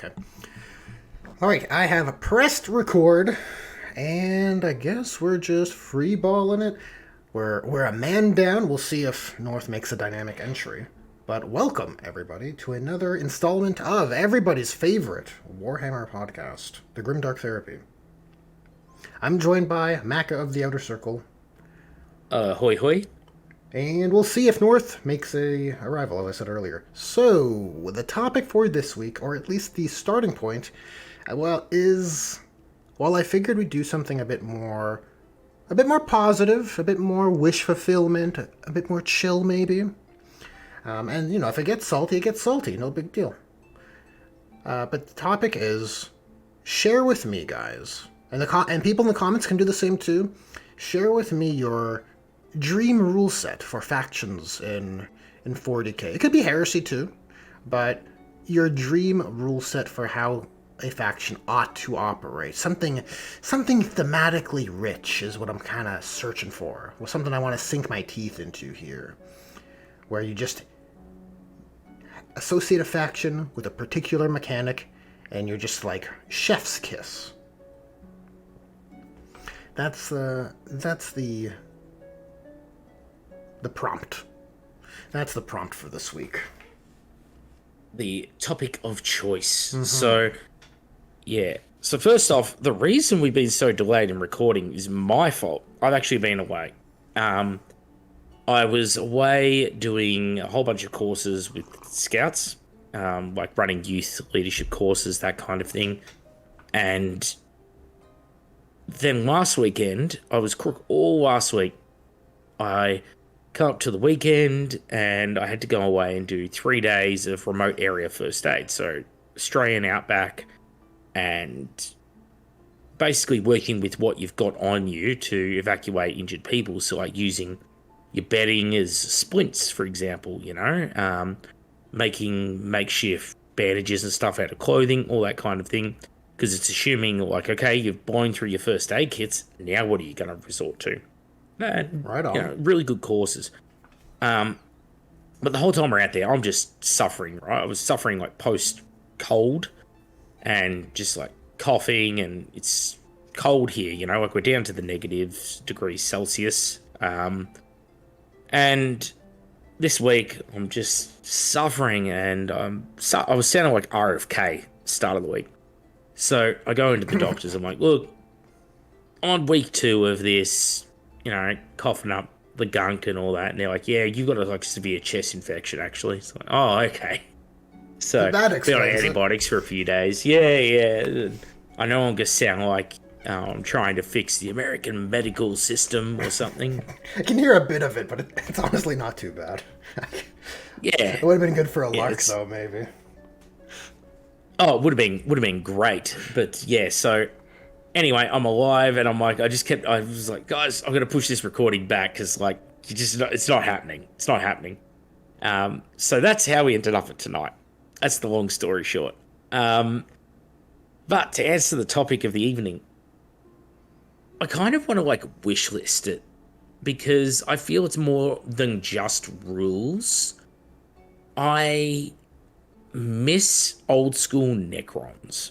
Okay. All right, I have pressed record, and I guess we're just freeballing it. We're a man down. We'll see if North makes a dynamic entry. But welcome, everybody, to another installment of everybody's favorite Warhammer podcast, the Grimdark Therapy. I'm joined by Macca of the Outer Circle. Hoi hoi. And we'll see if North makes a arrival, as I said earlier. So, the topic for this week, or at least the starting point, is... Well, I figured we'd do something a bit more positive, a bit more wish fulfillment, a bit more chill, maybe. And, if it gets salty, no big deal. But the topic is, share with me, guys, and people in the comments can do the same too, share with me your dream rule set for factions in 40k. It could be Heresy too, but your dream rule set for how a faction ought to operate. Something thematically rich is what I'm kind of searching for. Or something I want to sink my teeth into here. Where you just associate a faction with a particular mechanic and you're just like chef's kiss. That's the prompt. That's the prompt for this week. The topic of choice. Mm-hmm. So first off, the reason we've been so delayed in recording is my fault. I've actually been away. I was away doing a whole bunch of courses with scouts, like running youth leadership courses, that kind of thing. And then last weekend, I was crook all last week. I come up to the weekend and I had to go away and do 3 days of remote area first aid. So Australian outback and basically working with what you've got on you to evacuate injured people. So like using your bedding as splints, for example, making makeshift bandages and stuff out of clothing, all that kind of thing. Because it's assuming like, okay, you've blown through your first aid kits. Now what are you going to resort to? And, right on. Really good courses. But the whole time we're out there, I'm just suffering, right? I was suffering like post-cold and just like coughing, and it's cold here, like we're down to the -degrees Celsius. And this week I'm just suffering, and I was sounding like RFK start of the week. So I go into the doctors. I'm like, look, I'm on week 2 of this, coughing up the gunk and all that. And they're like, yeah, you got a severe chest infection, actually. It's like, oh, okay. So that been on antibiotics for a few days. Yeah. I know I'm going to sound like I'm trying to fix the American medical system or something. I can hear a bit of it, but it's honestly not too bad. Yeah. It would have been good for a lark, though, maybe. Oh, it would have been great. But yeah, so anyway, I'm alive, and I'm like, I was like, guys, I'm gonna push this recording back because like it's not happening. It's not happening. So that's how we ended up at tonight. That's the long story short. But to answer the topic of the evening, I kind of want to wish list it because I feel it's more than just rules. I miss old school Necrons.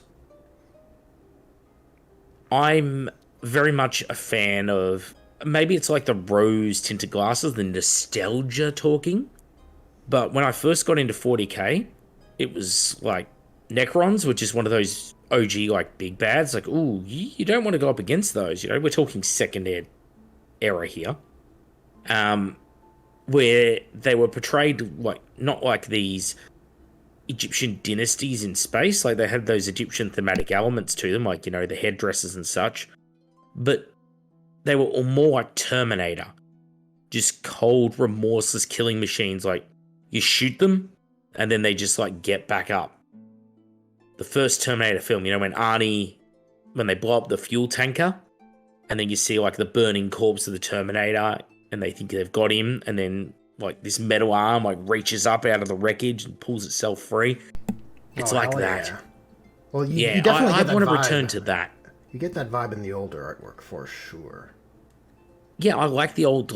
I'm very much a fan of, maybe it's like the rose tinted glasses, the nostalgia talking. But when I first got into 40k, it was like Necrons, which is one of those OG big bads. Like, ooh, you don't want to go up against those. We're talking second era here. Where they were portrayed not like these Egyptian dynasties in space. Like they had those Egyptian thematic elements to them, the headdresses and such. But they were all more like Terminator. Just cold, remorseless killing machines. Like you shoot them and then they just get back up. The first Terminator film, when they blow up the fuel tanker and then you see the burning corpse of the Terminator and they think they've got him, and then this metal arm reaches up out of the wreckage and pulls itself free. It's like that. Yeah. Well, you I want to return to that. You get that vibe in the older artwork for sure. Yeah, I like the old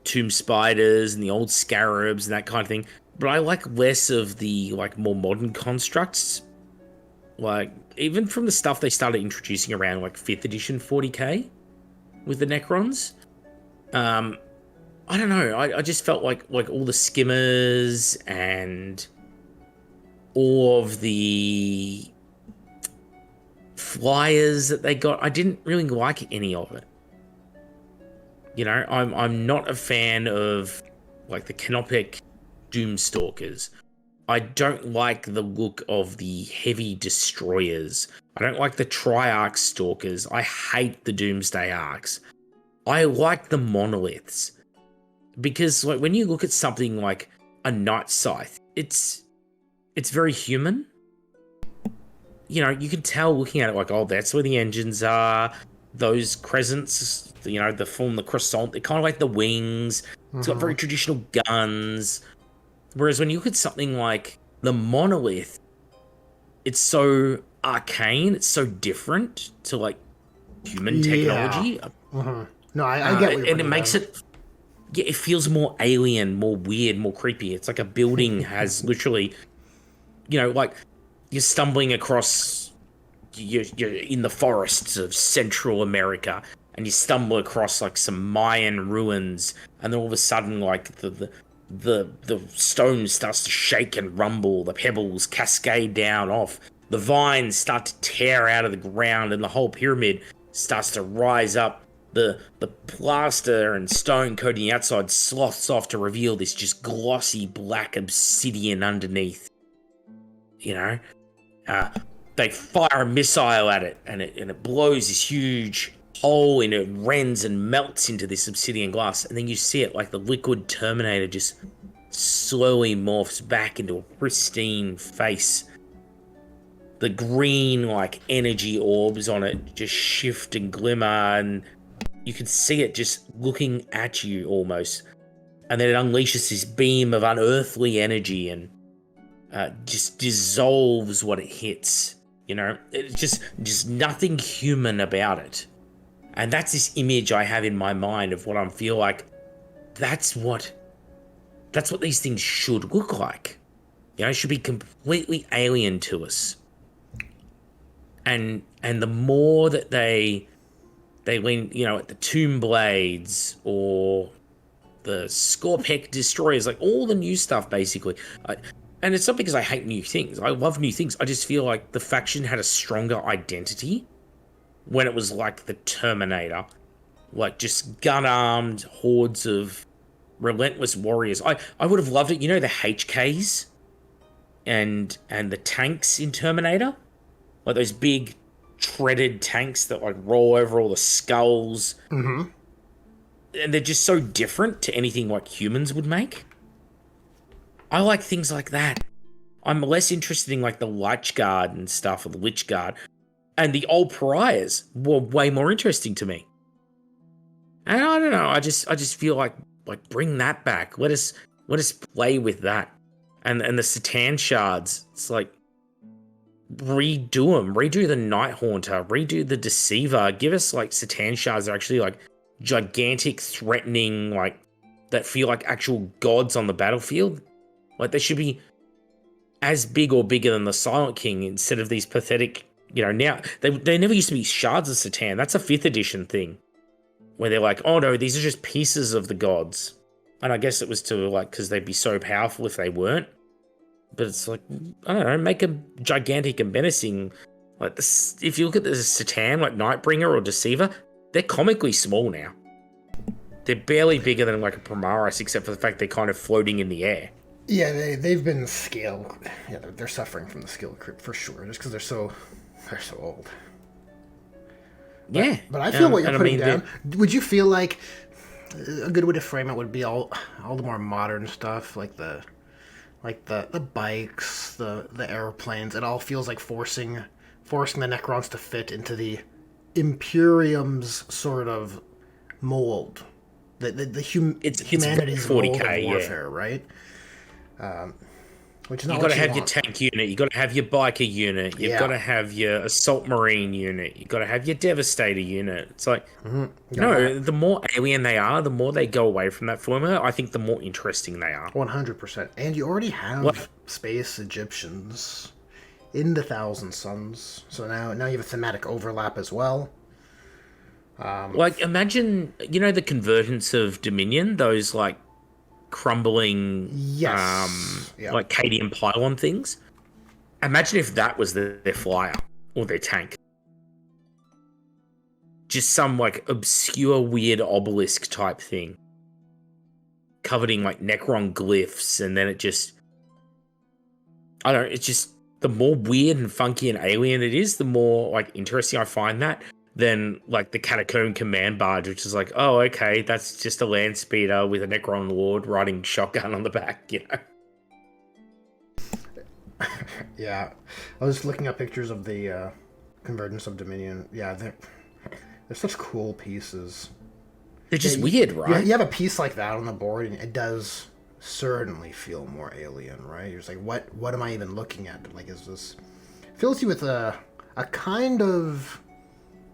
tomb spiders and the old scarabs and that kind of thing, but I like less of the more modern constructs. Like, even from the stuff they started introducing around like 5th edition 40k with the Necrons. I don't know. I just felt like all the skimmers and all of the flyers that they got, I didn't really like any of it. You know, I'm not a fan of like the canopic Doomstalkers. I don't like the look of the heavy destroyers. I don't like the Triarch Stalkers. I hate the Doomsday Arcs. I like the monoliths. Because like when you look at something like a Night Scythe, it's very human. You know, you can tell looking at it like, oh, that's where the engines are. Those crescents, you know, the form the croissant, they're kind of like the wings. It's got very traditional guns. Whereas when you look at something like the monolith, it's so arcane, it's so different to like human technology. No, I get what you're and it makes it, yeah, it feels more alien, more weird, more creepy. It's like a building has literally, you know, like you're stumbling across, you're in the forests of Central America, and you stumble across like some Mayan ruins, and then all of a sudden, like the stone starts to shake and rumble, the pebbles cascade down off, the vines start to tear out of the ground, and the whole pyramid starts to rise up. The plaster and stone coating the outside sloughs off to reveal this just glossy black obsidian underneath. You know, they fire a missile at it, and it blows this huge hole, and it rends and melts into this obsidian glass, and then you see it like the liquid Terminator just slowly morphs back into a pristine face. The green like energy orbs on it just shift and glimmer, and you can see it just looking at you almost, and then it unleashes this beam of unearthly energy and just dissolves what it hits. You know, it's just nothing human about it. And that's this image I have in my mind of what I feel like. That's what these things should look like. You know, it should be completely alien to us. And the more that they lean, you know, at the Tomb Blades or the Scorpec Destroyers, like all the new stuff, basically. And it's not because I hate new things. I love new things. I just feel like the faction had a stronger identity when it was like the Terminator. Like just gun-armed hordes of relentless warriors. I would have loved it. You know, the HKs and the tanks in Terminator? Like those big treaded tanks that like roll over all the skulls. And they're just so different to anything like humans would make. I like things like that. I'm less interested in like the Lich Guard and stuff, or the Lich Guard. And the old pariahs were way more interesting to me. And I don't know, I just feel like bring that back. Let us play with that. And the Satan shards, it's like redo them. Redo the Night Haunter, redo the Deceiver. Give us like Satan shards that are actually like gigantic, threatening, like that feel like actual gods on the battlefield. Like they should be as big or bigger than the Silent King instead of these pathetic, you know, now they never used to be shards of Satan. That's a 5th edition thing where they're like, oh no, these are just pieces of the gods. And I guess it was to like, because they'd be so powerful if they weren't. But it's like, I don't know, make them gigantic and menacing. Like this, if you look at the Satan, like Nightbringer or Deceiver, they're comically small now. They're barely bigger than like a Primaris, except for the fact they're kind of floating in the air. Yeah, they've been scale. Yeah, they're suffering from the skill creep for sure, just because they're so old. But I feel what you're putting down. Would you feel like a good way to frame it would be all the more modern stuff, like the bikes, the airplanes? It all feels like forcing the Necrons to fit into the Imperium's sort of mold. It's humanity's 40K, mold of warfare, yeah. Right? Which is not you got to have your tank unit, you got to have your biker unit, you've got to have your assault marine unit, you got to have your devastator unit. It's like, the more alien they are, the more they go away from that formula, I think the more interesting they are. 100%. And you already have space Egyptians in the Thousand Suns. So now you have a thematic overlap as well. Like, imagine, the convergence of Dominion, those like crumbling, Yes. Yeah. like Cadian pylon things. Imagine if that was their flyer or their tank. Just some like obscure, weird obelisk type thing, covered in like Necron glyphs, and then I don't know, it's just the more weird and funky and alien it is, the more like interesting I find that than like the Catacomb command barge, which is like, oh, okay, that's just a land speeder with a Necron lord riding shotgun on the back, Yeah. I was looking at pictures of the Convergence of Dominion. Yeah, they're such cool pieces. They're just weird, right? You have a piece like that on the board, and it does certainly feel more alien, right? You're just like, what am I even looking at? Like, is this fills you with a kind of,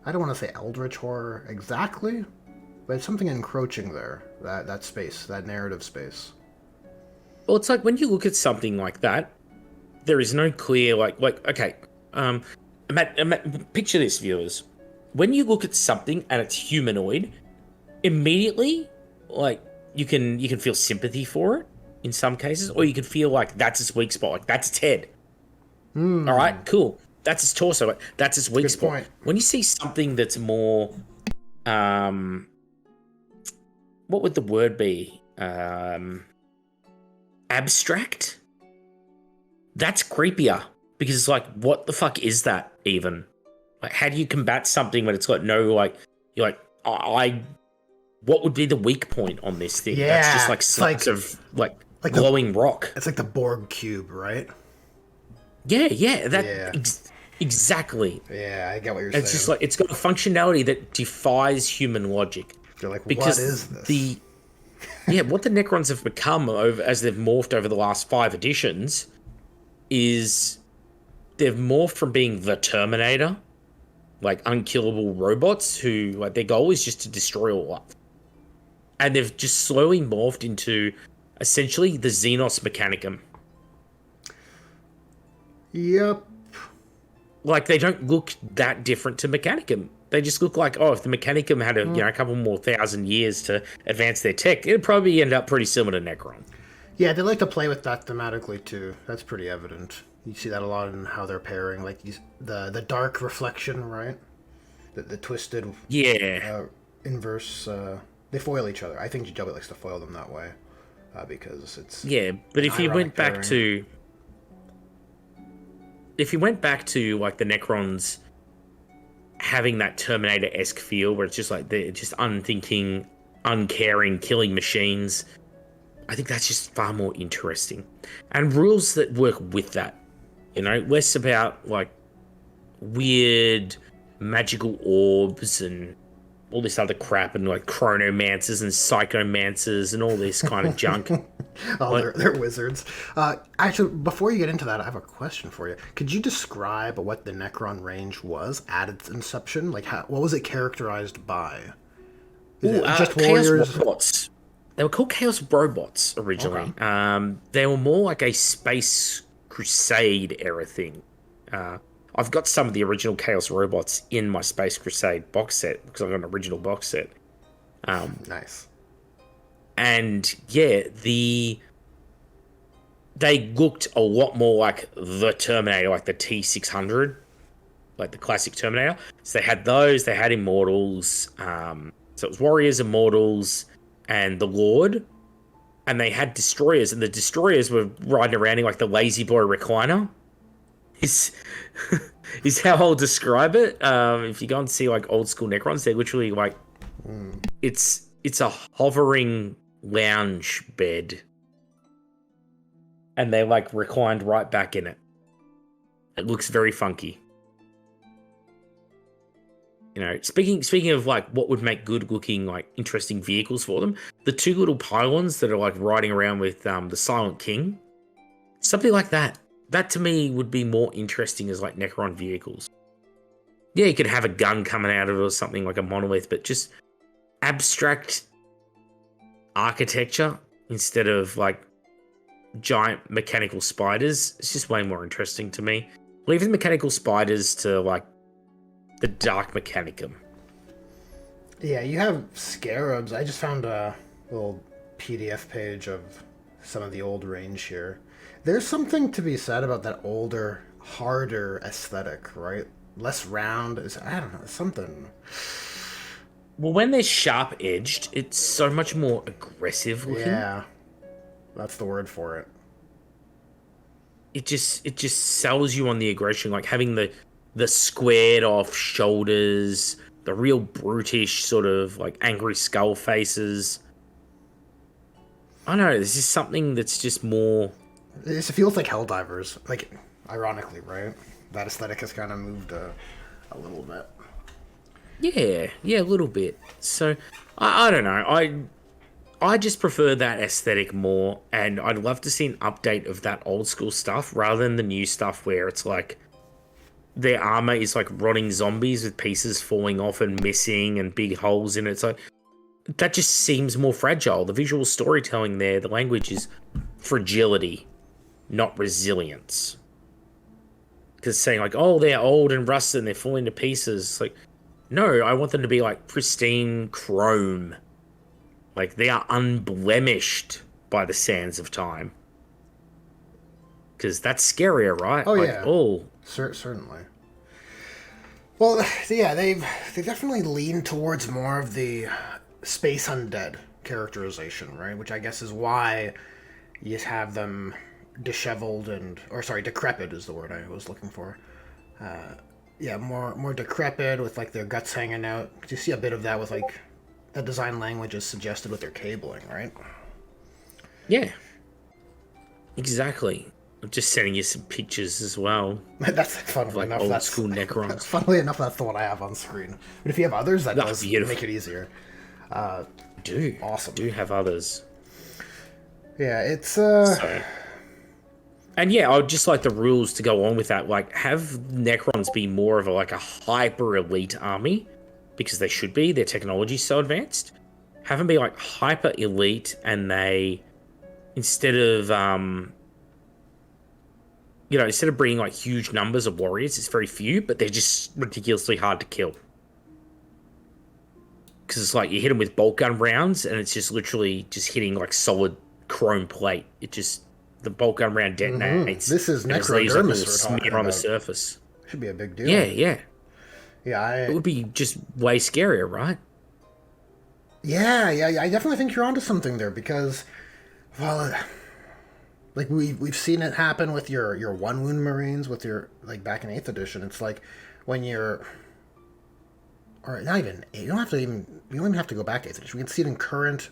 I don't want to say eldritch horror exactly, but it's something encroaching there. That space, that narrative space. Well, it's like when you look at something like that, there is no clear like okay, picture this, viewers. When you look at something and it's humanoid, immediately, like you can feel sympathy for it in some cases, or you can feel like that's its weak spot, like that's its head. All right, cool. That's its torso. Like, that's its weak spot. Point. When you see something that's more, what would the word be? Abstract. That's creepier because it's like, what the fuck is that even? Like, how do you combat something when it's got no like? You're like, what would be the weak point on this thing? Yeah, that's just like slabs of like glowing rock. It's like the Borg cube, right? Yeah, exactly. Yeah, I get what you're saying. It's just like it's got a functionality that defies human logic. You're like, because what is this? What the Necrons have become as they've morphed over the last 5 editions is they've morphed from being the Terminator, like unkillable robots who like their goal is just to destroy all life. And they've just slowly morphed into essentially the Xenos Mechanicum. Yep. Like, they don't look that different to Mechanicum. They just look like, if the Mechanicum had a couple more 1,000 years to advance their tech, it'd probably end up pretty similar to Necron. Yeah, they like to play with that thematically too. That's pretty evident. You see that a lot in how they're pairing, like the dark reflection, right? The twisted, inverse. They foil each other. I think GW likes to foil them that way because it's But if you went back to like the Necrons having that Terminator-esque feel, where it's just like they're just unthinking, uncaring, killing machines, I think that's just far more interesting. And rules that work with that, less about like weird magical orbs and all this other crap and like chronomancers and psychomancers and all this kind of junk. They're wizards. Actually, before you get into that, I have a question for you. Could you describe what the Necron range was at its inception? Like, what was it characterized by? Just warriors? Chaos robots. They were called Chaos Robots originally. Okay. They were more like a Space Crusade era thing. I've got some of the original Chaos Robots in my Space Crusade box set because I've got an original box set. Nice. And yeah, they looked a lot more like the Terminator, like the T-600, like the classic Terminator. So they had those, they had Immortals, so it was Warriors, Immortals, and the Lord, and they had Destroyers, and the Destroyers were riding around in like the Lazy Boy recliner. Is how I'll describe it. If you go and see like old school Necrons, they're literally like it's a hovering lounge bed, and they like reclined right back in it. It looks very funky. Speaking of like what would make good looking like interesting vehicles for them, the 2 little pylons that are like riding around with the Silent King, something like that. That to me would be more interesting as like Necron vehicles. Yeah, you could have a gun coming out of it or something like a monolith, but just abstract architecture instead of like giant mechanical spiders. It's just way more interesting to me. leave the mechanical spiders to like the dark mechanicum. Yeah, you have scarabs. I just found a little PDF page of some of the old range here. There's something to be said about that older, harder aesthetic, right? Less round. I don't know, something. Well, when they're sharp edged, it's so much more aggressive looking. Yeah, that's the word for it. It just sells you on the aggression, like having the squared off shoulders, the real brutish sort of like angry skull faces. I don't know, this is something that's just more. It feels like Helldivers, like ironically, right? That aesthetic has kind of moved a little bit. Yeah, a little bit. So I don't know. I just prefer that aesthetic more, and I'd love to see an update of that old school stuff rather than the new stuff where it's like their armor is like rotting zombies with pieces falling off and missing and big holes in it. It's like that just seems more fragile. The visual storytelling there, the language is fragility, not resilience. Because saying like, oh, they're old and rusted and they're falling to pieces, like, no, I want them to be like pristine chrome. Like, they are unblemished by the sands of time. Because that's scarier, right? Oh, like, yeah. Oh. Certainly. Well, yeah, they've definitely leaned towards more of the space undead characterization, right? Which I guess is why you have them disheveled decrepit is the word I was looking for. Yeah, more decrepit with like their guts hanging out. You see a bit of that with like the design language is suggested with their cabling, right? Yeah. Exactly. I'm just sending you some pictures as well. That's funnily like enough. Old school Necrons. Funnily enough, that's the one I have on screen. But if you have others, that does beautiful. make it easier. Do awesome. Do have others. Yeah, it's So. And yeah, I would just like the rules to go on with that. Like, have Necrons be more of a hyper elite army, because they should be. Their technology's so advanced. Have them be like hyper elite, and they instead of bringing like huge numbers of warriors, it's very few, but they're just ridiculously hard to kill. Because it's like you hit them with bolt gun rounds, and it's just literally just hitting like solid chrome plate. The bolt gun round detonates. Mm-hmm. This is Necrodermis like smear on the surface. Should be a big deal. Yeah. It would be just way scarier, right? Yeah. I definitely think you're onto something there because, well, like we've seen it happen with your one wound Marines with your like back in 8th edition. It's like when you're, or not even you don't even have to go back 8th edition. We can see it in current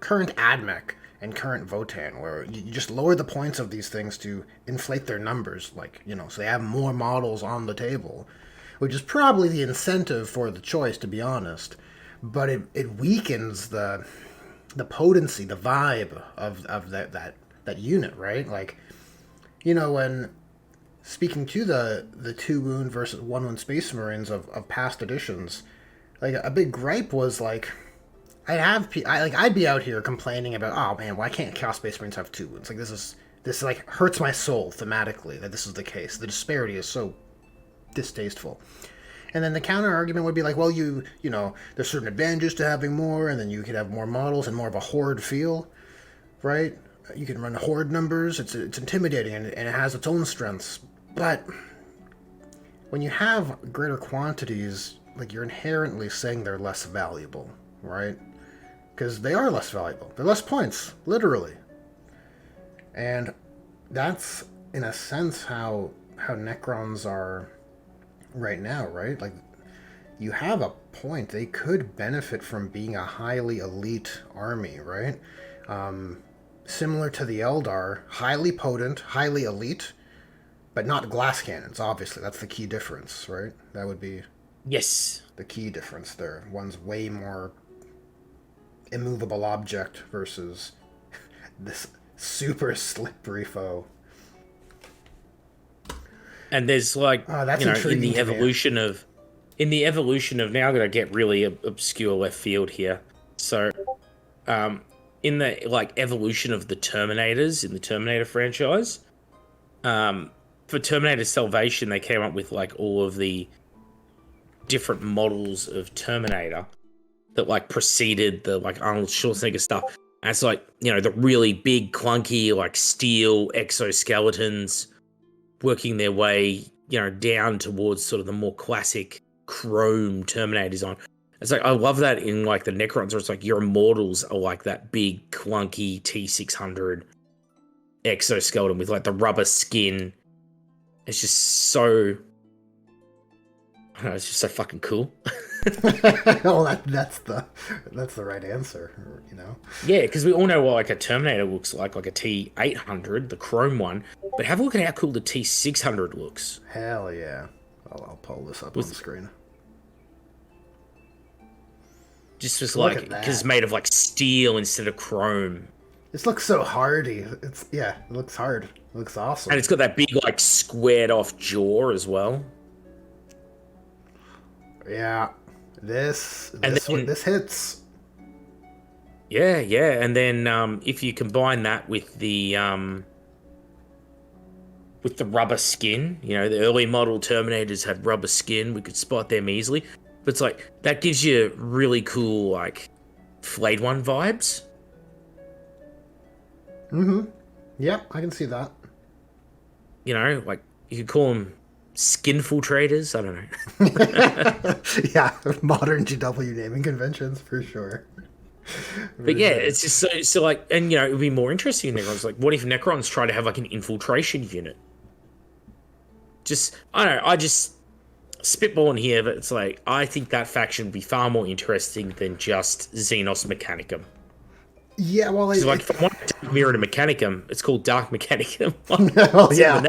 AdMech and current Votan, where you just lower the points of these things to inflate their numbers, so they have more models on the table, which is probably the incentive for the choice, to be honest. But it weakens the potency, the vibe of that unit, right? Like, when speaking to the 2-wound versus 1-wound Space Marines of past editions, like a big gripe was like, I'd be out here complaining about, oh man, why can't Chaos Space Marines have 2 wounds? Like this like hurts my soul thematically that this is the case. The disparity is so distasteful. And then the counter argument would be like, well, there's certain advantages to having more, and then you could have more models and more of a horde feel, right? You can run horde numbers. It's intimidating and it has its own strengths. But when you have greater quantities, like you're inherently saying they're less valuable, right? Because they are less valuable. They're less points, literally. And that's, in a sense, how Necrons are right now, right? Like, you have a point. They could benefit from being a highly elite army, right? Similar to the Eldar, highly potent, highly elite, but not glass cannons, obviously. That's the key difference, right? That would be Yes. the key difference there. One's way more immovable object versus this super slippery foe. And there's like, in the evolution of now, I'm gonna get really obscure left field here. So, in the evolution of the Terminators in the Terminator franchise, for Terminator Salvation, they came up with like all of the different models of Terminator that like preceded the like Arnold Schwarzenegger stuff. And it's like, you know, the really big, clunky, like steel exoskeletons working their way, you know, down towards sort of the more classic chrome Terminator design. It's like, I love that in like the Necrons, where it's like your immortals are like that big, clunky T-600 exoskeleton with like the rubber skin. It's just so, I don't know, it's just so fucking cool. Well, that's the right answer, you know. Yeah, because we all know what like a Terminator looks like a T-800, the chrome one. But have a look at how cool the T-600 looks. Hell yeah! I'll pull this up on the screen. Just like because it's made of like steel instead of chrome. This looks so hardy. It looks hard. It looks awesome. And it's got that big like squared off jaw as well. Yeah. This hits. Yeah, and then if you combine that with the rubber skin, you know, the early model Terminators had rubber skin, we could spot them easily. But it's like, that gives you really cool, like, Flayed One vibes. Mm-hmm. Yep, I can see that. You know, like, you could call them skin filtrators, I don't know. Yeah, modern GW naming conventions, for sure. But yeah, it's just so like, and you know, it would be more interesting in Necrons. Like, what if Necrons try to have like an infiltration unit? Just, I don't know, I just spitballing here, but it's like, I think that faction would be far more interesting than just Xenos Mechanicum. Yeah, well, like, if I want to mirror to Mechanicum, it's called Dark Mechanicum. Well, yeah.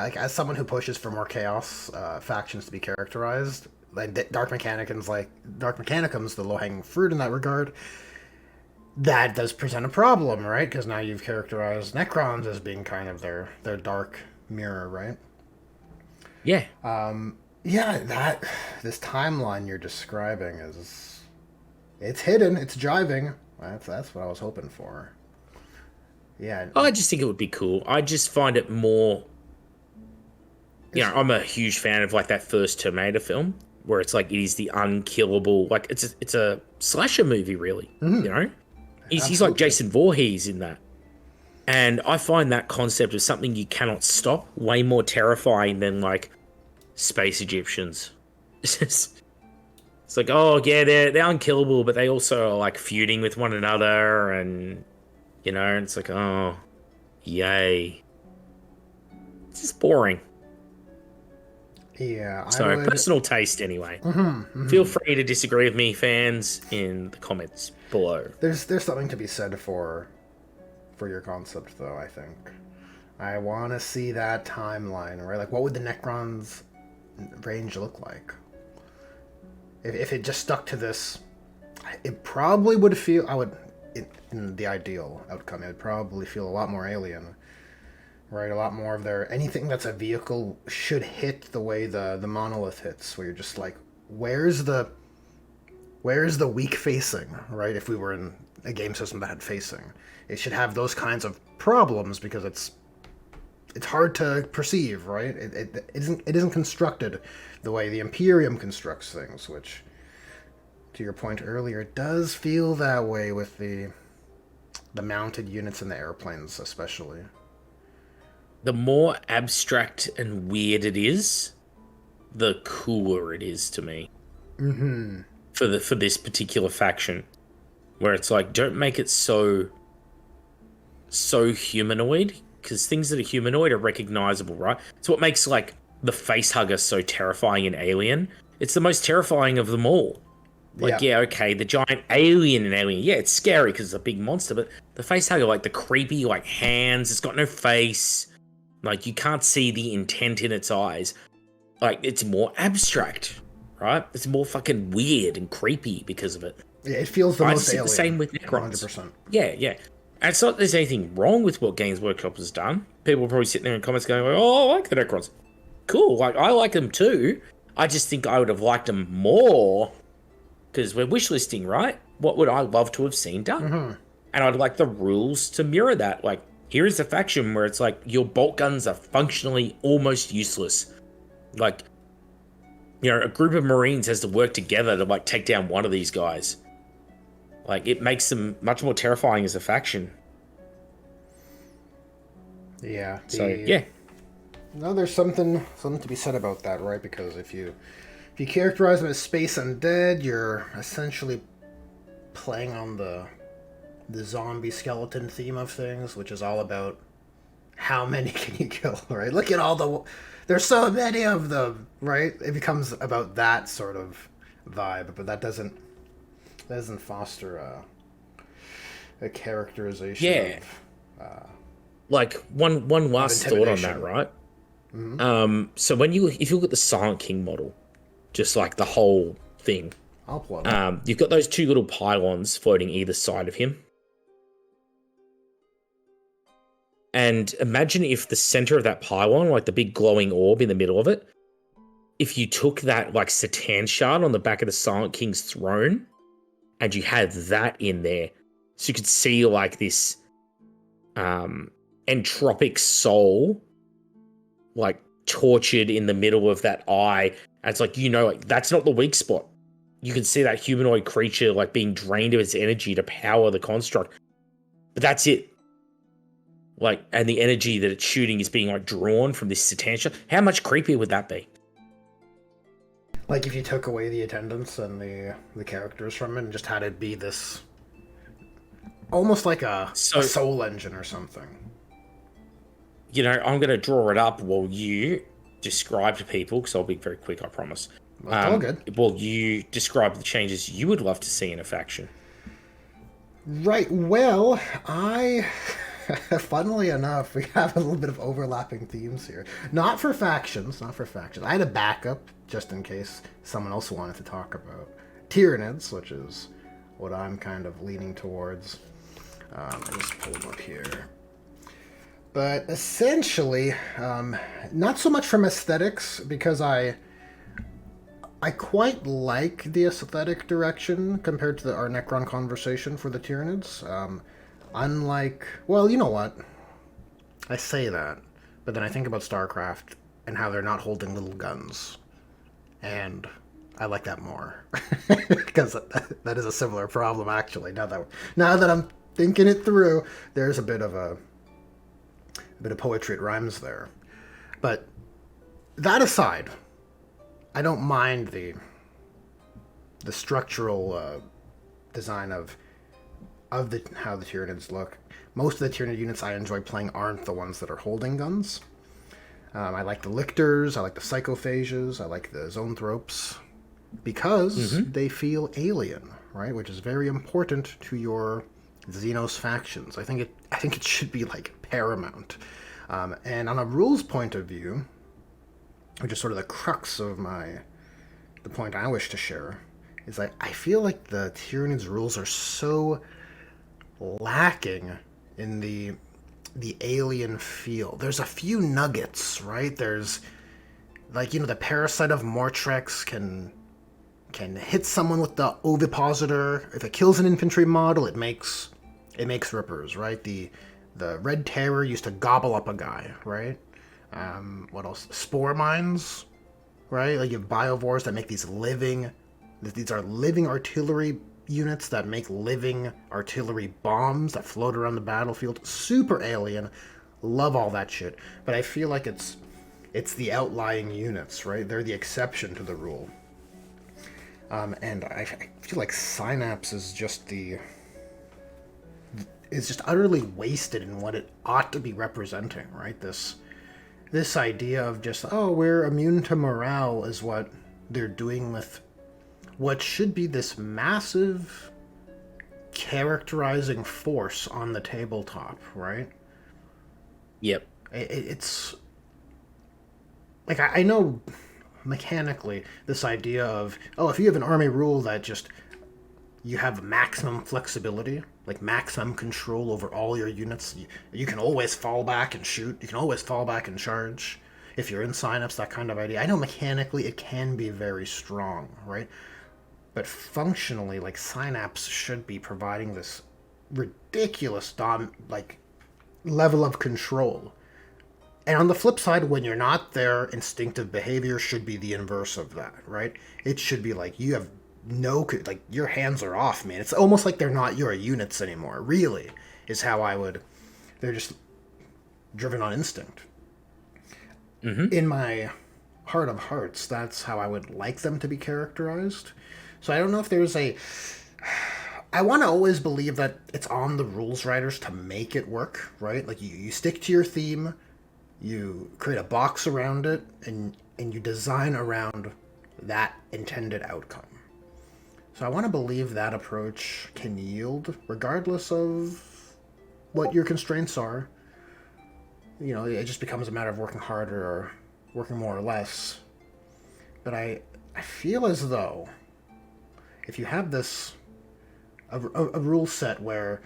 Like, as someone who pushes for more chaos factions to be characterized, like Dark Mechanicum's the low-hanging fruit in that regard. That does present a problem, right? Because now you've characterized Necrons as being kind of their dark mirror, right? Yeah. This timeline you're describing it's hidden, it's jiving. That's what I was hoping for. Yeah. I just think it would be cool. I just find it more, you know, I'm a huge fan of like that first Terminator film, where it's like, it is the unkillable, like it's a slasher movie, really. Mm-hmm. You know, he's like Jason Voorhees in that, and I find that concept of something you cannot stop way more terrifying than like space Egyptians. It's like, oh yeah, they're unkillable, but they also are like feuding with one another, and you know, it's like, oh, yay. It's just boring. Yeah. So, personal taste anyway. Mm-hmm, mm-hmm. Feel free to disagree with me, fans, in the comments below. There's something to be said for your concept, though, I think. I want to see that timeline, right? Like, what would the Necrons range look like? If it just stuck to this, it probably would feel, in the ideal outcome, it would probably feel a lot more alien. Right, a lot more of anything that's a vehicle should hit the way the monolith hits, where you're just like, where's the weak facing, right? If we were in a game system that had facing, it should have those kinds of problems because it's hard to perceive, right? It isn't constructed the way the Imperium constructs things, which, to your point earlier, it does feel that way with the mounted units in the airplanes, especially. The more abstract and weird it is, the cooler it is to me. Mm-hmm. For this particular faction, where it's like, don't make it so humanoid, because things that are humanoid are recognizable, right? It's what makes like the facehugger so terrifying in Alien. It's the most terrifying of them all. Like, yeah, okay, the giant alien in Alien, yeah, it's scary because it's a big monster, but the facehugger, like the creepy like hands, it's got no face. Like, you can't see the intent in its eyes. Like, it's more abstract, right? It's more fucking weird and creepy because of it. Yeah, it feels the most alien. The same with Necrons. 100%. Yeah. And it's not that there's anything wrong with what Games Workshop has done. People are probably sitting there in comments going, oh, I like the Necrons. Cool, like, I like them too. I just think I would have liked them more, because we're wishlisting, right? What would I love to have seen done? Mm-hmm. And I'd like the rules to mirror that. Like, Here is a faction where it's like your bolt guns are functionally almost useless. Like, a group of Marines has to work together to like take down one of these guys. Like, it makes them much more terrifying as a faction. Yeah. So yeah, No, there's something to be said about that, right? Because if you characterize them as space undead, you're essentially playing on the zombie skeleton theme of things, which is all about how many can you kill, right? Look at all there's so many of them, right? It becomes about that sort of vibe, but that doesn't foster a characterization yeah. of Like one last thought on that, intimidation. right? So if you look at the Silent King model, just like the whole thing, I'll pull it up. you've got those two little pylons floating either side of him. And imagine if the center of that pylon, like the big glowing orb in the middle of it, if you took that like Satan shard on the back of the Silent King's throne and you had that in there, so you could see like this entropic soul like tortured in the middle of that eye. And it's like, like, that's not the weak spot. You can see that humanoid creature like being drained of its energy to power the construct. But that's it. Like, and the energy that it's shooting is being like drawn from this Satan shard. How much creepier would that be? Like if you took away the attendance and the characters from it and just had it be this almost like a soul engine or something. I'm going to draw it up while you describe to people, because I'll be very quick, I promise. Well, all good. Well, you describe the changes you would love to see in a faction. Right. Well, funnily enough, we have a little bit of overlapping themes here. Not for factions. I had a backup just in case someone else wanted to talk about Tyranids, which is what I'm kind of leaning towards. I'll just pull them up here. But essentially, not so much from aesthetics, because I quite like the aesthetic direction compared to our Necron conversation for the Tyranids. Unlike, well, you know what? I say that, but then I think about StarCraft and how they're not holding little guns. And I like that more. Because that is a similar problem, actually. Now that I'm thinking it through, there's a bit of poetry, it rhymes there. But that aside, I don't mind the structural design of how the Tyranids look. Most of the Tyranid units I enjoy playing aren't the ones that are holding guns. I like the Lictors, I like the Psychophages, I like the Zoanthropes, because they feel alien, right? Which is very important to your Xenos factions. I think it should be like paramount. And on a rules point of view, which is sort of the crux of the point I wish to share, is like I feel like the Tyranids rules are so lacking in the alien feel. There's a few nuggets, right? There's like, the parasite of Mortrex can hit someone with the ovipositor. If it kills an infantry model, it makes rippers, right? The Red Terror used to gobble up a guy, right? What else? Spore mines, right? Like you have biovores that make these are living artillery units that make living artillery bombs that float around the battlefield. Super alien. Love all that shit. But I feel like it's the outlying units, right? They're the exception to the rule. And I feel like Synapse is just utterly wasted in what it ought to be representing, right? This idea of just, we're immune to morale is what they're doing with what should be this massive characterizing force on the tabletop, right? Yep. It's like I know mechanically this idea of, if you have an army rule that just you have maximum flexibility, like maximum control over all your units, you can always fall back and shoot, you can always fall back and charge. If you're in Synapse, that kind of idea, I know mechanically it can be very strong, right? But functionally, like, Synapse should be providing this ridiculous level of control. And on the flip side, when you're not there, instinctive behavior should be the inverse of that, right? It should be like you have like your hands are off, man. It's almost like they're not your units anymore, really, is how I would. They're just driven on instinct. In my heart of hearts, that's how I would like them to be characterized. So I don't know if there's a. I want to always believe that it's on the rules writers to make it work, right? Like you stick to your theme, you create a box around it, and you design around that intended outcome. So I want to believe that approach can yield, regardless of what your constraints are. You know, it just becomes a matter of working harder or working more or less. But I feel as though if you have this a rule set where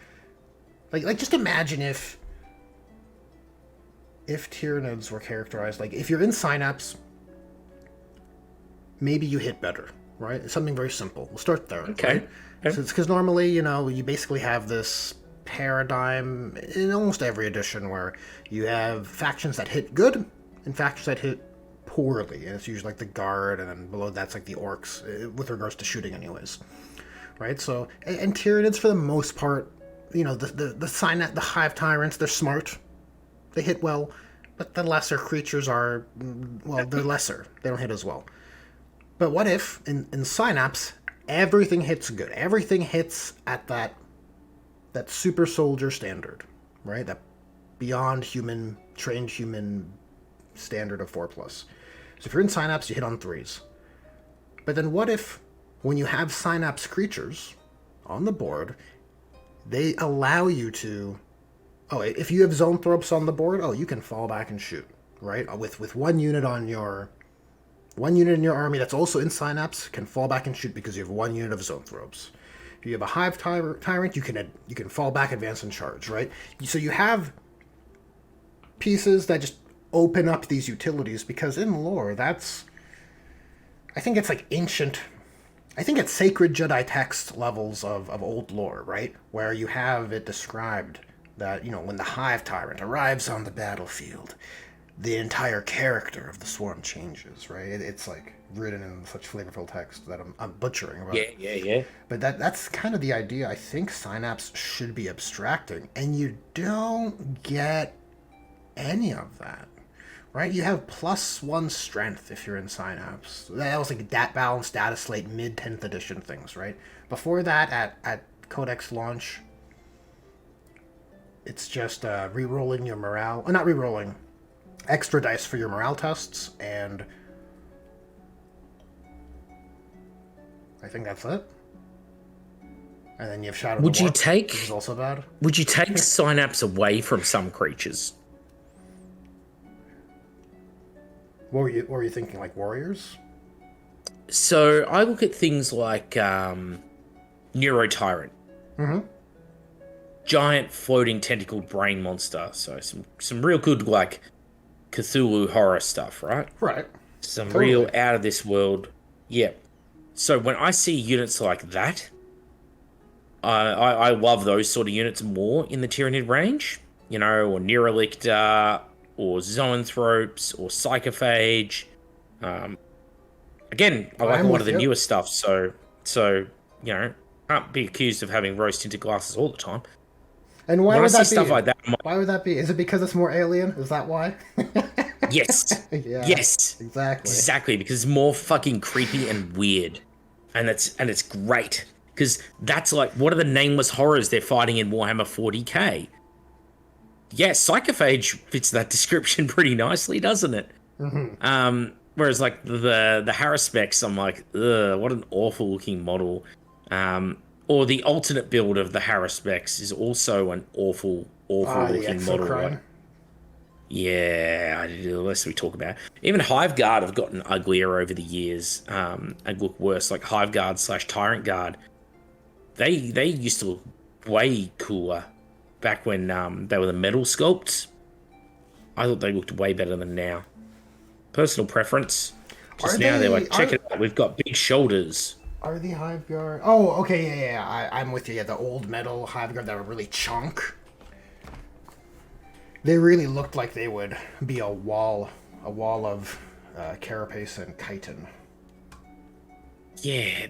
like just imagine if Tyranids were characterized like if you're in Synapse, maybe you hit better, right? It's something very simple. We'll start there. Okay. Right? So it's because normally, you know, you basically have this paradigm in almost every edition where you have factions that hit good and factions that hit poorly, and it's usually like the guard, and then below that's like the orcs with regards to shooting, anyways. Right? So and Tyranids for the most part, you know, the hive tyrants, they're smart, they hit well, but the lesser creatures are they're lesser. They don't hit as well. But what if in Synapse everything hits good, everything hits at that super soldier standard, right? That beyond human, trained human standard of 4+. So if you're in Synapse, you hit on 3s. But then what if, when you have Synapse creatures on the board, they allow you to... Oh, if you have Zoanthropes on the board, you can fall back and shoot, right? With one unit on your... One unit in your army that's also in Synapse can fall back and shoot because you have one unit of Zoanthropes. If you have a Hive Tyrant, you can fall back, advance, and charge, right? So you have pieces that just open up these utilities because in lore, that's... I think it's like ancient... I think it's sacred Jedi text levels of old lore, right? Where you have it described that, you know, when the Hive Tyrant arrives on the battlefield, the entire character of the swarm changes, right? It's like written in such flavorful text that I'm butchering about. Yeah. But that's kind of the idea I think Synapse should be abstracting, and you don't get any of that, right? You have +1 strength if you're in Synapse. That was like that balanced data slate mid 10th edition things, right? Before that, at Codex launch, it's just re-rolling your morale. Not re-rolling. Extra dice for your morale tests, and I think that's it. And then you have Shadow of the Warp, which is also bad. Would you take Synapse away from some creatures? What were you thinking, like warriors? So I look at things like Neurotyrant. Mm-hmm. Giant floating tentacled brain monster. So some real good like Cthulhu horror stuff, right? Right. Some real out of this world. Yeah. So when I see units like that, I love those sort of units more in the Tyranid range. You know, or Neurolictor, or Zoanthropes, or Psychophage. Again, I like a lot of the newer stuff, so you know, can't be accused of having rose-tinted glasses all the time. And why would that be? Stuff like that, why would that be? Is it because it's more alien? Is that why? Yes. Yeah, yes. Exactly, because it's more fucking creepy and weird. And it's great. Because that's like, what are the nameless horrors they're fighting in Warhammer 40k? Yeah, Psychophage fits that description pretty nicely, doesn't it? Mm-hmm. Whereas like the Haruspecs, I'm like, ugh, what an awful looking model. Or the alternate build of the Haruspecs is also an awful looking model. Right? Yeah, the less we talk about. Even Hive Guard have gotten uglier over the years and look worse. Like Hive Guard / Tyrant Guard, they used to look way cooler back when they were the metal sculpts. I thought they looked way better than now. Personal preference. Just now they're like, check it out, we've got big shoulders. Are the Hive Guard... Oh, okay, yeah. I'm with you. Yeah, the old metal Hive Guard that were really chunk. They really looked like they would be a wall of carapace and chitin. Yeah,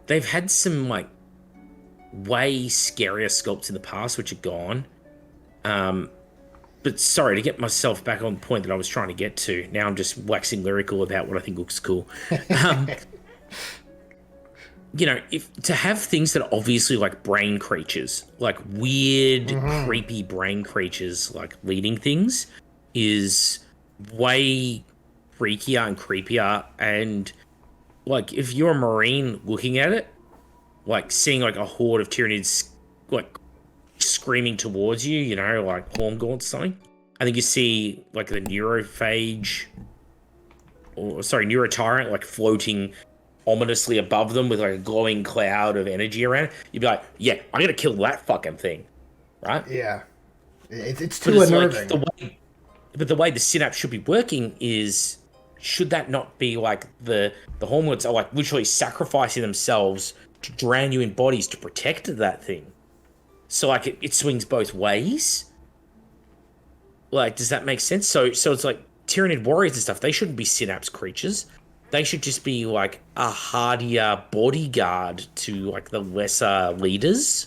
they've had some like way scarier sculpts in the past, which are gone. But sorry to get myself back on the point that I was trying to get to. Now I'm just waxing lyrical about what I think looks cool. Um, if to have things that are obviously like brain creatures, like weird, creepy brain creatures, like leading things, is way freakier and creepier. And like, if you're a Marine looking at it, like seeing like a horde of Tyranids, like screaming towards you, like Horngaunt something. I think you see like the Neurophage, Neurotyrant, like floating ominously above them with like a glowing cloud of energy around it. You'd be like, yeah, I'm gonna kill that fucking thing, right? Yeah, it's too unnerving. Like the way the synapse should be working is, should that not be like the Hornwoods are like literally sacrificing themselves to drown you in bodies to protect that thing? So like it swings both ways. Like, does that make sense? So it's like Tyranid warriors and stuff. They shouldn't be synapse creatures. They should just be like a hardier bodyguard to like the lesser leaders.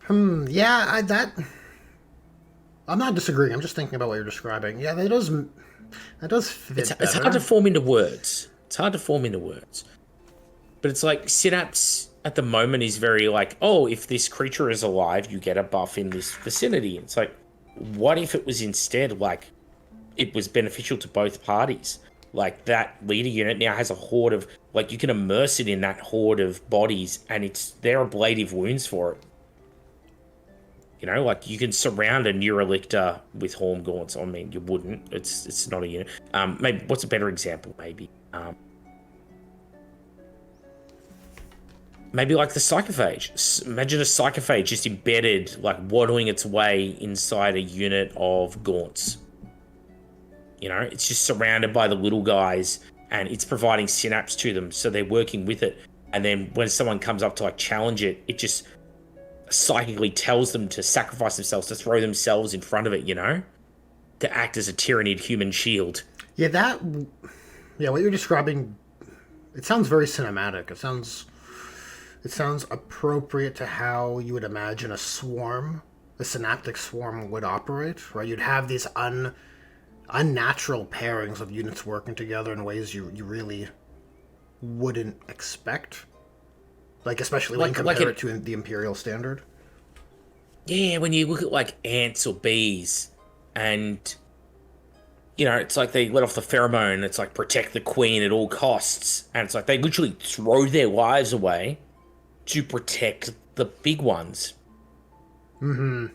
Yeah, I'm not disagreeing. I'm just thinking about what you're describing. Yeah, that does fit. It's hard to form into words. But it's like synapse at the moment is very like, oh, if this creature is alive, you get a buff in this vicinity. It's like, what if it was instead like it was beneficial to both parties? Like that leader unit now has a horde of, like, you can immerse it in that horde of bodies and they're ablative wounds for it. Like you can surround a Neurolictor with Horngaunts. I mean, you wouldn't. It's not a unit. Maybe what's a better example? Maybe like the Psychophage. Imagine a Psychophage just embedded, like waddling its way inside a unit of Gaunts. It's just surrounded by the little guys and it's providing synapse to them. So they're working with it. And then when someone comes up to like challenge it, it just psychically tells them to sacrifice themselves, to throw themselves in front of it, to act as a Tyranid human shield. Yeah, what you're describing, it sounds very cinematic. It sounds appropriate to how you would imagine a synaptic swarm would operate, right? You'd have these unnatural pairings of units working together in ways you really wouldn't expect. Like, especially when you compare it to the Imperial standard. Yeah, when you look at like ants or bees and it's like they let off the pheromone, it's like protect the queen at all costs. And it's like they literally throw their lives away to protect the big ones.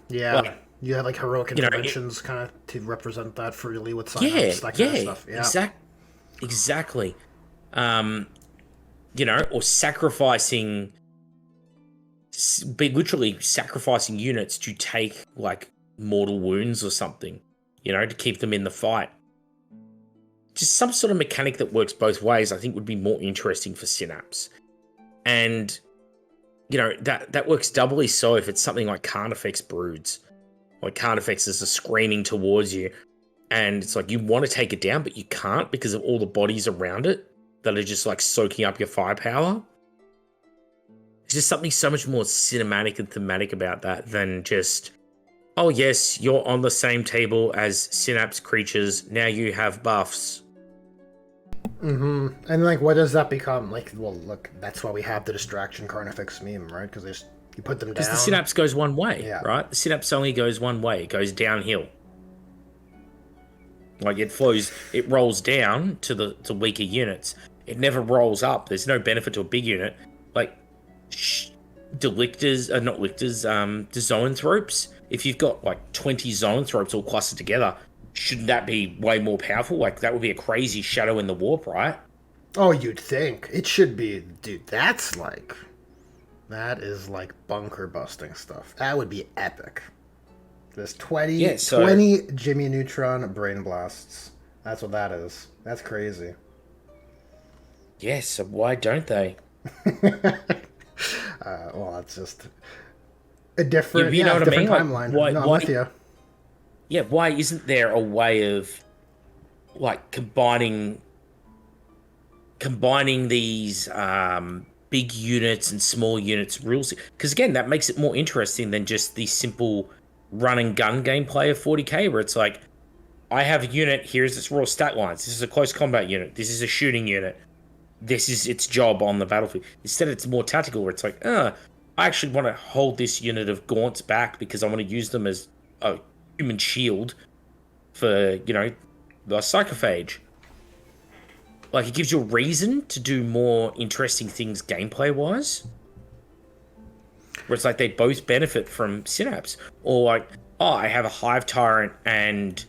Yeah. Like, you have like heroic interventions kind of to represent that freely with synapse, that kind of stuff. Yeah, exactly. Or sacrificing, literally sacrificing units to take like mortal wounds or something, to keep them in the fight. Just some sort of mechanic that works both ways, I think would be more interesting for Synapse. And, that works doubly so if it's something like Carnifex broods. Like Carnifex is screaming towards you and it's like you want to take it down, but you can't because of all the bodies around it that are just like soaking up your firepower. There's just something so much more cinematic and thematic about that than just, oh yes, you're on the same table as Synapse creatures, now you have buffs. And like, what does that become? Like, well, look, that's why we have the distraction Carnifex meme, right? Because you put them down. Because the Synapse goes one way, right? The Synapse only goes one way. It goes downhill. Like it rolls down to weaker units. It never rolls up. There's no benefit to a big unit. Like, Delictors, not Lictors, the Zoanthropes. If you've got like 20 Zoanthropes all clustered together, shouldn't that be way more powerful? Like, that would be a crazy shadow in the warp, right? Oh, you'd think. It should be. Dude, that is like bunker busting stuff. That would be epic. There's 20 Jimmy Neutron Brain Blasts. That's what that is. That's crazy. Yes, so why don't they? Well, that's just... a different, You know what I different mean? Like, timeline. No, I'm why, with you. yeah, why isn't there a way of like combining these big units and small units rules? Because again, that makes it more interesting than just the simple run and gun gameplay of 40k, where it's like, I have a unit, here's its raw stat lines. This is a close combat unit. This is a shooting unit. This is its job on the battlefield. Instead, it's more tactical, where it's like, I actually want to hold this unit of Gaunts back because I want to use them as a human shield for, the psychophage. Like, it gives you a reason to do more interesting things gameplay-wise. Where it's like they both benefit from Synapse. Or like, I have a Hive Tyrant and,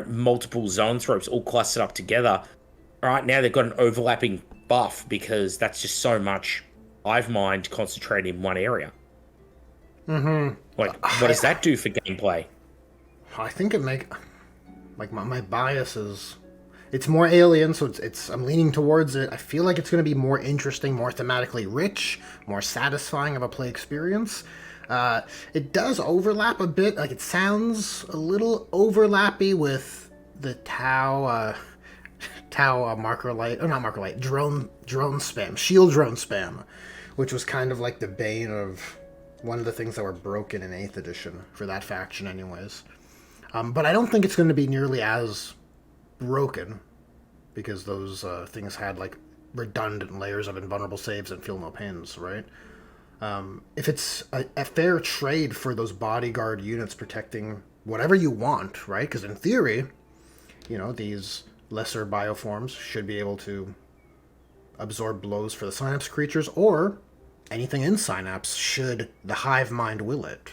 multiple Zone Thropes all clustered up together. All right, now they've got an overlapping buff because that's just so much Hive Mind concentrated in one area. Mm-hmm. Like, what does that do for gameplay? I think my bias is, it's more alien, so I'm leaning towards it. I feel like it's going to be more interesting, more thematically rich, more satisfying of a play experience. It does overlap a bit. Like, it sounds a little overlappy with the Tau marker light, or not marker light, drone spam, shield drone spam, which was kind of like the bane of one of the things that were broken in 8th edition for that faction anyways. But I don't think it's going to be nearly as broken, because those things had like redundant layers of invulnerable saves and feel no pains, right? If it's a fair trade for those bodyguard units protecting whatever you want, right? Because in theory, these lesser bioforms should be able to absorb blows for the Synapse creatures, or anything in Synapse should the Hive Mind will it,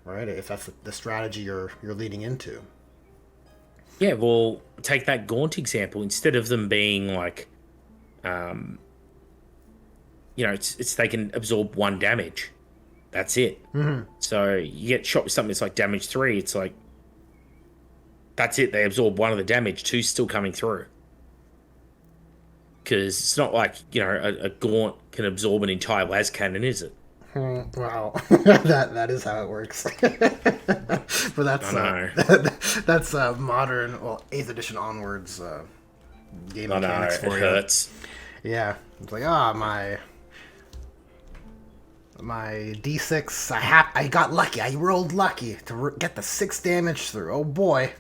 right? If that's the strategy you're leading into. Yeah, well, take that Gaunt example. Instead of them being like, it's they can absorb 1 damage. That's it. Mm-hmm. So you get shot with something that's like damage 3. It's like, that's it. They absorb 1 of the damage. 2's still coming through. Because it's not like, a Gaunt can absorb an entire las cannon, is it? Wow, that is how it works. But that's modern, 8th edition onwards game mechanics for you. It hurts. Yeah, it's like my D6. I got lucky. I rolled lucky to get the 6 damage through. Oh boy,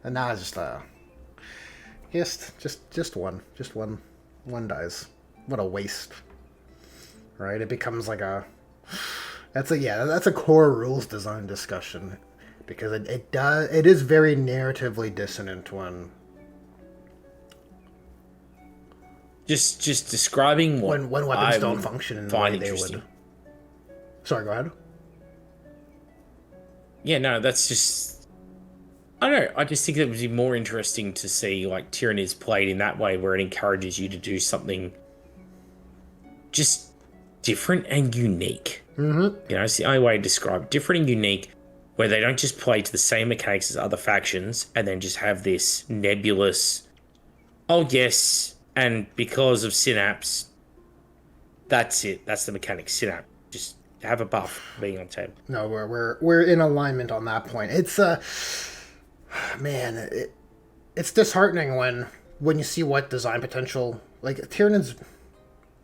and now it's just one dies. What a waste, right? It becomes like that's a core rules design discussion, because it is very narratively dissonant when just describing when weapons don't function in the way they would. Sorry, go ahead. Yeah, no, that's just, I don't know. I just think it would be more interesting to see like Tyranids played in that way, where it encourages you to do something just different and unique. Mm-hmm. It's the only way to describe different and unique, where they don't just play to the same mechanics as other factions and then just have this nebulous, oh yes, and because of Synapse, that's it. That's the mechanic. Synapse. Just have a buff being on table. No, we're in alignment on that point. It's it's disheartening when you see what design potential, like Tyranids.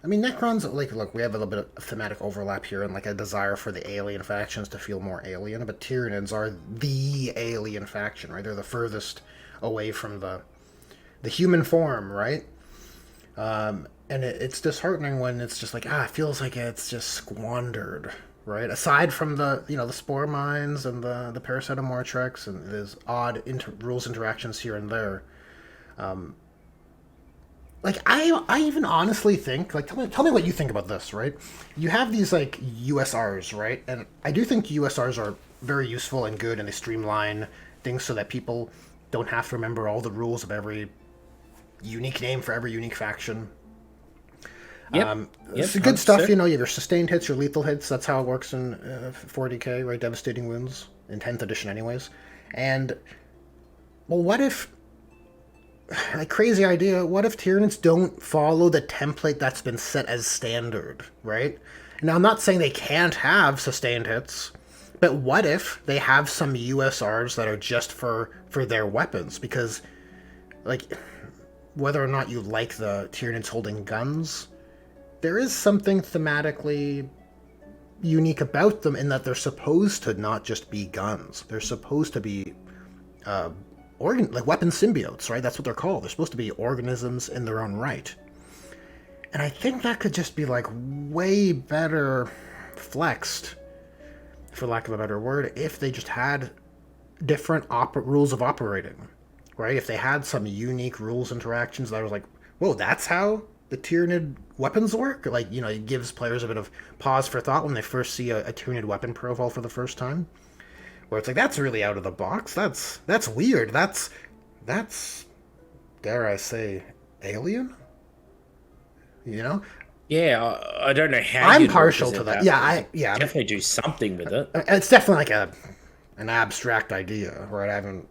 I mean, Necrons, like, look, we have a little bit of thematic overlap here and, like, a desire for the alien factions to feel more alien, but Tyranids are the alien faction, right? They're the furthest away from the human form, right? And it's disheartening when it's just like, it feels like it's just squandered, right? Aside from the spore mines and the parasitomortrex and there's odd rules interactions here and there. Like, I even honestly think, like, tell me what you think about this, right? You have these, like, USRs, right? And I do think USRs are very useful and good, and they streamline things so that people don't have to remember all the rules of every unique name for every unique faction. It's good stuff, you have your sustained hits, your lethal hits. That's how it works in 40k, right? Devastating wounds in 10th edition anyways. And, well, what if, like, crazy idea, what if Tyranids don't follow the template that's been set as standard, right? Now, I'm not saying they can't have sustained hits, but what if they have some USRs that are just for their weapons? Because, like, whether or not you like the Tyranids holding guns, there is something thematically unique about them in that they're supposed to not just be guns. They're supposed to be like weapon symbiotes, right? That's what they're called. They're supposed to be organisms in their own right. And I think that could just be like way better flexed, for lack of a better word, if they just had different rules of operating, right? If they had some unique rules interactions that was like, whoa, that's how the Tyranid weapons work? Like, it gives players a bit of pause for thought when they first see a Tyranid weapon profile for the first time. Where it's like, that's really out of the box. That's weird. That's dare I say, alien? Yeah, I don't know how. I'm partial to that. Yeah, definitely do something with it. It's definitely like an abstract idea, right? I don't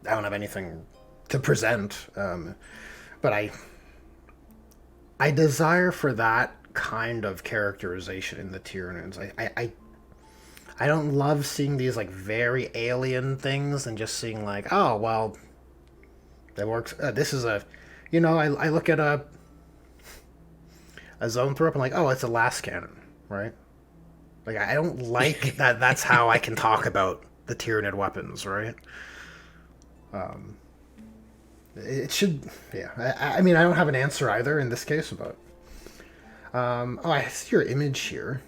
have anything to present, but I desire for that kind of characterization in the Tyranids. I don't love seeing these like very alien things and just seeing like, oh well, that works. This is I look at a zone throw up and like, oh, it's a last cannon, right? Like I don't like that. That's how I can talk about the Tyranid weapons, right? It should, yeah. I mean, I don't have an answer either in this case, but I see your image here.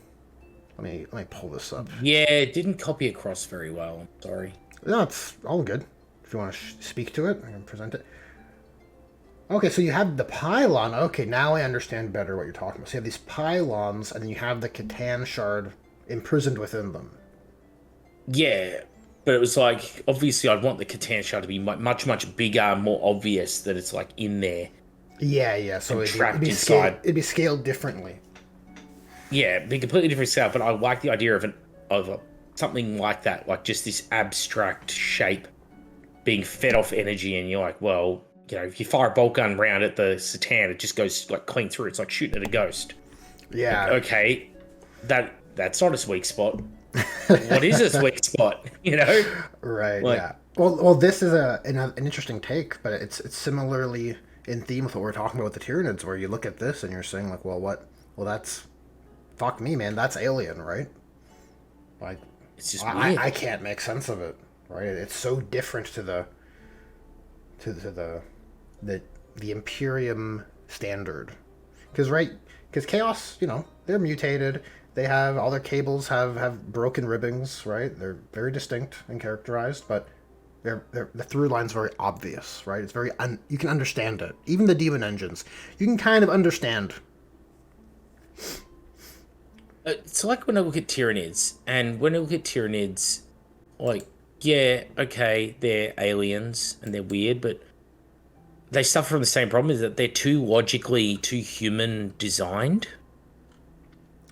Let me pull this up. Yeah, it didn't copy across very well. I'm sorry. No, it's all good. If you want to speak to it, I can present it. Okay, so you have the pylon. Okay, now I understand better what you're talking about. So you have these pylons, and then you have the Catan shard imprisoned within them. Yeah, but it was like, obviously I'd want the Catan shard to be much, much bigger, more obvious that it's like in there. Yeah, so it'd be scaled differently. Yeah, it'd be completely different scale, but I like the idea of something like that, like just this abstract shape being fed off energy, and you're like, well, if you fire a bolt gun round at the Satan, it just goes like clean through. It's like shooting at a ghost. Yeah. Like, okay, that's not a weak spot. What is a weak spot? Right. Like, yeah. Well, this is an interesting take, but it's similarly in theme with what we're talking about with the Tyranids, where you look at this and you're saying like, well, that's, fuck me, man, that's alien, right? Like, it's just weird. I can't make sense of it, right? It's so different to the Imperium standard, because Chaos, they're mutated. They have all their cables have broken ribbings, right? They're very distinct and characterized, but the through line's very obvious, right? It's very you can understand it. Even the demon engines, you can kind of understand. It's like when I look at Tyranids, like, yeah, okay, they're aliens and they're weird, but they suffer from the same problem, is that they're too human designed.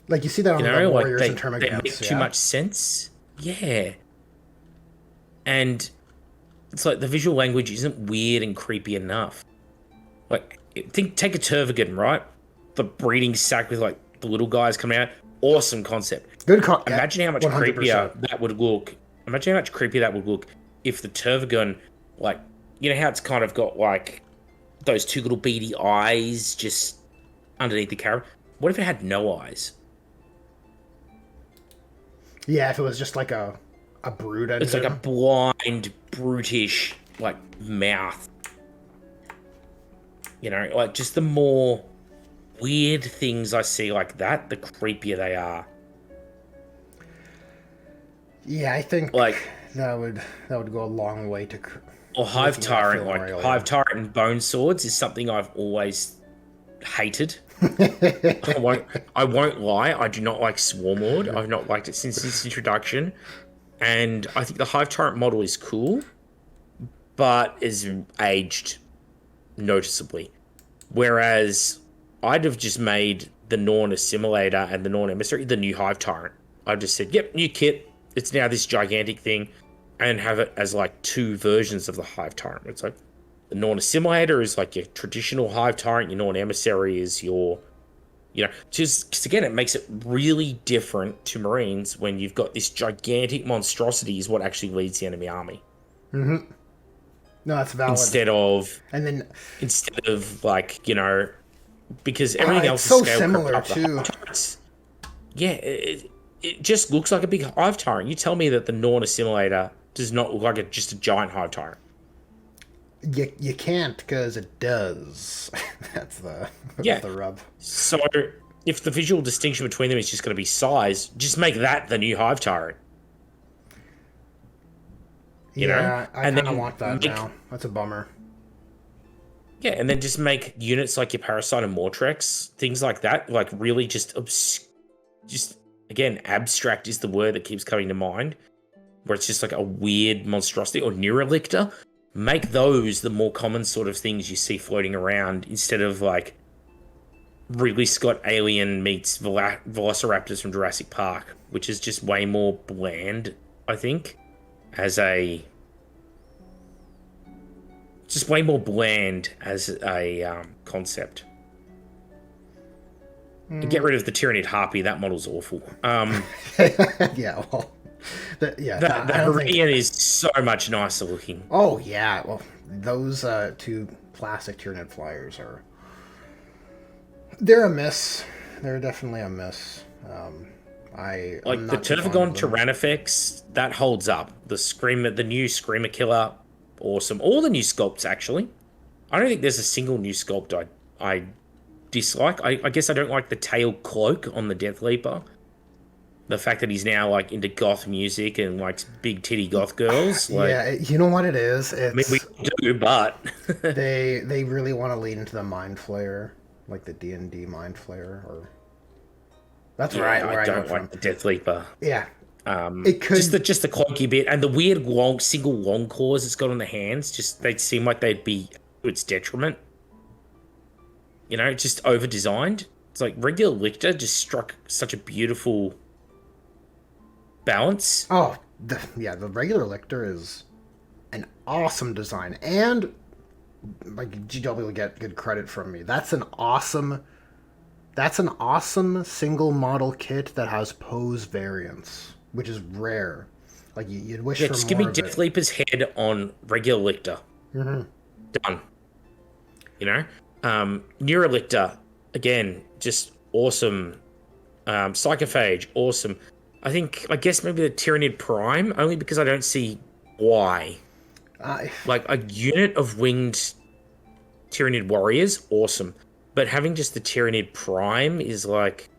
Like you see that on the Warriors and Termagants. They make too much sense. Yeah. And it's like the visual language isn't weird and creepy enough. Like, take a Tervagan, right? The breeding sack with like the little guys coming out. Awesome concept. Good Imagine how much 100%. creepier that would look. Imagine how much creepier that would look if the Tervagan, like, how it's kind of got like those two little beady eyes just underneath the camera. What if it had no eyes? Yeah, if it was just like a brood engine. It's like a blind, brutish, like, mouth. Like, just the more weird things I see like that, the creepier they are. Yeah, I think like that would go a long way to. Or Hive Tyrant, Hive Tyrant and Bone Swords is something I've always hated. I won't lie. I do not like Swarmlord. I've not liked it since its introduction, and I think the Hive Tyrant model is cool, but is aged noticeably. Whereas I'd have just made the Norn Assimilator and the Norn Emissary the new Hive Tyrant. I just said, yep, new kit. It's now this gigantic thing, and have it as like two versions of the Hive Tyrant. It's like the Norn Assimilator is like your traditional Hive Tyrant. Your Norn Emissary is your You know, just because again, it makes it really different to Marines when you've got this gigantic monstrosity is what actually leads the enemy army. Mm-hmm. No, that's valid. And then instead of like, you know, because everything else it's is so scale similar up. too. Yeah, it just looks like a big hive tyrant. You tell me that the Norn assimilator does not look like just a giant hive tyrant. You can't, because it does. That's the rub. So if the visual distinction between them is just going to be size, just make that the new hive tyrant. You know? I kind of want that now. That's a bummer. Yeah, and then just make units like your Parasite and Mortrex, things like that, like really just again, abstract is the word that keeps coming to mind, where it's just like a weird monstrosity, or Neurolictor. Make those the more common sort of things you see floating around, instead of like Ridley Scott Alien meets Velociraptors from Jurassic Park, which is just way more bland, I think, as a concept. And get rid of the Tyranid Harpy. That model's awful. Yeah, well, the Heridian is so much nicer looking. Oh yeah, well, those two plastic Tyranid flyers they're a miss. They're definitely a miss. I like the Tervagon Tyrannifex, that holds up. The new Screamer Killer, awesome. All the new sculpts, actually. I don't think there's a single new sculpt I dislike. I guess I don't like the tail cloak on the Death Leaper. The fact that he's now like into goth music and likes big titty goth girls. Like, yeah, you know what it is? I mean, we do, but they really want to lean into the Mind Flayer, like the D&D Mind Flayer, or that's right. I don't like the Death Leaper. Yeah, it could just the cloaky bit and the weird single long claws it's got on the hands. Just they seem like they'd be to its detriment. You know, just over designed. It's like regular Lictor just struck such a beautiful balance. Oh, the regular Lictor is an awesome design, and like GW will get good credit from me. That's an awesome single model kit that has pose variants, which is rare. Like you'd wish for more. Just give me Death Leaper's head on regular Lictor. Mm-hmm. Done. You know, Neurolictor again, just awesome. Psychophage, awesome. I guess maybe the Tyranid Prime, only because I don't see why. Like a unit of winged Tyranid warriors, awesome. But having just the Tyranid Prime is like,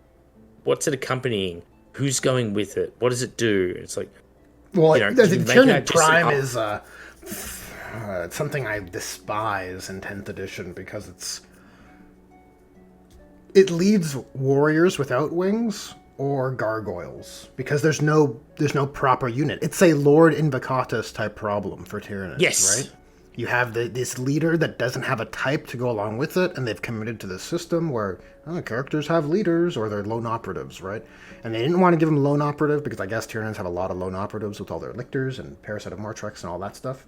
what's it accompanying? Who's going with it? What does it do? It's like, well, the Tyranid Prime is something I despise in 10th edition, because it leaves warriors without wings or gargoyles, because there's no proper unit. It's a Lord Invocatus type problem for Tyranids, yes. Right? You have this leader that doesn't have a type to go along with it, and they've committed to this system where characters have leaders or they're lone operatives, right? And they didn't want to give them lone operative, because I guess Tyranids have a lot of lone operatives with all their lictors and Parasite of Mortrex and all that stuff.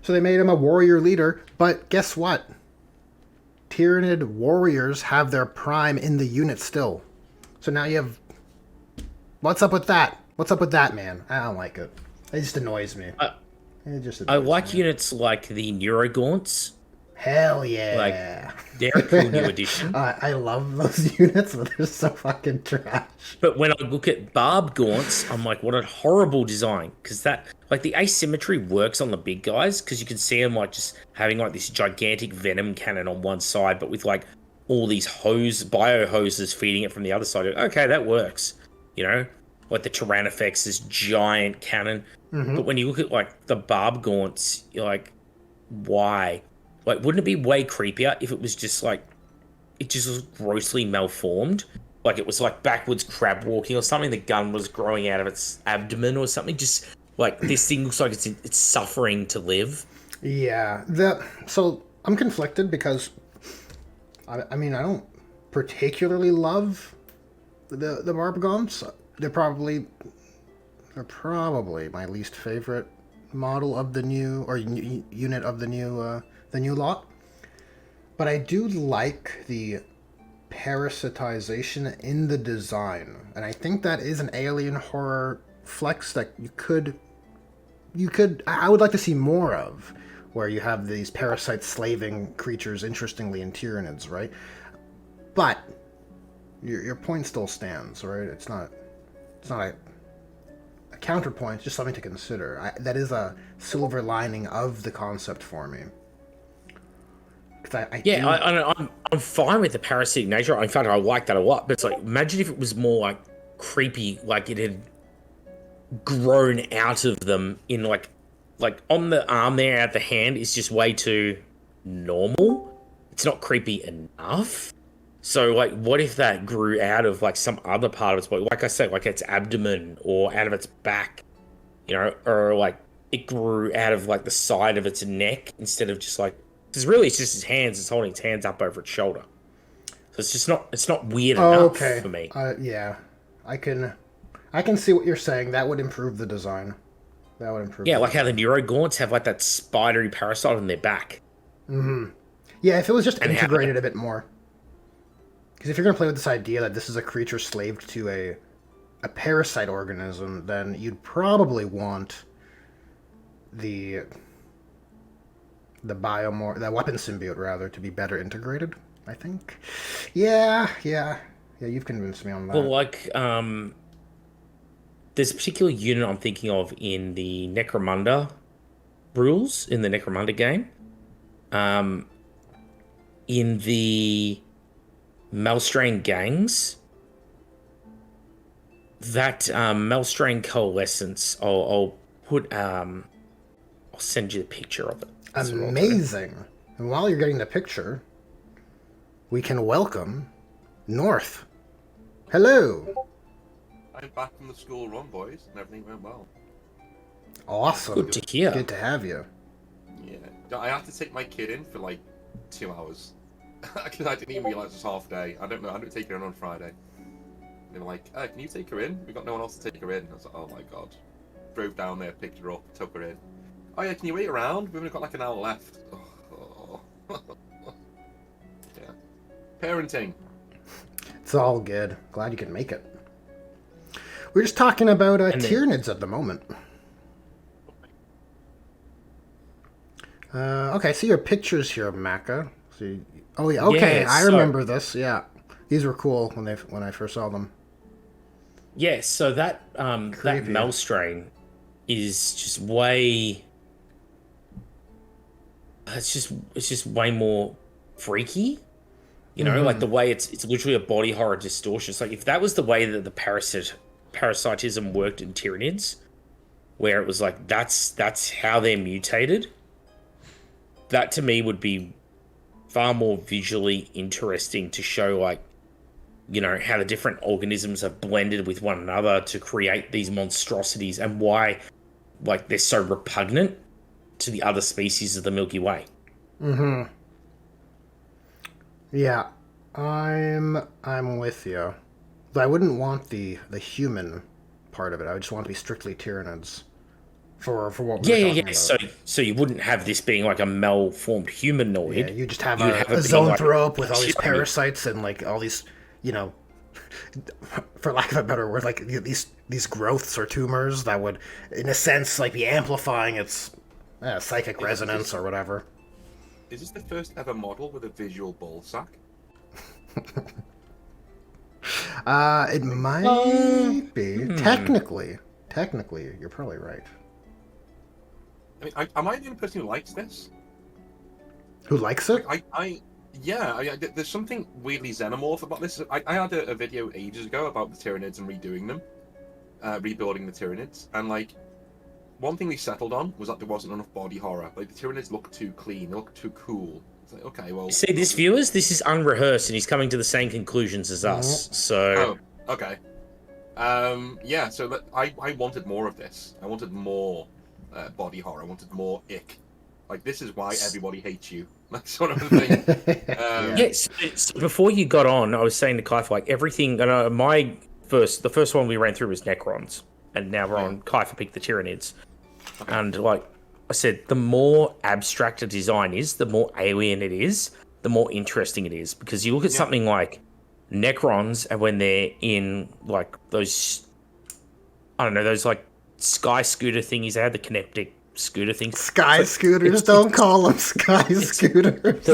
So they made him a warrior leader, but guess what? Tyranid warriors have their prime in the unit still. So now you have... What's up with that? What's up with that, man? I don't like it. It just annoys me. I like units like the Neurogaunts. Hell yeah. Like, they're a cool new addition. I love those units, but they're so fucking trash. But when I look at Barb Gaunts, I'm like, what a horrible design. Because that, like, the asymmetry works on the big guys, because you can see them, like, just having, like, this gigantic venom cannon on one side, but with, like, all these bio hoses feeding it from the other side. Okay, that works. You know? Like the Tyrannifex's giant cannon. Mm-hmm. But when you look at, like, the Barb Gaunts, you're like, why? Like, wouldn't it be way creepier if it was just, like, it just was grossly malformed? Like, it was, like, backwards crab walking or something. The gun was growing out of its abdomen or something. Just, like, this thing looks like it's suffering to live. Yeah. So, I'm conflicted because, I mean, I don't particularly love the Barb Gaunts. They're probably my least favorite model of the new, or unit of the new lot. But I do like the parasitization in the design, and I think that is an alien horror flex that I would like to see more of, where you have these parasite slaving creatures, interestingly, in Tyranids, right? But your point still stands, right? It's not a counterpoint, just something to consider. That is a silver lining of the concept for me. I'm fine with the parasitic nature. In fact, I like that a lot. But it's like, imagine if it was more like creepy, like it had grown out of them in like on the arm there at the hand is just way too normal. It's not creepy enough. So like, what if that grew out of like some other part of its body? Like I said, like its abdomen or out of its back, or like it grew out of like the side of its neck instead of just like, because really it's just its hands. It's holding its hands up over its shoulder. So it's not weird enough for me. Yeah, I can see what you're saying. That would improve the design. That would improve. Yeah, like how the Neurogaunts have like that spidery parasite on their back. Mm-hmm. Yeah, if it was just integrated a bit more. Because if you're going to play with this idea that this is a creature slaved to a parasite organism, then you'd probably want the weapon symbiote, rather, to be better integrated, I think. Yeah, you've convinced me on that. Well, like, there's a particular unit I'm thinking of in the Necromunda rules, in the Necromunda game. In the Melstrain gangs, that Melstrain coalescence, I'll send you the picture of it. Amazing. And while you're getting the picture, we can welcome North. Hello. I'm back from the school run, boys, and everything went well. Awesome. Good to hear. Good to have you. Yeah. I had to take my kid in for like 2 hours. Because I didn't even realise it was half day. I don't take her in on Friday. And they were like, can you take her in? We've got no one else to take her in. I was like, oh my god. Drove down there, picked her up, took her in. Oh yeah, can you wait around? We've only got like an hour left. Oh. Yeah. Parenting. It's all good. Glad you can make it. We're just talking about Tyranids at the moment. Okay, see your pictures here, Macca. Oh yeah, okay, I remember this. Yeah, these were cool when I first saw them. Yeah, so that Melstrain is just way. It's just way more freaky. Like the way it's literally a body horror distortion. It's like if that was the way that the parasitism worked in Tyranids, where it was like that's how they're mutated. That to me would be far more visually interesting to show, like, how the different organisms have blended with one another to create these monstrosities and why, like, they're so repugnant to the other species of the Milky Way. Mm-hmm. Yeah, I'm with you. But I wouldn't want the human part of it. I would just want to be strictly Tyranids. For what we're talking about. So you wouldn't have this being like a malformed humanoid. Yeah, you just have a zoanthrope with all these parasites and like all these, for lack of a better word, like these growths or tumors that would, in a sense, like be amplifying its psychic resonance or whatever. Is this the first ever model with a visual ball sack? It might be. Technically, you're probably right. I mean, am I the only person who likes this? Who likes it? There's something weirdly xenomorph about this. I had a video ages ago about the Tyranids and redoing them, rebuilding the Tyranids, and like, one thing we settled on was that there wasn't enough body horror. Like, the Tyranids look too clean, they look too cool. It's like, okay, well... See, this viewers, this is unrehearsed, and he's coming to the same conclusions as us, so... Oh, okay. So I wanted more of this. I wanted more body horror. I wanted more ick. Like, this is why everybody hates you. That sort of thing. Yes. So before you got on, I was saying to Kaifa, like, everything... the first one we ran through was Necrons, and now we're on Kaifa picked the Tyranids. Okay. And, like I said, the more abstract a design is, the more alien it is, the more interesting it is. Because you look at something like Necrons, and when they're in like those, I don't know, those like sky scooter thingies, they had the kinetic scooter things. Sky It's like- scooters, don't call them sky scooters.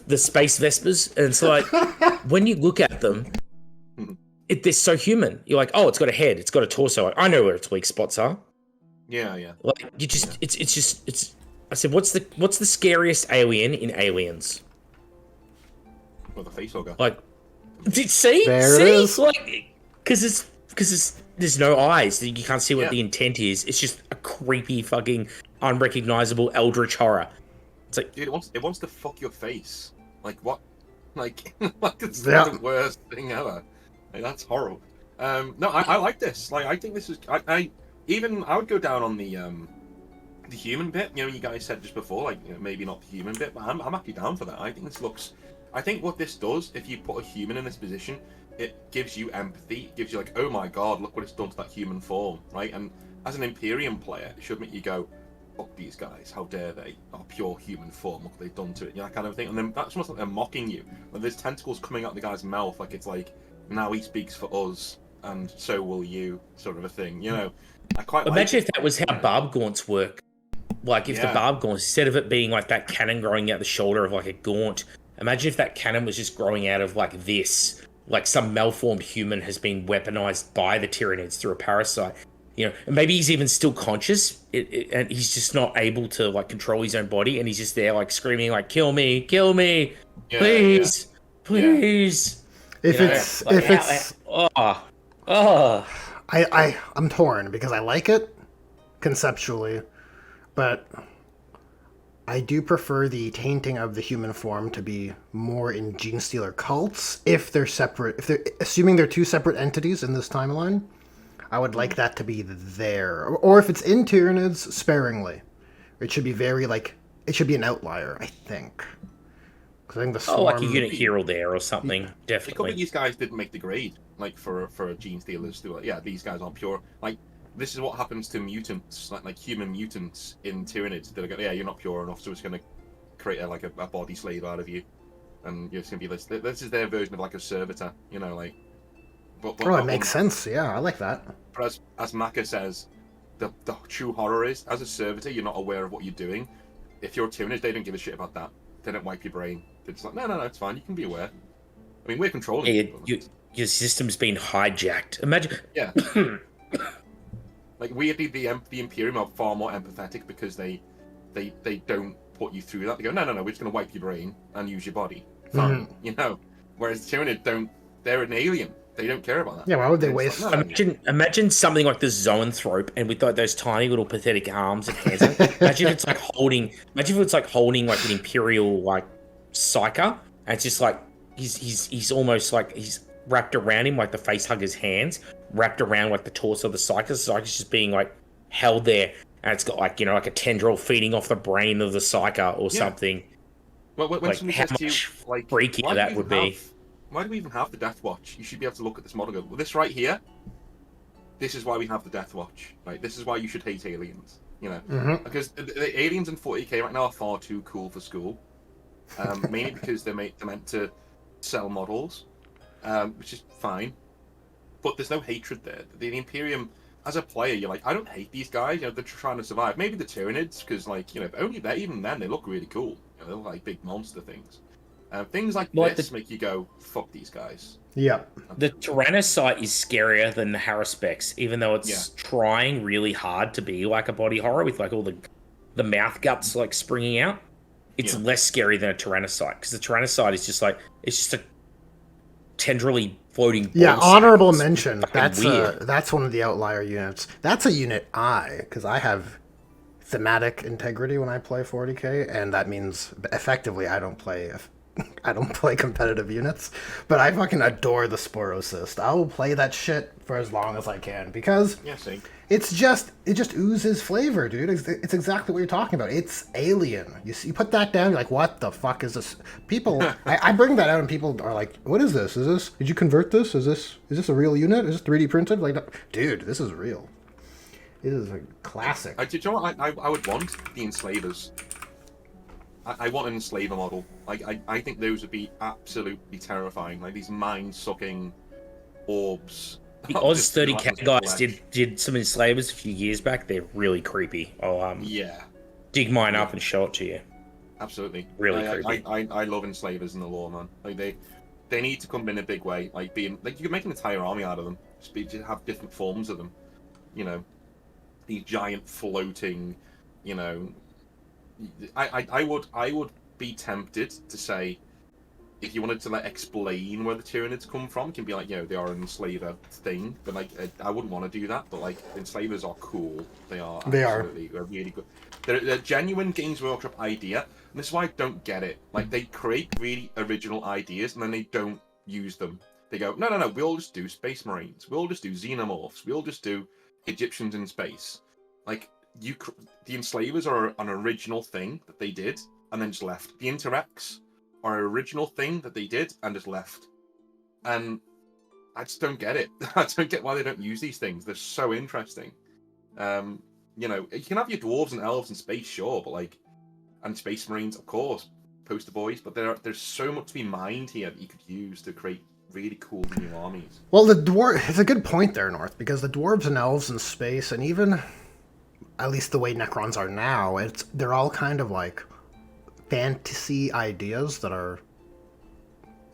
the space Vespers, and it's like when you look at them, they're so human. You're like, oh, it's got a head, it's got a torso. I know where its weak spots are. Yeah. Like you just, it's just. I said, what's the scariest alien in Aliens? Well, the face hugger. Like, see, There it is. like, because there's no eyes. You can't see what Yeah. the intent is. It's just a creepy, fucking, unrecognizable eldritch horror. It's like, Dude, it wants to fuck your face. Like what? Like, like it's Yeah. the worst thing ever. Like, that's horrible. No, I like this. Like, I think this is. I would go down on the human bit. You know, you guys said just before, like, you know, maybe not the human bit, but I'm actually down for that. I think this looks. I think what this does, if you put a human in this position, it gives you empathy. It gives you like, oh my god, look what it's done to that human form, right? And as an Imperium player, it should make you go, fuck these guys, how dare they? Our pure human form, look what they've done to it, you know, that kind of thing. And then that's almost like they're mocking you. When there's tentacles coming out the guy's mouth, like it's like, now he speaks for us, and so will you, sort of a thing, you know? I quite imagine like if that was how barb gaunts work. Like, if the Yeah. barb gaunts, instead of it being like that cannon growing out the shoulder of like a gaunt, imagine if that cannon was just growing out of like this. Like some malformed human has been weaponized by the Tyranids through a parasite. You know, and maybe he's even still conscious, and he's just not able to like control his own body, and he's just there like screaming like, "Kill me, Yeah, please, please." If You know, it's like, if it's I'm torn because I like it conceptually, but I do prefer the tainting of the human form to be more in gene stealer cults if they're separate. If they're assuming they're two separate entities in this timeline, I would like that to be there. Or if it's in Tyranids, sparingly. It should be very like it should be an outlier, I think. Because I think the swarm. Oh, like a unit here or there or something. It could be Definitely. these guys didn't make the grade, like for gene stealers. To, like, yeah, these guys aren't pure. Like, this is what happens to mutants, like human mutants in Tyranids. They're like, yeah, you're not pure enough, so it's going to create a body slave out of you, and you're just going to be this. This is their version of like a servitor, you know, like. But Oh, it makes sense. Yeah, I like that. But as Macca says, the true horror is, as a servitor, you're not aware of what you're doing. If you're a Tyranid, they don't give a shit about that. They don't wipe your brain. They're just like, no, it's fine. You can be aware. I mean, we're controlling Yeah, you. your system's been hijacked. Imagine. Yeah. Like, weirdly, the Imperium are far more empathetic because they don't put you through that. They go, no, we're just going to wipe your brain and use your body. Fine, you know. Whereas Tyranid don't. They're an alien. They don't care about that. Yeah, why would they It's waste? like, no. Imagine something like the zoanthrope, and with like those tiny little pathetic arms and hands. Imagine if it's like holding. Imagine if it's like holding like an imperial like psyker, and it's just like he's almost like he's wrapped around him like the face hugger's hands, wrapped around like the torso of the psyker. The psyker's just being like held there, and it's got like, you know, like a tendril feeding off the brain of the psyker or something. Well, when Like, somebody how says to you, much like, freakier why do that we would even be. have- Why do we even have the Death Watch? You should be able to look at this model and go, well, this right here, this is why we have the Death Watch. Right? This is why you should hate aliens. You know? Because the aliens in 40k right now are far too cool for school. Mainly because they're meant to sell models, which is fine. But there's no hatred there. The Imperium, as a player, you're like, I don't hate these guys. You know, they're trying to survive. Maybe the Tyranids, because, like, you know, even then, they look really cool. You know, they look like big monster things. Things like this make you go, fuck these guys. Yeah. The Tyrannocyte is scarier than the Haruspex, even though it's trying really hard to be like a body horror with like all the mouth guts like springing out. It's less scary than a Tyrannocyte, because the Tyrannocyte is just like, it's just a tendrily floating. Yeah, ball honorable sack. mention. It's fucking weird. That's one of the outlier units. That's a unit because I have thematic integrity when I play 40k, and that means effectively I don't play competitive units, but I fucking adore the Sporocyst. I will play that shit for as long as I can because Same. it just oozes flavor, dude. It's exactly what you're talking about. It's alien. You put that down, you're like, what the fuck is this? People, I bring that out and people are like, what is this? Did you convert this? Is this a real unit? Is this 3D printed? Like, dude, this is real. It is a classic. Do you know what I would want? The Enslavers. I want an enslaver model. Like I think those would be absolutely terrifying. Like these mind-sucking orbs. The Oz Just 30k guys flesh. did some enslavers a few years back. They're really creepy. I'll Yeah, dig mine up and show it to you. absolutely. Really creepy. I love enslavers in the lore, man. Like they need to come in a big way. Like being like you can make an entire army out of them. Just have different forms of them. You know, these giant floating. You know, I would be tempted to say, if you wanted to like explain where the Tyranids come from, it can be like, you know, they are an enslaver thing, but like I wouldn't want to do that. But like enslavers are cool. They are. They're really good. They're a genuine Games Workshop idea, and this is why I don't get it. Like they create really original ideas, and then they don't use them. They go, no, we'll just do Space Marines. We'll just do Xenomorphs. We'll just do Egyptians in space. Like the enslavers are an original thing that they did, and then just left. The Interrex are an original thing that they did and just left. And I just don't get it. I don't get why they don't use these things. They're so interesting. You know, you can have your dwarves and elves in space, sure, but like, and Space Marines, of course, poster boys, but there's so much to be mined here that you could use to create really cool new armies. Well, it's a good point there, North, because the dwarves and elves in space, and even at least the way Necrons are now, they're all kind of fantasy ideas that are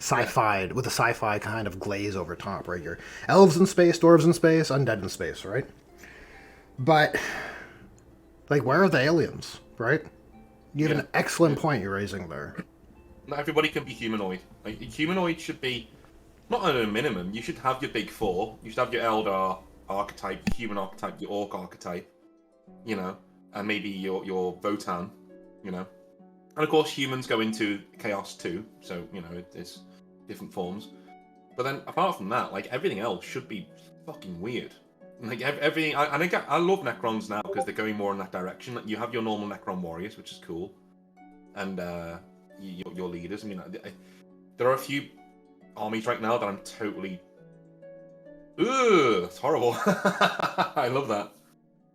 sci-fi with a sci-fi kind of glaze over top, right? Your elves in space, dwarves in space, undead in space, right? But where are the aliens, right? You have an excellent point you're raising there. Not everybody can be humanoid. Like humanoid should be not at a minimum. You should have your big four. You should have your Eldar archetype, your human archetype, your orc archetype, you know, and maybe your Votan, you know. And of course, humans go into chaos too, so you know it's different forms. But then, apart from that, like everything else should be fucking weird. Like everything, I love Necrons now because they're going more in that direction. Like you have your normal Necron warriors, which is cool, and your leaders. I mean, there are a few armies right now that I'm totally. Ugh, it's horrible. I love that.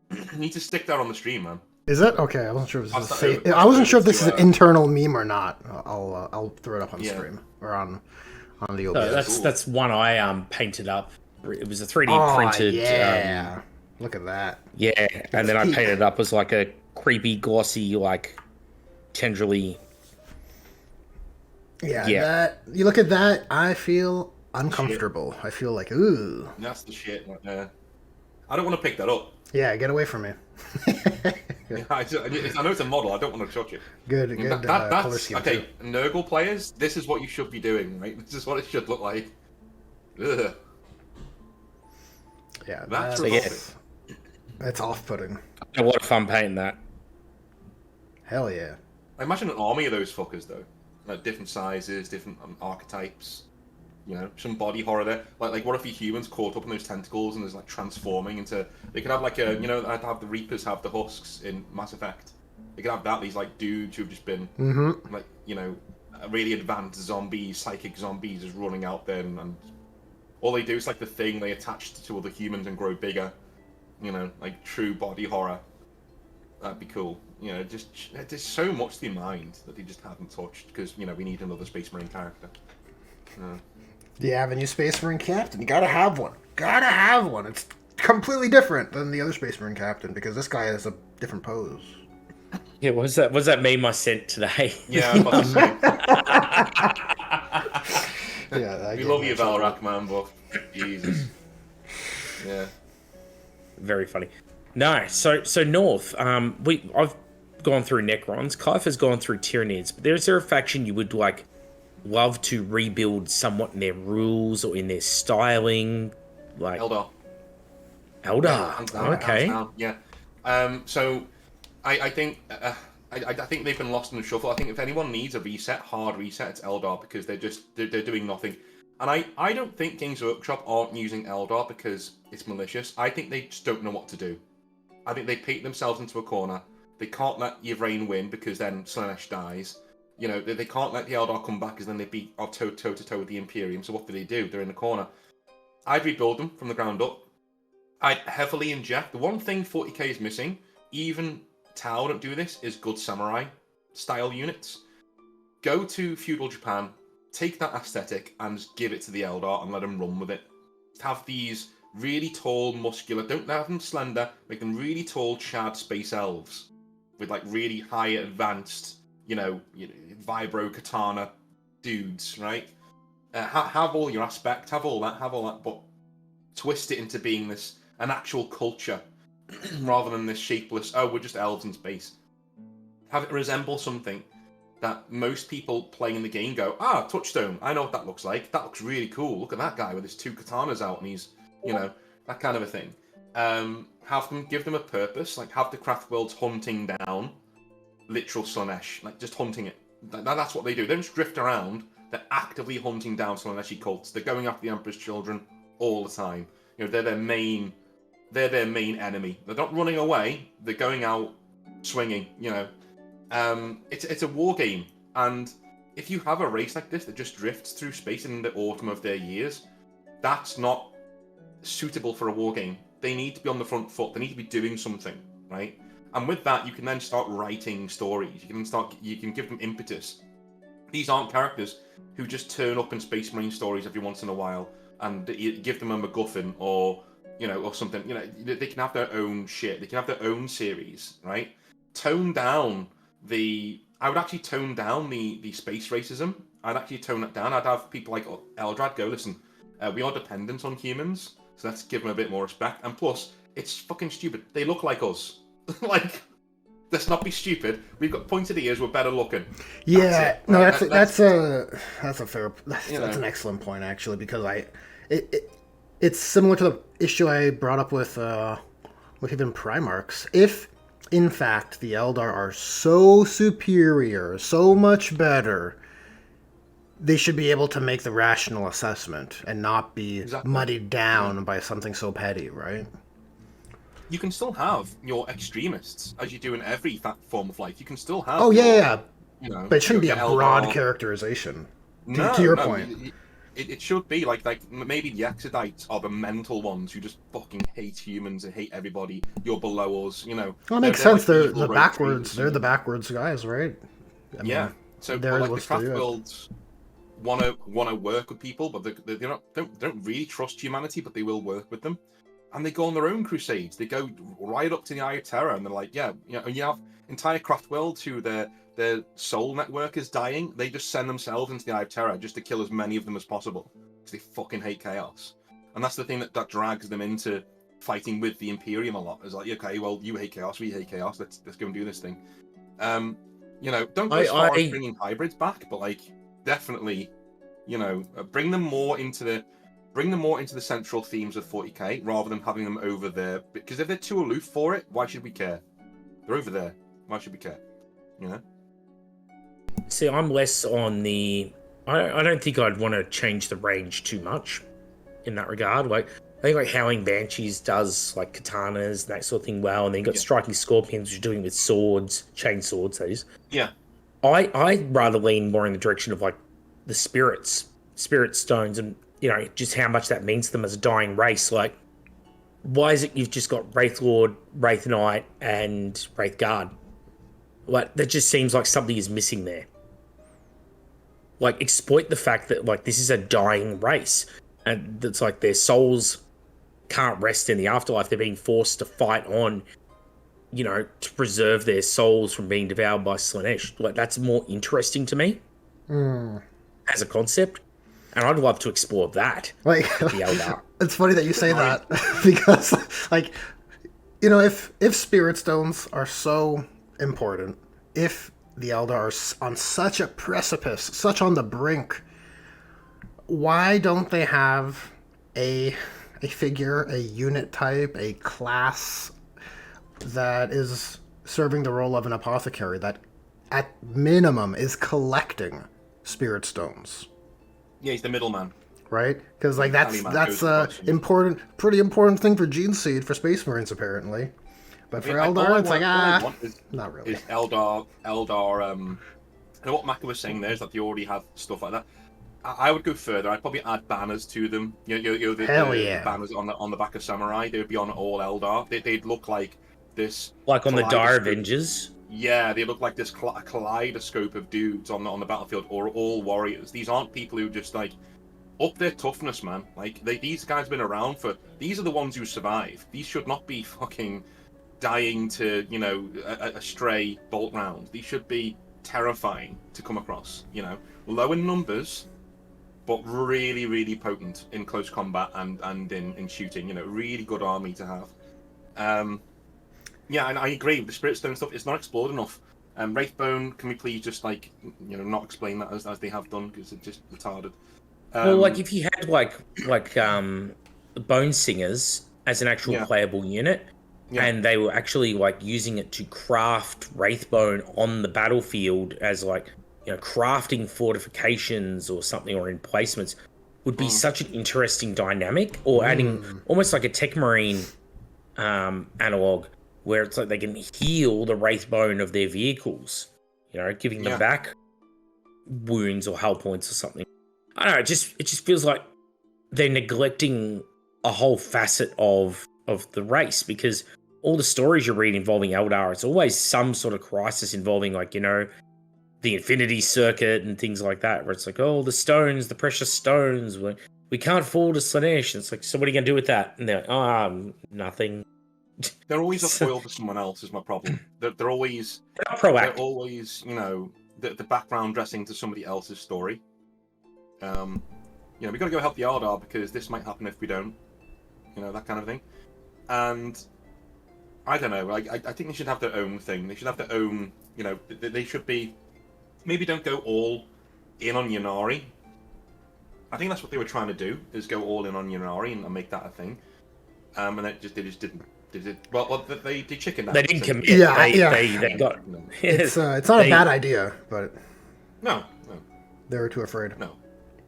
You need to stick that on the stream, man. Is it okay? I wasn't sure if this is I wasn't sure if this is an internal meme or not. I'll throw it up on stream or on the OBS. That's one I painted up. It was a 3D printed. Yeah, look at that. Yeah, and then I painted it up as like a creepy, glossy, like tendrily. Yeah. That you look at that, I feel uncomfortable. I feel like ooh. That's the shit right there. I don't want to pick that up. Yeah, get away from me. I know it's a model. I don't want to touch it. Good color scheme. Okay, Nurgle players, this is what you should be doing, right? This is what it should look like. Ugh. Yeah, that's off-putting. I had a lot of fun painting that. Hell yeah. I imagine an army of those fuckers though, like different sizes, different archetypes. You know, some body horror there. Like what if the humans caught up in those tentacles and there's like transforming into? They could have like a, you know, I'd have the Reapers have the husks in Mass Effect. They could have that. These like dudes who've just been like, you know, really advanced zombies, psychic zombies, just running out there, and all they do is like the thing they attach to other humans and grow bigger. You know, like true body horror. That'd be cool. You know, just there's so much to be mined that they just haven't touched because you know we need another Space Marine character. The Avenue Space Marine Captain. You gotta have one. Gotta have one. It's completely different than the other Space Marine Captain because this guy has a different pose. Yeah, was that meme I sent today? Yeah, I'm about to say. Yeah, we love you, Valrak, man, but Jesus. Yeah. Very funny. No, so North. I've gone through Necrons. Kaif has gone through Tyranids. But is there a faction you would love to rebuild somewhat in their rules or in their styling? Like Eldar. Okay. Yeah. So I think I think they've been lost in the shuffle. I think if anyone needs a reset, hard reset, it's Eldar because they're doing nothing. And I don't think Games Workshop aren't using Eldar because it's malicious. I think they just don't know what to do. I think they paint themselves into a corner. They can't let Yvraine win because then Slanesh dies. You know, they can't let the Eldar come back because then they'd be toe-to-toe with the Imperium. So what do? They're in the corner. I'd rebuild them from the ground up. I'd heavily inject. The one thing 40k is missing, even Tau don't do this, is good samurai. style units. Go to feudal Japan, take that aesthetic and just give it to the Eldar and let them run with it. Have these really tall, muscular, don't have them slender, make them really tall Chad space elves with like really high advanced, vibro katana dudes, right? Have all your aspect, have all that, but twist it into being an actual culture rather than this shapeless, oh, we're just elves in space. Have it resemble something that most people playing in the game go, Touchstone, I know what that looks like. That looks really cool. Look at that guy with his 2 katanas out and he's, that kind of a thing. Give them a purpose, like have the craft worlds hunting down literal Slaanesh, like just hunting it. That's what they do. They don't just drift around. They're actively hunting down Slaaneshi cults. They're going after the Emperor's children all the time. They're their main enemy. They're not running away. They're going out swinging. It's a war game, and if you have a race like this that just drifts through space in the autumn of their years, that's not suitable for a war game. They need to be on the front foot. They need to be doing something, right? And with that, you can then start writing stories. You can give them impetus. These aren't characters who just turn up in Space Marine stories every once in a while and you give them a MacGuffin or something. They can have their own shit. They can have their own series, right? I would actually tone down the space racism. I'd actually tone it down. I'd have people like Eldrad go, listen, we are dependent on humans, so let's give them a bit more respect. And plus, it's fucking stupid. They look like us. Like, let's not be stupid. We've got pointed ears. We're better looking. Yeah, that's that's an excellent point actually, because it's similar to the issue I brought up with even Primarchs. If in fact the Eldar are so superior, so much better, they should be able to make the rational assessment and not be muddied down by something so petty, right? You can still have your extremists, as you do in every form of life. You can still have. Oh yeah. But it shouldn't be a broad characterization. To your point, it should be like maybe the Exodites are the mental ones who just fucking hate humans and hate everybody. You're below us, Well, it makes sense. They're the backwards. They're the backwards guys, right? So the craft worlds want to work with people, but they don't really trust humanity, but they will work with them. And they go on their own crusades. They go right up to the Eye of Terror, and they're like, and you have entire craft worlds who their soul network is dying. They just send themselves into the Eye of Terror just to kill as many of them as possible because they fucking hate chaos. And that's the thing that drags them into fighting with the Imperium a lot. Is like, okay, well, you hate chaos, we hate chaos. Let's go and do this thing. Don't go as far as bringing hybrids back, but like definitely, bring them more into the central themes of 40k rather than having them over there. Because if they're too aloof for it, why should we care? They're over there. Why should we care? See, I'm less on the... I don't think I'd want to change the range too much in that regard. Like, I think like Howling Banshees does like katanas and that sort of thing well, and then you got Striking Scorpions, which are doing with swords, chain swords, that is. Yeah. I'd rather lean more in the direction of like the spirit stones, and just how much that means to them as a dying race. Like, why is it you've just got Wraith Lord, Wraith Knight, and Wraith Guard? Like, that just seems like something is missing there. Like, exploit the fact that like this is a dying race, and that's like their souls can't rest in the afterlife. They're being forced to fight on, to preserve their souls from being devoured by Slaanesh. Like, that's more interesting to me as a concept. And I'd love to explore that. Like, the Eldar. It's funny that you say that because, like, if Spirit Stones are so important, if the Eldar are on such a precipice, such on the brink, why don't they have a figure, a unit type, a class that is serving the role of an apothecary that, at minimum, is collecting Spirit Stones? Yeah, he's the middleman. Right? Because like that's a pretty important thing for Gene Seed for Space Marines apparently, but for Eldar it's like not really. Is Eldar. And what Macca was saying there is that they already have stuff like that. I would go further. I'd probably add banners to them. The banners on the back of Samurai. They would be on all Eldar. They'd look like this. Like on the Dire Avengers. Yeah, they look like this a kaleidoscope of dudes on the battlefield, or all warriors. These aren't people who just like up their toughness, man. Like these guys have been around for. These are the ones who survive. These should not be fucking dying to, you know, a stray bolt round. These should be terrifying to come across. You know, low in numbers, but really, really potent in close combat and in shooting. You know, really good army to have. Yeah, and I agree with the Spirit Stone stuff. It's not explored enough. Wraithbone, can we please just like, you know, not explain that as they have done, because it's just retarded. Well, like if you had Bone Singers as an actual playable unit, and they were actually like using it to craft Wraithbone on the battlefield as like, you know, crafting fortifications or something, or emplacements, would be such an interesting dynamic. Or adding almost like a Tech Marine analog, where it's like they can heal the Wraithbone of their vehicles, you know, giving them back wounds or hull points or something. I don't know, it just feels like they're neglecting a whole facet of the race, because all the stories you read involving Eldar, it's always some sort of crisis involving, like, you know, the Infinity Circuit and things like that, where it's like, oh, the stones, the precious stones, we can't fall to Slanesh. It's like, so what are you going to do with that? And they're like, oh, nothing. They're always a foil for someone else, is my problem. They're always not proactive. They're always, you know, the background dressing to somebody else's story. You know, we got to go help the Eldar because this might happen if we don't. You know, that kind of thing. And I don't know. I think they should have their own thing. They should have their own. You know, they should be. Maybe don't go all in on Ynnari. I think that's what they were trying to do, is go all in on Ynnari and make that a thing. And they just didn't. Well, they chickened out. They didn't commit. They got. It's not a bad idea, but no, they were too afraid. No,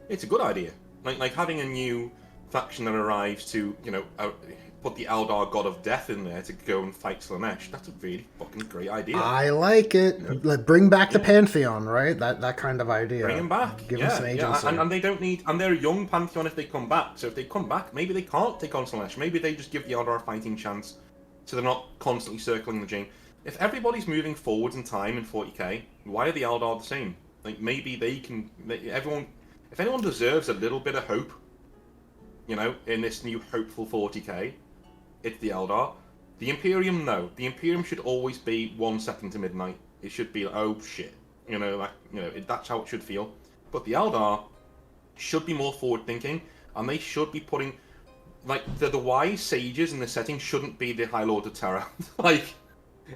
it's a good idea. Like having a new faction that arrives to, you know, put the Eldar God of Death in there to go and fight Slanesh. That's a really fucking great idea. I like it. You know? Bring back the Pantheon, right? That kind of idea. Bring them back. Give them some agency. And they don't need. And they're a young Pantheon if they come back. So if they come back, maybe they can't take on Slanesh. Maybe they just give the Eldar a fighting chance, so they're not constantly circling the Jane. If everybody's moving forwards in time in 40k, why are the Eldar the same? Like, maybe they can. If anyone deserves a little bit of hope, you know, in this new hopeful 40k, it's the Eldar. The Imperium, no. The Imperium should always be 1 second to midnight. It should be like, oh shit, you know, like, you know, that's how it should feel. But the Eldar should be more forward thinking, and they should be putting, like, the wise sages in the setting shouldn't be the High Lord of Terror. Like,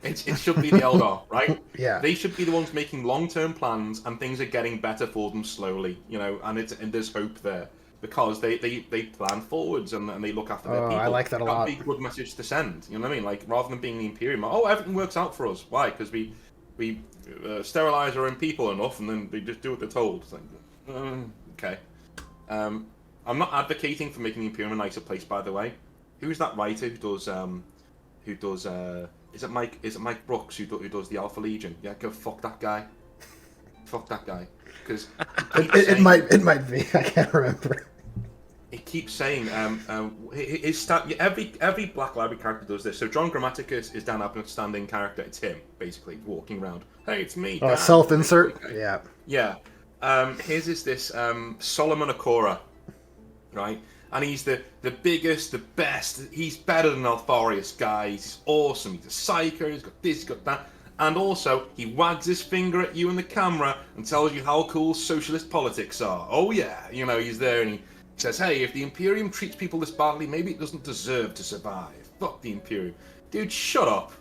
it should be the Eldar, right? Yeah. They should be the ones making long-term plans, and things are getting better for them slowly, you know, and there's hope there. Because they plan forwards and they look after their people. I like that a lot. That'd be a good message to send. You know what I mean? Like, rather than being the Imperium, oh, everything works out for us. Why? Because we sterilize our own people enough, and then they just do what they're told. It's like, okay. I'm not advocating for making the Imperium a nicer place, by the way. Who's that writer who does is it Mike Brooks who does the Alpha Legion? Yeah, go fuck that guy. Fuck that guy. Because it might be. I can't remember. It keeps saying every Black Library character does this. So John Grammaticus is Dan Abnett's standing character. It's him basically walking around. Hey, it's me. Dan. Self-insert. Okay. Yeah. His is this Solomon Akora, right? And he's the biggest, the best. He's better than Alfarius guys. He's awesome. He's a psycho. He's got this. He's got that. And also, he wags his finger at you in the camera and tells you how cool socialist politics are. Oh yeah, you know, he's there and he says, hey, if the Imperium treats people this badly, maybe it doesn't deserve to survive. Fuck the Imperium. Dude, shut up.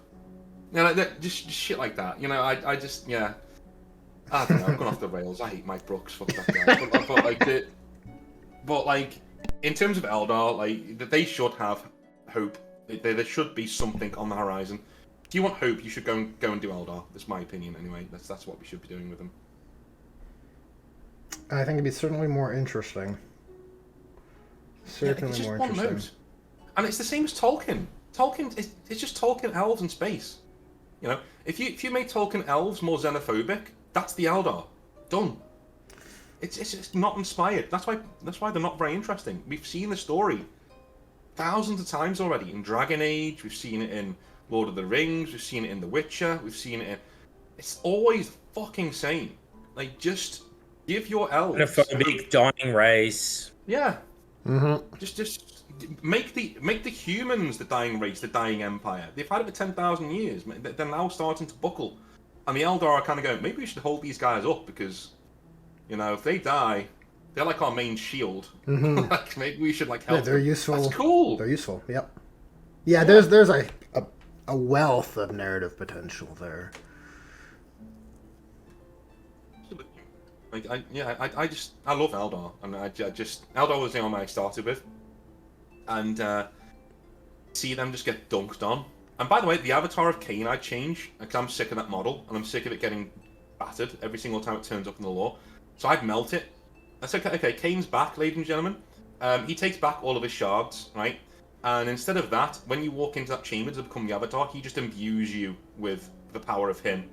You know, just shit like that. You know, I just, yeah. I don't know, I've gone off the rails. I hate Mike Brooks, fuck that guy. but like, in terms of Eldar, like, they should have hope. There should be something on the horizon. If you want hope, you should go and do Eldar. That's my opinion, anyway. That's what we should be doing with them. I think it'd be certainly more interesting. Certainly more interesting. And it's the same as Tolkien. Tolkien it's just Tolkien elves in space. You know, if you made Tolkien elves more xenophobic, that's the Eldar. Done. It's not inspired. That's why they're not very interesting. We've seen the story thousands of times already in Dragon Age. We've seen it in Lord of the Rings. We've seen it in The Witcher. We've seen it in It's always fucking same. Like, just give your elves. Xenophobic, dying race. Yeah. Mm-hmm. Just make the humans the dying race, the dying empire. They've had it for 10,000 years. They're now starting to buckle, and the Eldar are kind of going, maybe we should hold these guys up because, if they die, they're like our main shield. Mm-hmm. Like, maybe we should like help. Yeah, they're them. useful. That's cool. They're useful. Yep. Yeah, there's a wealth of narrative potential there. Like, I love Eldar, and Eldar was the army I started with, and see them just get dunked on. And by the way, the avatar of Cain I change because I'm sick of that model, and I'm sick of it getting battered every single time it turns up in the lore. So I'd melt it. That's okay. Okay, Cain's back, ladies and gentlemen. He takes back all of his shards, right? And instead of that, when you walk into that chamber to become the avatar, he just imbues you with the power of him.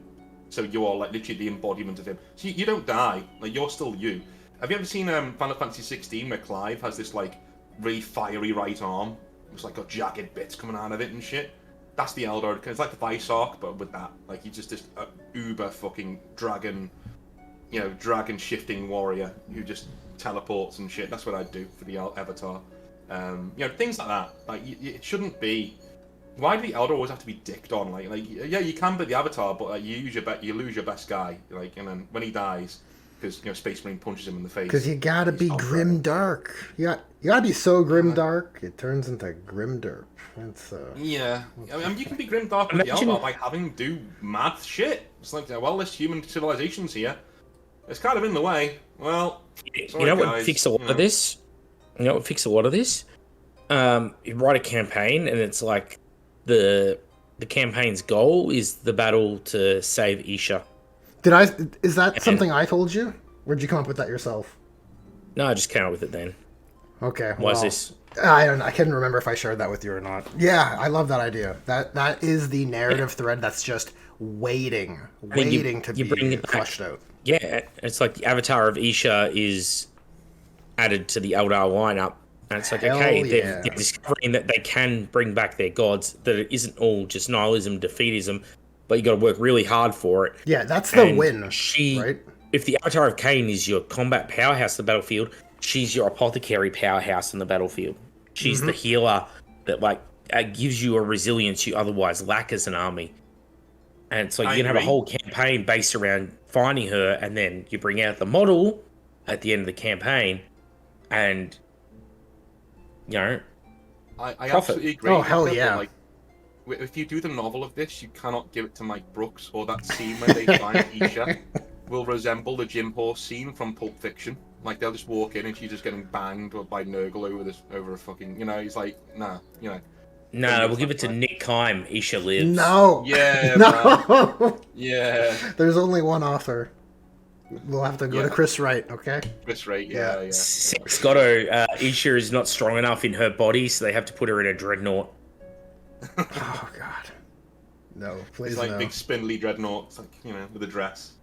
So you're like literally the embodiment of him. So you don't die. Like, you're still you. Have you ever seen Final Fantasy 16 where Clive has this like really fiery right arm? It's like got jagged bits coming out of it and shit. That's the Eldar. It's like the Vice-Arc, but with that. Like, he's just this uber fucking dragon, dragon shifting warrior who just teleports and shit. That's what I'd do for the Avatar. Things like that. Like, it shouldn't be. Why do the Eldar always have to be dicked on? Like, yeah, you can be the Avatar, but like, you lose your best guy. Like, and then when he dies, because Space Marine punches him in the face. Because you gotta be grimdark. You gotta be so grimdark, it turns into grimderp. It's yeah. I mean, you can be grimdark with the Eldar by having them do mad shit. It's like, well, this human civilization's here. It's kind of in the way. Well, sorry, what guys, fix a lot of this? You know what fix a lot of this? You write a campaign, and it's like the campaign's goal is the battle to save Isha. Is that something I told you? Where'd you come up with that yourself? No, I just came up with it then. Okay. Why is this? I don't know. I can't remember if I shared that with you or not. Yeah, I love that idea. That is the narrative thread that's just waiting to be flushed out. Yeah, it's like the avatar of Isha is added to the Eldar lineup. And it's like, they're discovering that they can bring back their gods, that it isn't all just nihilism, defeatism, but you got to work really hard for it. Yeah, that's the win, right? If the Avatar of Cain is your combat powerhouse on the battlefield, she's your apothecary powerhouse on the battlefield. She's the healer that gives you a resilience you otherwise lack as an army. And it's like you're going to have a whole campaign based around finding her, and then you bring out the model at the end of the campaign, and I absolutely agree. Oh, hell yeah. Like, if you do the novel of this, you cannot give it to Mike Brooks, or that scene where they find Isha will resemble the Jim Horse scene from Pulp Fiction. Like, they'll just walk in and she's just getting banged by Nurgle over a fucking, he's like, nah, No, we'll give it to Nick Kime, Isha Lives. No. Yeah, no. Bro. Yeah. There's only one author. We'll have to go to Chris Wright, okay? Chris Wright, yeah. Scotto, Isha is not strong enough in her body, so they have to put her in a dreadnought. Oh, God. No, please it's like no. big spindly dreadnoughts, like, with a dress.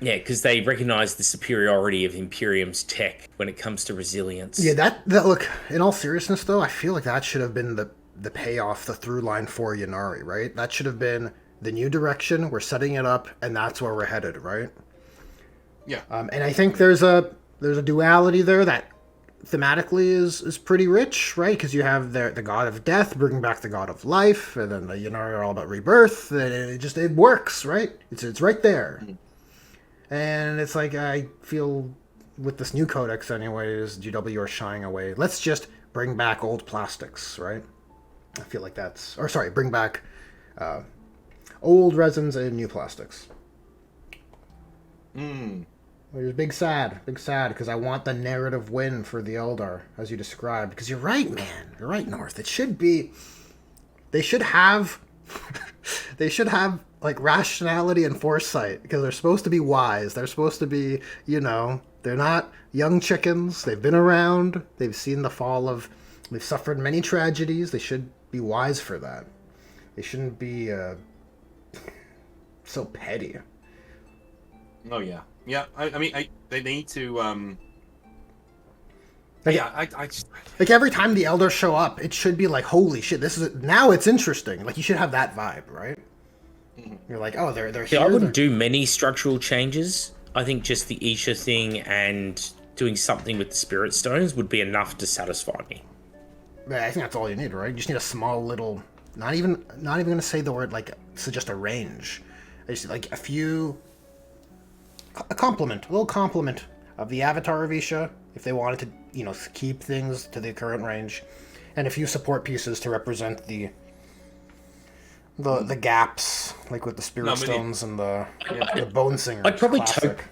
Yeah, because they recognize the superiority of Imperium's tech when it comes to resilience. Yeah, that look, in all seriousness, though, I feel like that should have been the payoff, the through line for Ynnari, right? That should have been the new direction, we're setting it up, and that's where we're headed, right? Yeah. And I think there's a duality there that thematically is pretty rich, right? Because you have the god of death bringing back the god of life, and then the Ynnari are all about rebirth, and it works, right? It's right there. Mm-hmm. And it's like, I feel with this new codex anyways, GW are shying away. Let's just bring back old plastics, right? I feel like bring back old resins and new plastics. There's big sad, because I want the narrative win for the Eldar, as you described. Because you're right, man. You're right, North. It should be... They should have... like, rationality and foresight, because they're supposed to be wise. They're supposed to be, they're not young chickens. They've been around. They've seen the fall of... They've suffered many tragedies. They should be wise for that. They shouldn't be so petty. Oh, yeah. Yeah, I mean, they need to... Like, every time the Eldar show up, it should be like, holy shit, now it's interesting. Like, you should have that vibe, right? You're like, oh, they're Yeah, here. I wouldn't do many structural changes. I think just the Isha thing and doing something with the Spirit Stones would be enough to satisfy me. Yeah, I think that's all you need, right? You just need a small little, not even gonna say the word like suggest a range. I just like a little compliment of the avatar of Isha if they wanted to, keep things to the current range, and a few support pieces to represent the gaps, like with the Spirit Stones and the Bone Singers. I'd probably classic.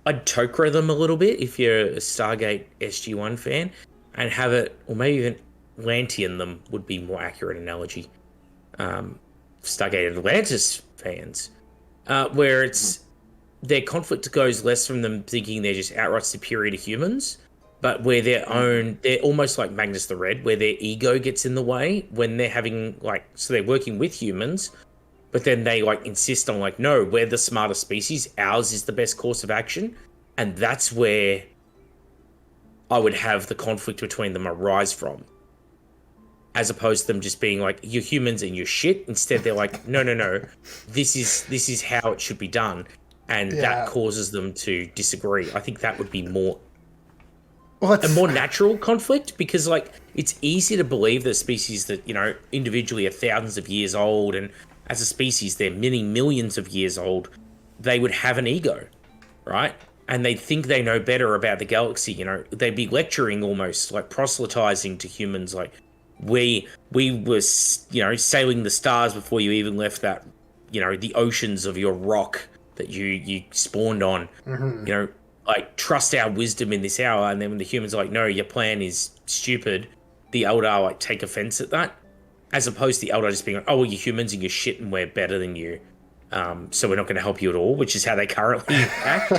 I'd Tok'ra them a little bit if you're a Stargate SG-1 fan, and have it, or maybe even Lantean them would be more accurate analogy. Stargate Atlantis fans, where it's their conflict goes less from them thinking they're just outright superior to humans, but where they're almost like Magnus the Red, where their ego gets in the way when they're having so they're working with humans, but then they insist on no, we're the smarter species, ours is the best course of action, and that's where I would have the conflict between them arise from, as opposed to them just being you're humans and you're shit. Instead, they're no, this is how it should be done, and that causes them to disagree. I think that would be more a more natural conflict, because it's easy to believe that species that individually are thousands of years old, and as a species they're many millions of years old, they would have an ego, right? And they'd think they know better about the galaxy. They'd be lecturing, almost proselytizing to humans, we were sailing the stars before you even left that the oceans of your rock that you spawned on. Trust our wisdom in this hour. And then when the humans are no, your plan is stupid, the Eldar take offense at that, as opposed to the Eldar just being oh, well, you're humans and you're shit and we're better than you, so we're not going to help you at all, which is how they currently act.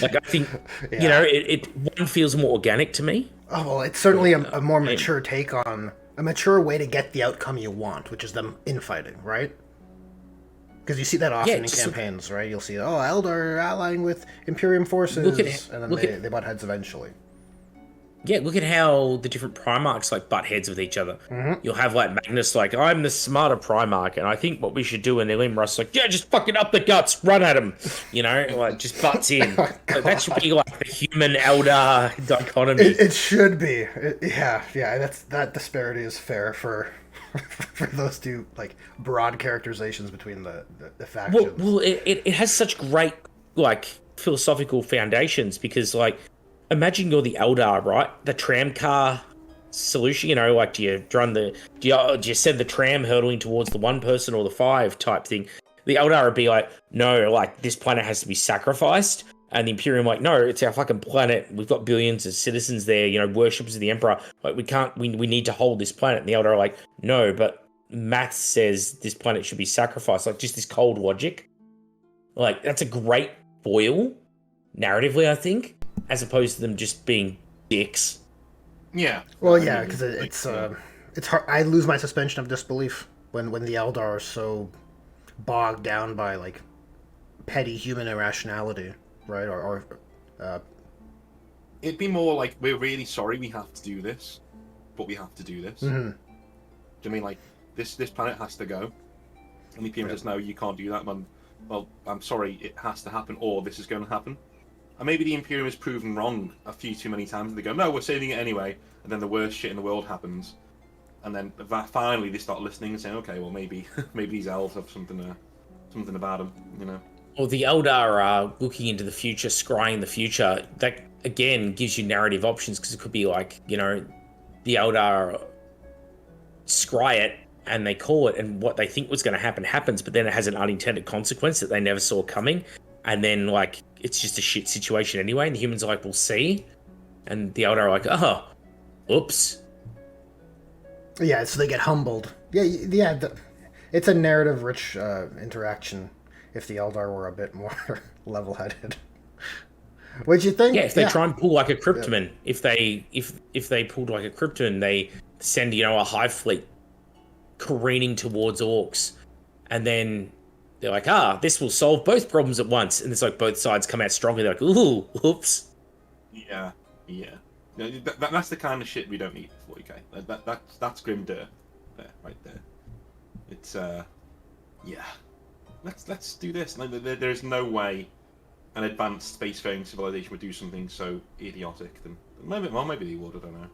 I think it one feels more organic to me. Oh well, it's certainly a more mature take on a mature way to get the outcome you want, which is them infighting, right? Because you see that often in campaigns, right? You'll see, Eldar allying with Imperium forces, and then they butt heads eventually. Yeah, look at how the different Primarchs butt heads with each other. You'll have Magnus I'm the smarter Primarch, and I think what we should do, and Elim-Russ just fucking up the guts, run at him, just butts in. That should be the human Eldar dichotomy. It should be. That disparity is fair for those two broad characterizations between the factions. Well, it has such great philosophical foundations, because imagine you're the Eldar, right? The tram car solution, do you send the tram hurtling towards the one person or the five type thing? The Eldar would be no, this planet has to be sacrificed. And the Imperium no, it's our fucking planet. We've got billions of citizens there, worshippers of the Emperor. We need to hold this planet. And the Eldar are no, but math says this planet should be sacrificed. Just this cold logic. That's a great foil, narratively, I think, as opposed to them just being dicks. Yeah. Well, yeah, because it's hard. I lose my suspension of disbelief when the Eldar are so bogged down by petty human irrationality, right? Or it'd be more we're really sorry we have to do this, but we have to do this. Mm-hmm. Do you mean this planet has to go? And the Imperium says no, you can't do that, man. Well, I'm sorry, it has to happen, or this is going to happen. And maybe the Imperium is proven wrong a few too many times, and they go, no, we're saving it anyway, and then the worst shit in the world happens. And then finally they start listening and saying, okay, well, maybe these elves have something about them, Or the Eldar are looking into the future, scrying the future. That, again, gives you narrative options, because it could be the Eldar scry it, and they call it, and what they think was going to happen happens, but then it has an unintended consequence that they never saw coming. And then, it's just a shit situation anyway, and the humans are we'll see. And the Eldar are oh, oops. Yeah, so they get humbled. Yeah, it's a narrative-rich interaction if the Eldar were a bit more level-headed. What'd you think? Yeah, if they try and pull a Kryptoman, if they pulled a Kryptoman, they send, a hive fleet careening towards orcs, and then they're this will solve both problems at once, and it's both sides come out stronger. They're ooh, oops. Yeah. That's the kind of shit we don't need for 40k. That's Grimdark, right there. It's yeah. let's do this. Like, there is no way an advanced spacefaring civilization would do something so idiotic. Then maybe they would. I don't know.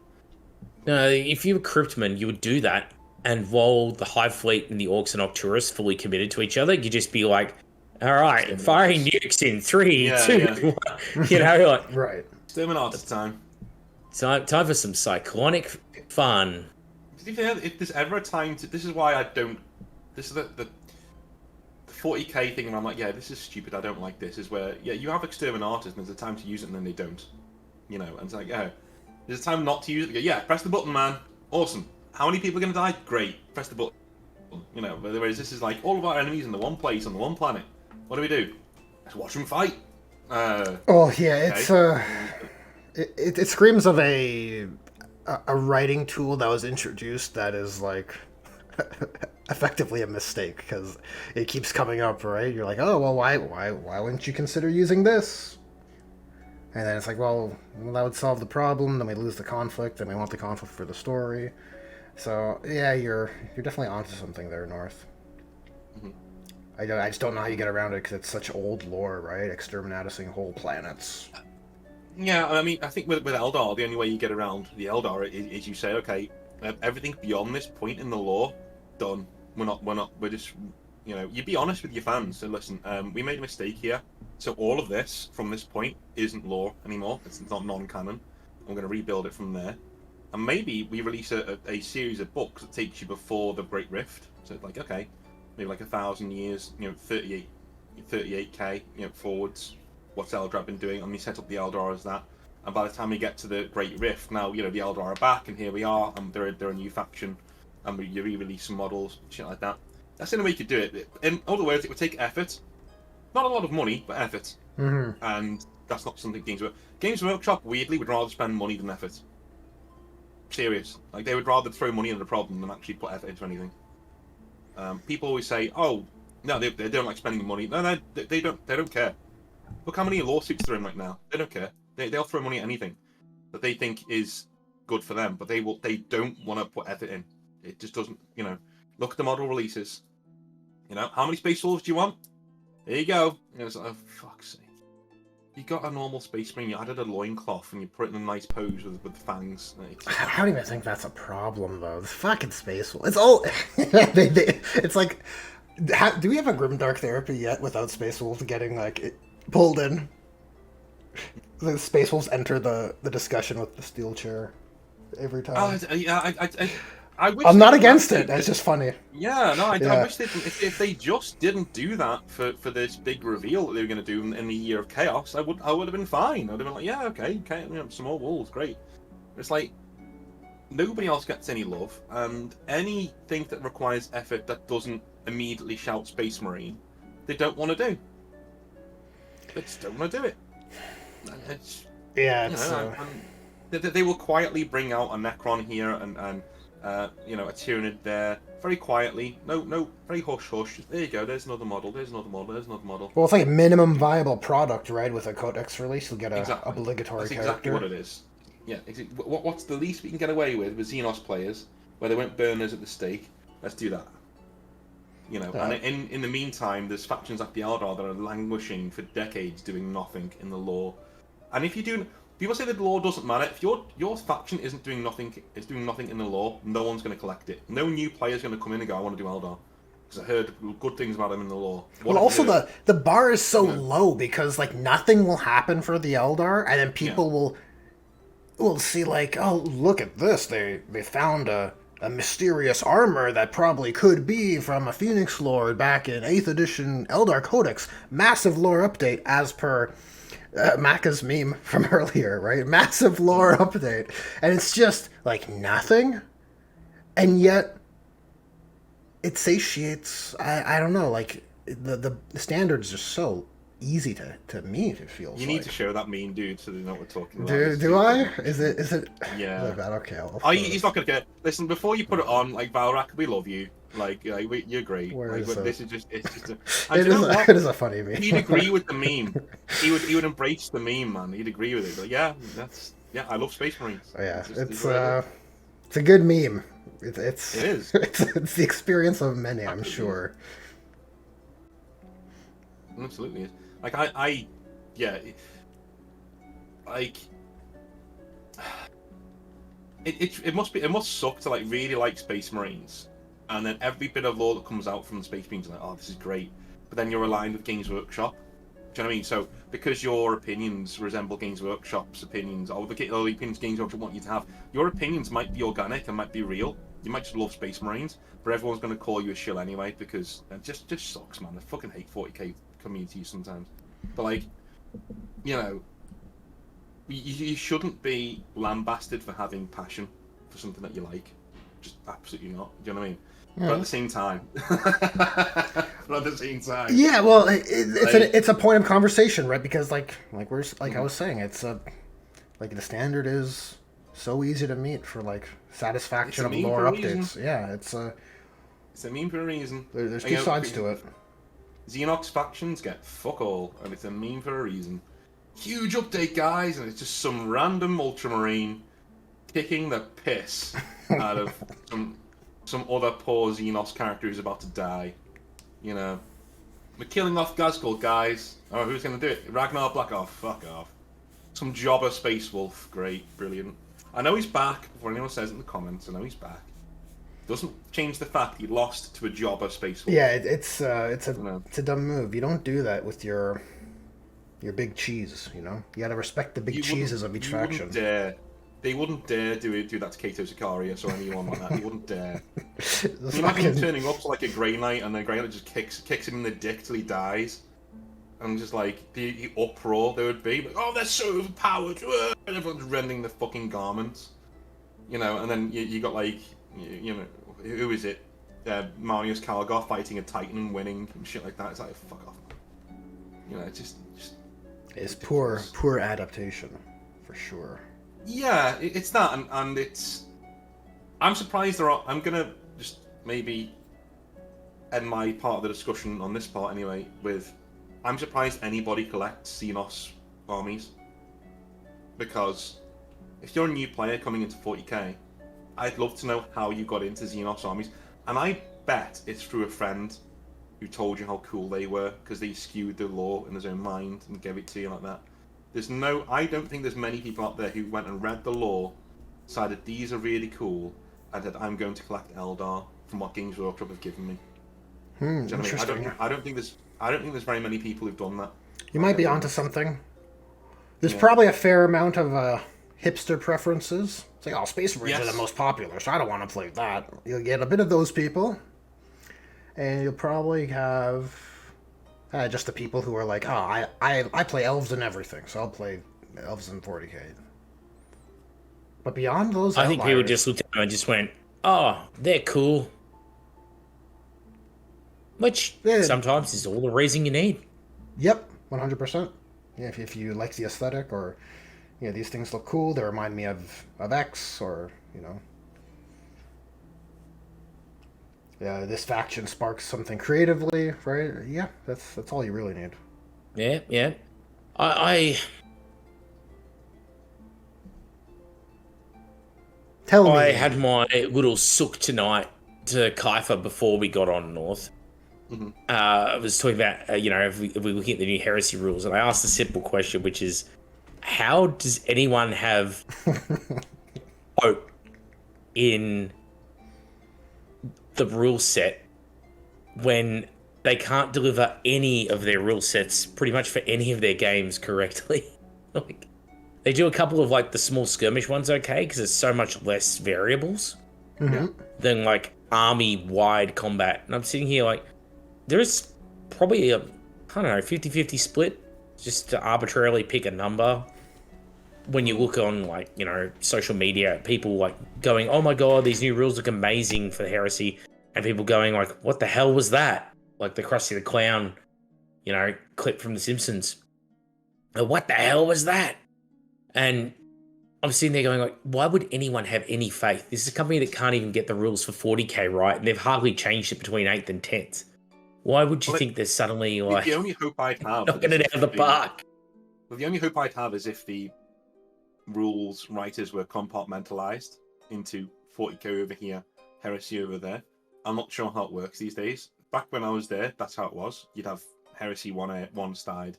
No, if you were Cryptman, you would do that, and while the Hive Fleet and the Orcs and Octurus fully committed to each other, you'd just be like, all right, firing nukes in 3, 2, 1. You know, like, Right. Exterminatus time. Time for some cyclonic fun. If there's ever a time to, this is why I don't. This is the 40k thing, and I'm like, yeah, this is stupid. I don't like this. Is where you have Exterminatus, and there's a time to use it, and then they don't. You know, and it's like, there's a time not to use it. Yeah, press the button, man. Awesome. How many people are gonna die? Great. Press the button. You know, whereas this is like all of our enemies in the one place on the one planet. What do? Let's watch them fight. Oh yeah, okay. It screams of a writing tool that was introduced that is like effectively a mistake because it keeps coming up, right? You're like, oh well, why wouldn't you consider using this? And then it's like, well, that would solve the problem. Then we lose the conflict, and we want the conflict for the story. So yeah, you're definitely onto something there, North. Mm-hmm. I just don't know how you get around it because it's such old lore, right? Exterminatusing whole planets. Yeah, I mean, I think with Eldar, the only way you get around the Eldar is you say, okay, everything beyond this point in the lore, done. We're just, you know, you be honest with your fans. So listen, we made a mistake here. So all of this from this point isn't lore anymore. It's not non-canon. I'm going to rebuild it from there. And maybe we release a series of books that takes you before the Great Rift. So it's like, okay, maybe like 1,000 years, you know, 38k, you know, forwards. What's Eldar been doing? And we set up the Eldar as that. And by the time we get to the Great Rift, now, you know, the Eldar are back, and here we are, and they're a new faction, and you re-release some models, shit like that. That's the only way you could do it. In other words, it would take effort. Not a lot of money, but effort. Mm-hmm. And that's not something Games Workshop, weirdly, would rather spend money than effort. Serious. Like, they would rather throw money at a problem than actually put effort into anything. People always say, oh, no, they don't like spending money. No, they don't care. Look how many lawsuits they're in right now. They don't care. They'll throw money at anything that they think is good for them, but they don't want to put effort in. It just doesn't, you know. Look at the model releases. You know, how many Space Wolves do you want? There you go. You know, it's like, oh, fuck's sake. You got a normal Space Marine, you added a loincloth, and you put it in a nice pose with fangs. I don't even think that's a problem, though. The fucking Space Wolves. It's all... it's like... do we have a Grimdark therapy yet without Space Wolves getting, like, pulled in? The Space Wolves enter the discussion with the steel chair every time. I wish I'm not against it. It's just funny. Yeah, no, I wish if they just didn't do that for this big reveal that they were going to do in the Year of Chaos, I would have been fine. I'd have been like, yeah, okay, you know, some more wolves, great. It's like nobody else gets any love, and anything that requires effort that doesn't immediately shout Space Marine, they don't want to do. They just don't want to do it. It's, they will quietly bring out a Necron here and you know, a Tyranid there, very quietly. No, very hush. There you go. There's another model. There's another model. Well, it's like a minimum viable product, right? With a Codex release, you'll get a obligatory That's character. exactly what it is. Yeah. What's the least we can get away with Xenos players, where they won't burn us at the stake? Let's do that. You know, and in the meantime, there's factions like the Eldar that are languishing for decades, doing nothing in the lore. And if you do, people say that the lore doesn't matter. If your faction isn't doing nothing, is doing nothing in the lore, no one's going to collect it. No new player's going to come in and go, I want to do Eldar, because I heard good things about him in the lore. Well, also the bar is so low because like nothing will happen for the Eldar, and then people will see like, oh, look at this, they found a mysterious armor that probably could be from a Phoenix Lord back in 8th edition Eldar Codex. Massive lore update as per Macca's meme from earlier, right? Massive lore update. And it's just like nothing. And yet it satiates, I don't know, like the standards are so easy to meet, it feels You need to share that meme, dude, so they know what we're talking about. Do I? Is it? Yeah. Is it bad? Okay. He's not gonna get. Listen, before you put it on, like Valrak, we love you. You're great. This is just. It's just. It is a funny meme. He'd agree with the meme. He would embrace the meme, man. He'd agree with it. But yeah, I love Space Marines. Oh, yeah, it's a good meme. It is. It's the experience of many, I'm sure. absolutely is. Like yeah, like it must suck to like really like Space Marines, and then every bit of lore that comes out from the Space Marines is like, oh, this is great, but then you're aligned with Games Workshop. Do you know what I mean? So because your opinions resemble Games Workshop's opinions, or the opinions Games Workshop want you to have, your opinions might be organic and might be real. You might just love Space Marines, but everyone's going to call you a shill anyway because it just sucks, man. I fucking hate 40k communities sometimes. But like, you know, you shouldn't be lambasted for having passion for something that you like. Just absolutely not. Do you know what I mean? Yeah. But at the same time, yeah. Well, it's a point of conversation, right? Because like I was saying, it's like the standard is so easy to meet for like satisfaction of lore updates. Yeah, it's a meme for a reason. There's two sides to it. Xenox factions get fuck all, and it's a meme for a reason. Huge update, guys, and it's just some random Ultramarine kicking the piss out of some other poor Xenos character who's about to die. You know, we're killing off Gazgul, guys. Oh, who's gonna do it? Ragnar Black? Oh, fuck off. Some jobber Space Wolf. Great, brilliant. I know he's back. Before anyone says it in the comments, I know he's back. Doesn't change the fact he lost to a jobber Space Wolf. Yeah, it's a dumb move. You don't do that with your big cheese. You know, you got to respect the big cheeses of each faction. They wouldn't dare do that to Kato Sicarius or anyone like that. They wouldn't dare. You imagine him turning up to like a Grey Knight, and the Grey Knight just kicks him in the dick till he dies. And just like the uproar there would be, like, oh, they're so overpowered, and everyone's rending their fucking garments, you know. And then you got like, you know, who is it? Marius Calgar fighting a Titan and winning and shit like that. It's like, fuck off, man. You know, it's just it's poor adaptation, for sure. Yeah, it's that, and it's. I'm surprised there are. I'm gonna just maybe end my part of the discussion on this part anyway with. I'm surprised anybody collects Xenos armies, because if you're a new player coming into 40k, I'd love to know how you got into Xenos armies, and I bet it's through a friend who told you how cool they were because they skewed the lore in his own mind and gave it to you like that. I don't think there's many people out there who went and read the lore, decided these are really cool, and said I'm going to collect Eldar from what Games Workshop have given me. Do you know what I mean? I don't think there's very many people who've done that. You might be onto something. There's probably a fair amount of hipster preferences. It's like, oh, Space Marines are the most popular, so I don't want to play that. You'll get a bit of those people, and you'll probably have just the people who are like, oh, I play elves and everything, so I'll play elves in 40k. But beyond those I think people just looked at them and just went, oh, they're cool. Which sometimes is all the reason you need. Yep, 100%. Yeah, if you like the aesthetic, or these things look cool, they remind me of X, or this faction sparks something creatively, right? Yeah, that's all you really need. Yeah. I had my little sook tonight to Kaifa before we got on North. Mm-hmm. I was talking about, if we're looking at the new heresy rules, and I asked a simple question, which is, how does anyone have hope in the rule set when they can't deliver any of their rule sets pretty much for any of their games correctly? Like, they do a couple of like the small skirmish ones okay because there's so much less variables than like army-wide combat. And I'm sitting here like, there's probably a, 50-50 split just to arbitrarily pick a number. When you look on like, social media, people like going, oh my God, these new rules look amazing for the heresy. And people going like, what the hell was that? Like the Krusty the Clown, clip from The Simpsons. What the hell was that? And I'm sitting there going like, why would anyone have any faith? This is a company that can't even get the rules for 40k right, and they've hardly changed it between 8th and 10th. Why would you think they're suddenly like the only hope I'd have knocking it out of the park? Well, the only hope I'd have is if the rules writers were compartmentalized into 40k over here, heresy over there. I'm not sure how it works these days. Back when I was there, that's how it was. You'd have Heresy one side,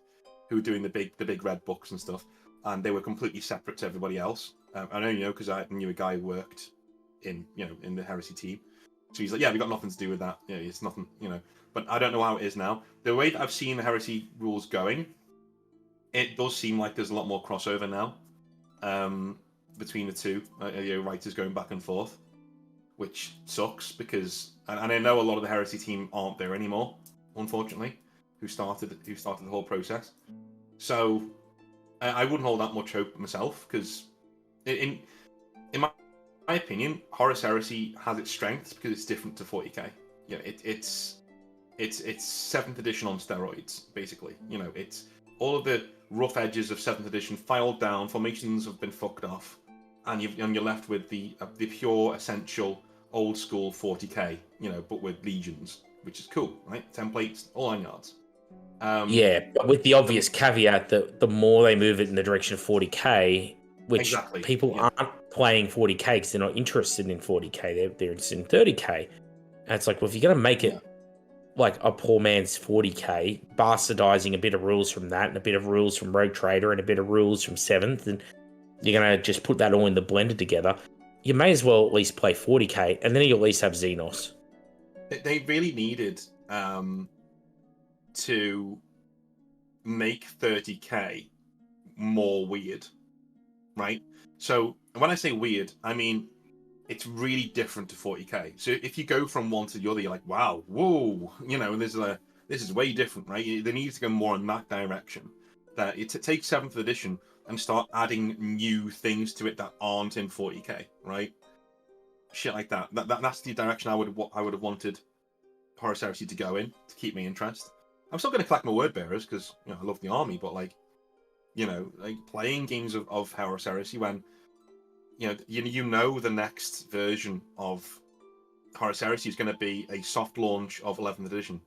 who were doing the big red books and stuff, and they were completely separate to everybody else. I know, because I knew a guy who worked in the Heresy team. So he's like, yeah, we got nothing to do with that. Yeah, it's nothing, But I don't know how it is now. The way that I've seen the Heresy rules going, it does seem like there's a lot more crossover now between the two writers going back and forth, which sucks because, and I know a lot of the Heresy team aren't there anymore, unfortunately, who started the whole process. So I wouldn't hold that much hope myself because, in my opinion, Horus Heresy has its strengths because it's different to 40k. It's 7th edition on steroids, basically. It's all of the rough edges of 7th edition filed down, formations have been fucked off, and you're left with the pure, essential, old school 40k, but with legions, which is cool, right? Templates, all 9 yards. But with the obvious caveat that the more they move it in the direction of 40k, which people aren't playing 40k because they're not interested in 40k, they're interested in 30k. And it's like, well, if you're going to make it like a poor man's 40k, bastardizing a bit of rules from that and a bit of rules from Rogue Trader and a bit of rules from 7th, and you're going to just put that all in the blender together, you may as well at least play 40k, and then you at least have Xenos. They really needed to make 30k more weird, right? So when I say weird, I mean it's really different to 40k. So if you go from one to the other, you're like, wow, whoa, and this is way different, right? They need to go more in that direction. That it takes 7th edition and start adding new things to it that aren't in 40k, right? Shit like that. That's the direction I would have wanted Horus Heresy to go in to keep me interested. I'm still going to collect my word bearers because I love the army, but like playing games of Horus Heresy when the next version of Horus Heresy is going to be a soft launch of 11th edition.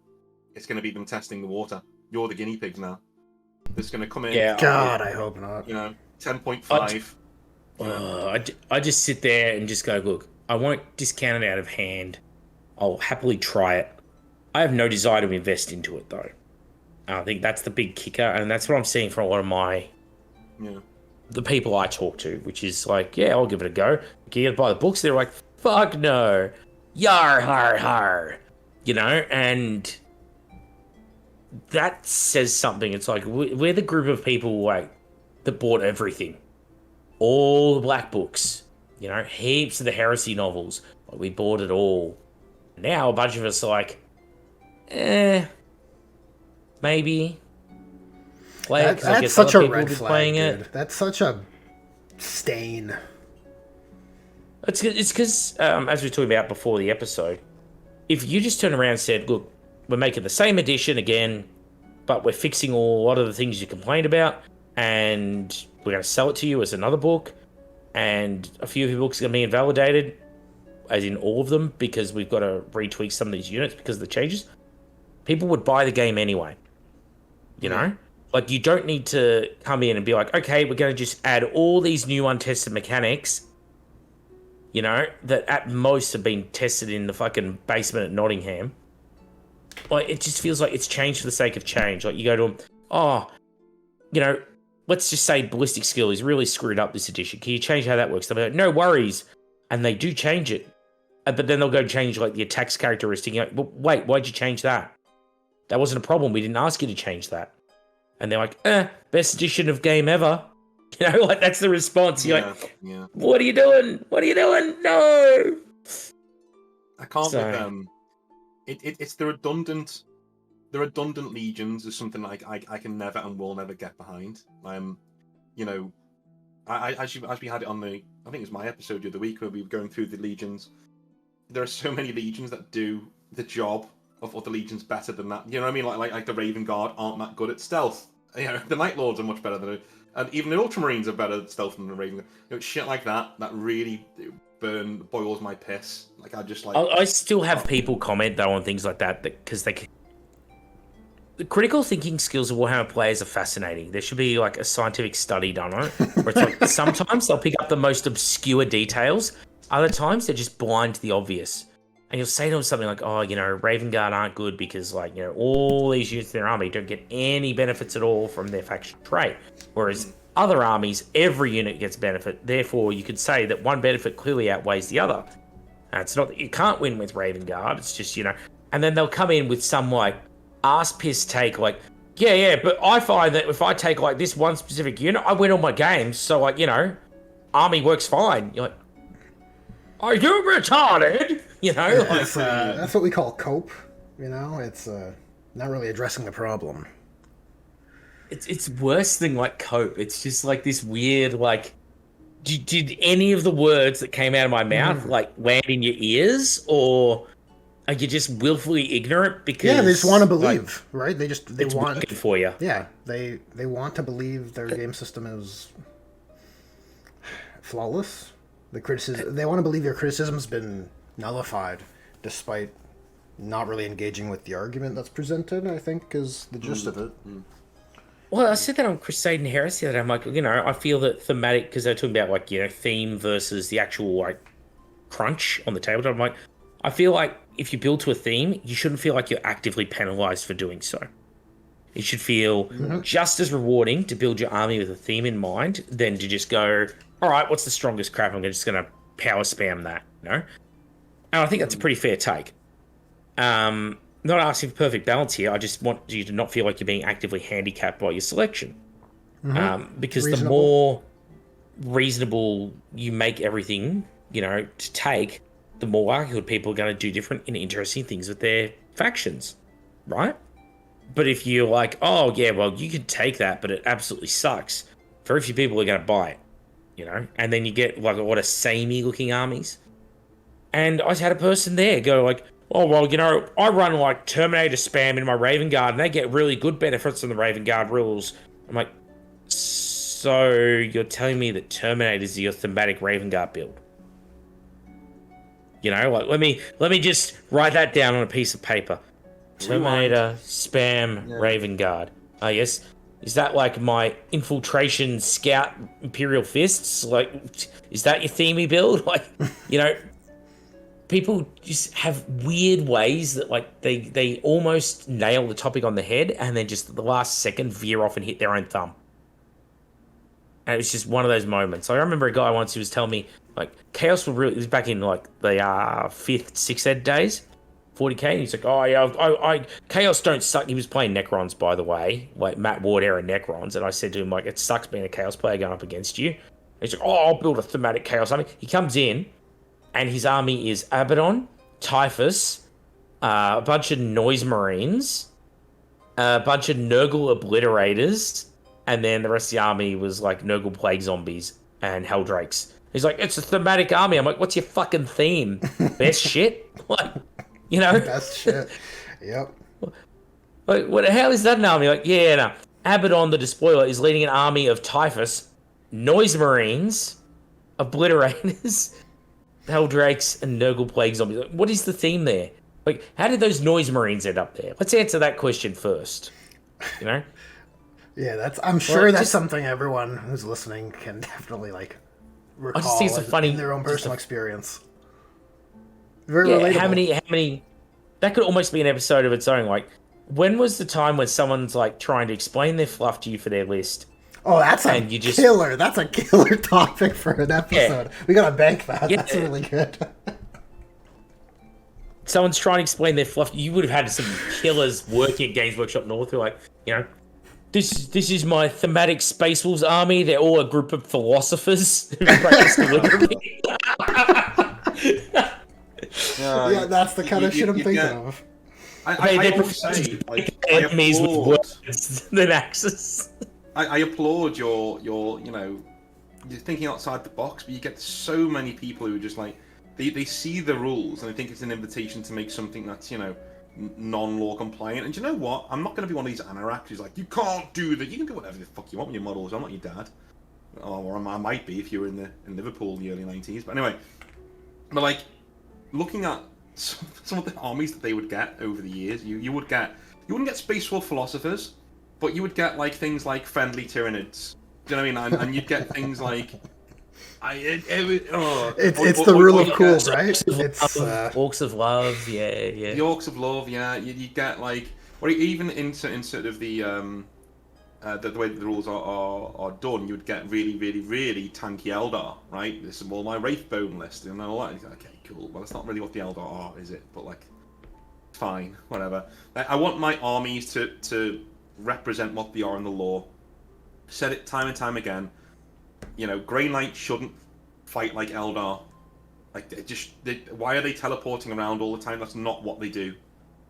It's going to be them testing the water. You're the guinea pigs now. It's going to come in. Yeah. God, I hope not. 10.5. I just sit there and just go, look, I won't discount it out of hand. I'll happily try it. I have no desire to invest into it, though. I think that's the big kicker, and that's what I'm seeing from a lot of the people I talk to, which is like, yeah, I'll give it a go. Can you buy the books? They're like, fuck no. Yar, har, har. And that says something. It's like, we're the group of people that bought everything. All the black books, heaps of the heresy novels. We bought it all. Now a bunch of us are like, maybe. That's such a red flag, dude. That's such a stain. It's because, as we were talking about before the episode, if you just turn around and said, look, we're making the same edition again, but we're fixing a lot of the things you complained about, and we're going to sell it to you as another book, and a few of your books are going to be invalidated, as in all of them, because we've got to retweak some of these units because of the changes, people would buy the game anyway. Like, you don't need to come in and be like, okay, we're going to just add all these new untested mechanics, that at most have been tested in the fucking basement at Nottingham. Like, it just feels like it's changed for the sake of change. Like, you go to them, let's just say ballistic skill is really screwed up this edition. Can you change how that works? They'll be like, no worries. And they do change it. But then they'll go change, like, the attacks characteristic. You're like, well, wait, why'd you change that? That wasn't a problem. We didn't ask you to change that. And they're like, best edition of game ever. Like, that's the response. You're like, what are you doing? What are you doing? No! I can't with them. It's the redundant legions is something like I can never and will never get behind. As we had it on I think it was my episode the other week where we were going through the legions. There are so many legions that do the job of other legions better than that. You know what I mean? Like the Raven Guard aren't that good at stealth. The Night Lords are much better than it. And even the Ultramarines are better at stealth than the Raven Guard. Shit like that really boils my piss. Like, I still have people comment, though, on things like that because the critical thinking skills of Warhammer players are fascinating. There should be, like, a scientific study done on it. Where it's like, sometimes they'll pick up the most obscure details. Other times, they're just blind to the obvious. and you'll say to them something like, "Oh, Raven Guard aren't good because, like, all these units in their army don't get any benefits at all from their faction trait, whereas other armies, every unit gets benefit. Therefore, you could say that one benefit clearly outweighs the other. It's not that you can't win with Raven Guard. It's just and then they'll come in with some like ass piss take, like, yeah, but I find that if I take like this one specific unit, I win all my games. So like, army works fine. You're like, are you retarded? That's what we call cope. It's not really addressing the problem. It's worse than like cope. It's just like this weird like. Did any of the words that came out of my mouth like land in your ears, or are you just willfully ignorant? Because they just want to believe, right? They want working for you. Yeah, they want to believe their game system is flawless. They want to believe their criticism's been nullified, despite not really engaging with the argument that's presented. I think is the gist of it. Well, I said that on Crusade and Heresy that I'm like, I feel that thematic, because they're talking about like, theme versus the actual like crunch on the tabletop. I'm like, I feel like if you build to a theme, you shouldn't feel like you're actively penalized for doing so. It should feel just as rewarding to build your army with a theme in mind than to just go, all right, what's the strongest crap? I'm just going to power spam that, And I think that's a pretty fair take. Not asking for perfect balance here. I just want you to not feel like you're being actively handicapped by your selection. Because the more reasonable you make everything, to take, the more likelihood people are going to do different and interesting things with their factions, right? But if you're like, oh, yeah, well, you could take that, but it absolutely sucks, very few people are going to buy it, And then you get, like, what, samey-looking armies. And I had a person there go, like, oh, well, I run, like, Terminator spam in my Raven Guard, and they get really good benefits from the Raven Guard rules. I'm like, so you're telling me that Terminators are your thematic Raven Guard build? Like, let me just write that down on a piece of paper. Terminator spam Raven Guard. Yes. Is that like my infiltration scout Imperial Fists? Like, is that your themey build? Like, people just have weird ways that like they almost nail the topic on the head and then just at the last second veer off and hit their own thumb. And it was just one of those moments. I remember a guy once who was telling me like Chaos it was back in like the 5th, 6th ed days, 40k, and he's like, oh yeah, I Chaos don't suck. He was playing Necrons, by the way, like Matt Ward era Necrons, and I said to him like, it sucks being a Chaos player going up against you. And he's like, oh, I'll build a thematic Chaos army. He comes in, and his army is Abaddon, Typhus, a bunch of Noise Marines, a bunch of Nurgle Obliterators, and then the rest of the army was like Nurgle Plague Zombies and Helldrakes. He's like, it's a thematic army. I'm like, what's your fucking theme? Best shit? Like, Best shit. Yep. Like, what the hell is that an army? Like, yeah, no. Abaddon the Despoiler is leading an army of Typhus, Noise Marines, Obliterators, Helldrakes, and Nurgle Plague Zombies. Like, what is the theme there? Like, how did those Noise Marines end up there? Let's answer that question first. Yeah, I'm sure that's something everyone who's listening can definitely like recall. I just think it's in their own personal experience. Very relatable. How many? That could almost be an episode of its own. Like, when was the time when someone's like trying to explain their fluff to you for their list? Oh, that's killer. That's a killer topic for an episode. Yeah. We gotta bank that. Yeah. That's really good. Someone's trying to explain their fluff. You would have had some killers working at Games Workshop North who are like, this is my thematic Space Wolves army. They're all a group of philosophers who practice calligraphy. Yeah, that's the kind of shit I'm thinking of. I always say, like, enemies with words than axes. I applaud your you're thinking outside the box, but you get so many people who are just like, they see the rules and they think it's an invitation to make something that's, non-law compliant. And you know what? I'm not going to be one of these anoraks who's like, you can't do that. You can do whatever the fuck you want with your models. I'm not your dad. Or I might be if you were in Liverpool in the early 90s. But anyway, like, looking at some of the armies that they would get over the years, you wouldn't get Space Wolf philosophers, but you would get like things like friendly Tyranids. Do you know what I mean? And you'd get things like It's the rule of cool, right? It's Orcs of Love, yeah. The Orcs of Love, yeah. You get like, or even in sort of the way that the rules are done, you would get really tanky Eldar, right? This is all my Wraithbone list and all that. Okay, cool. Well, that's not really what the Eldar are, is it? But like, fine, whatever. I want my armies to represent what they are in the lore. Said it time and time again. You know, Grey Knight shouldn't fight like Eldar. Like, why are they teleporting around all the time? That's not what they do.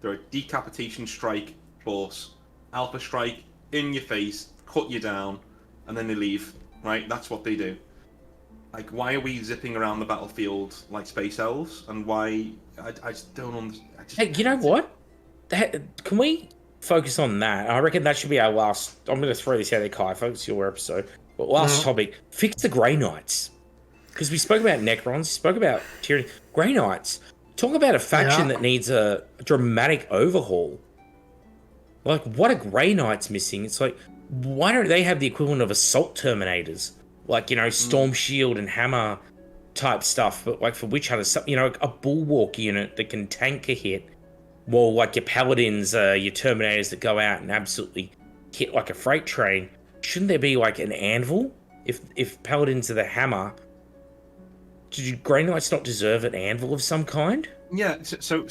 They're a decapitation strike plus alpha strike in your face, cut you down, and then they leave. Right? That's what they do. Like, why are we zipping around the battlefield like space elves? And why? I just don't understand. Hey, you know what? Can we focus on that? I reckon that should be our last. I'm going to throw this out there, Kai. Focus your episode. But last topic: fix the Grey Knights. Because we spoke about Necrons, spoke about Tyranids. Grey Knights. Talk about a faction that needs a dramatic overhaul. Like, what are Grey Knights missing? It's like, why don't they have the equivalent of assault terminators? Like, you know, Storm Shield and Hammer type stuff. But like for Witch Hunters, you know, a bulwark unit that can tank a hit. Well, like your Paladins, your Terminators that go out and absolutely hit like a freight train. Shouldn't there be like an anvil? If Paladins are the hammer, did Grey Knights not deserve an anvil of some kind? Yeah, so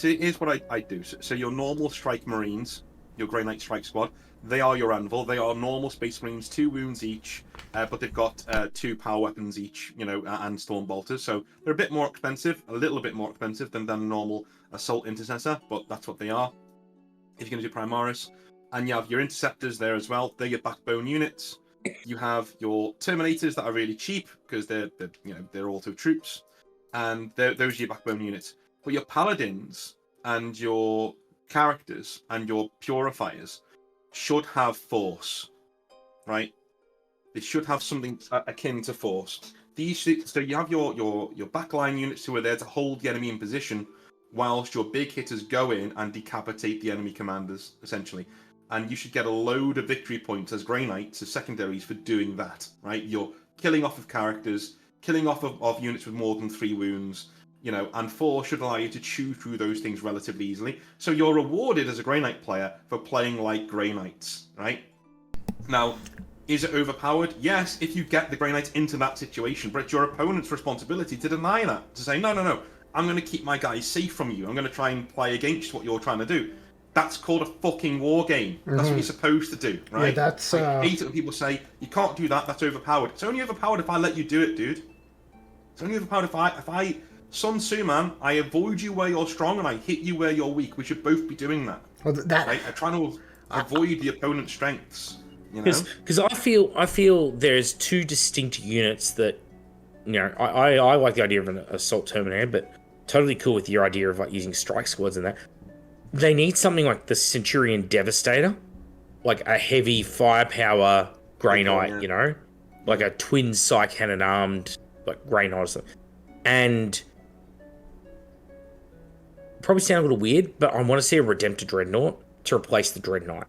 here's what I do. So your normal Strike Marines, your Grey Knight Strike Squad, they are your anvil. They are normal Space Marines, 2 wounds each, but they've got 2 power weapons each, you know, and Storm Bolters. So they're a bit more expensive, a little bit more expensive than a normal Assault Intercessor, but that's what they are. If you're going to do Primaris. And you have your Interceptors there as well. They're your backbone units. You have your Terminators that are really cheap because they're auto troops, and those are your backbone units. But your Paladins and your characters and your Purifiers should have force, right? They should have something akin to force. So you have your backline units who are there to hold the enemy in position, whilst your big hitters go in and decapitate the enemy commanders, essentially. And you should get a load of victory points as Grey Knights, as secondaries for doing that, right? You're killing off of characters, killing off of units with more than 3 wounds, you know, and 4 should allow you to chew through those things relatively easily. So you're rewarded as a Grey Knight player for playing like Grey Knights, right? Now, is it overpowered? Yes, if you get the Grey Knights into that situation, but it's your opponent's responsibility to deny that, to say, no, I'm going to keep my guys safe from you. I'm going to try and play against what you're trying to do. That's called a fucking war game. That's what you're supposed to do, right? Yeah, that's. I hate it when people say you can't do that. That's overpowered. It's only overpowered if I let you do it, dude. It's only overpowered if I Sun Tzu, man, I avoid you where you're strong and I hit you where you're weak. We should both be doing that. Well, right? I'm trying to avoid the opponent's strengths. You know? Because I feel there's 2 distinct units that, you know, I like the idea of an assault terminator, but totally cool with your idea of like using strike squads and that. They need something like the Centurion Devastator, like a heavy firepower Grey Knight, you know, like a twin Psy Cannon armed like Grey Knight or something. And probably sound a little weird, but I want to see a Redemptor Dreadnought to replace the Dreadnought.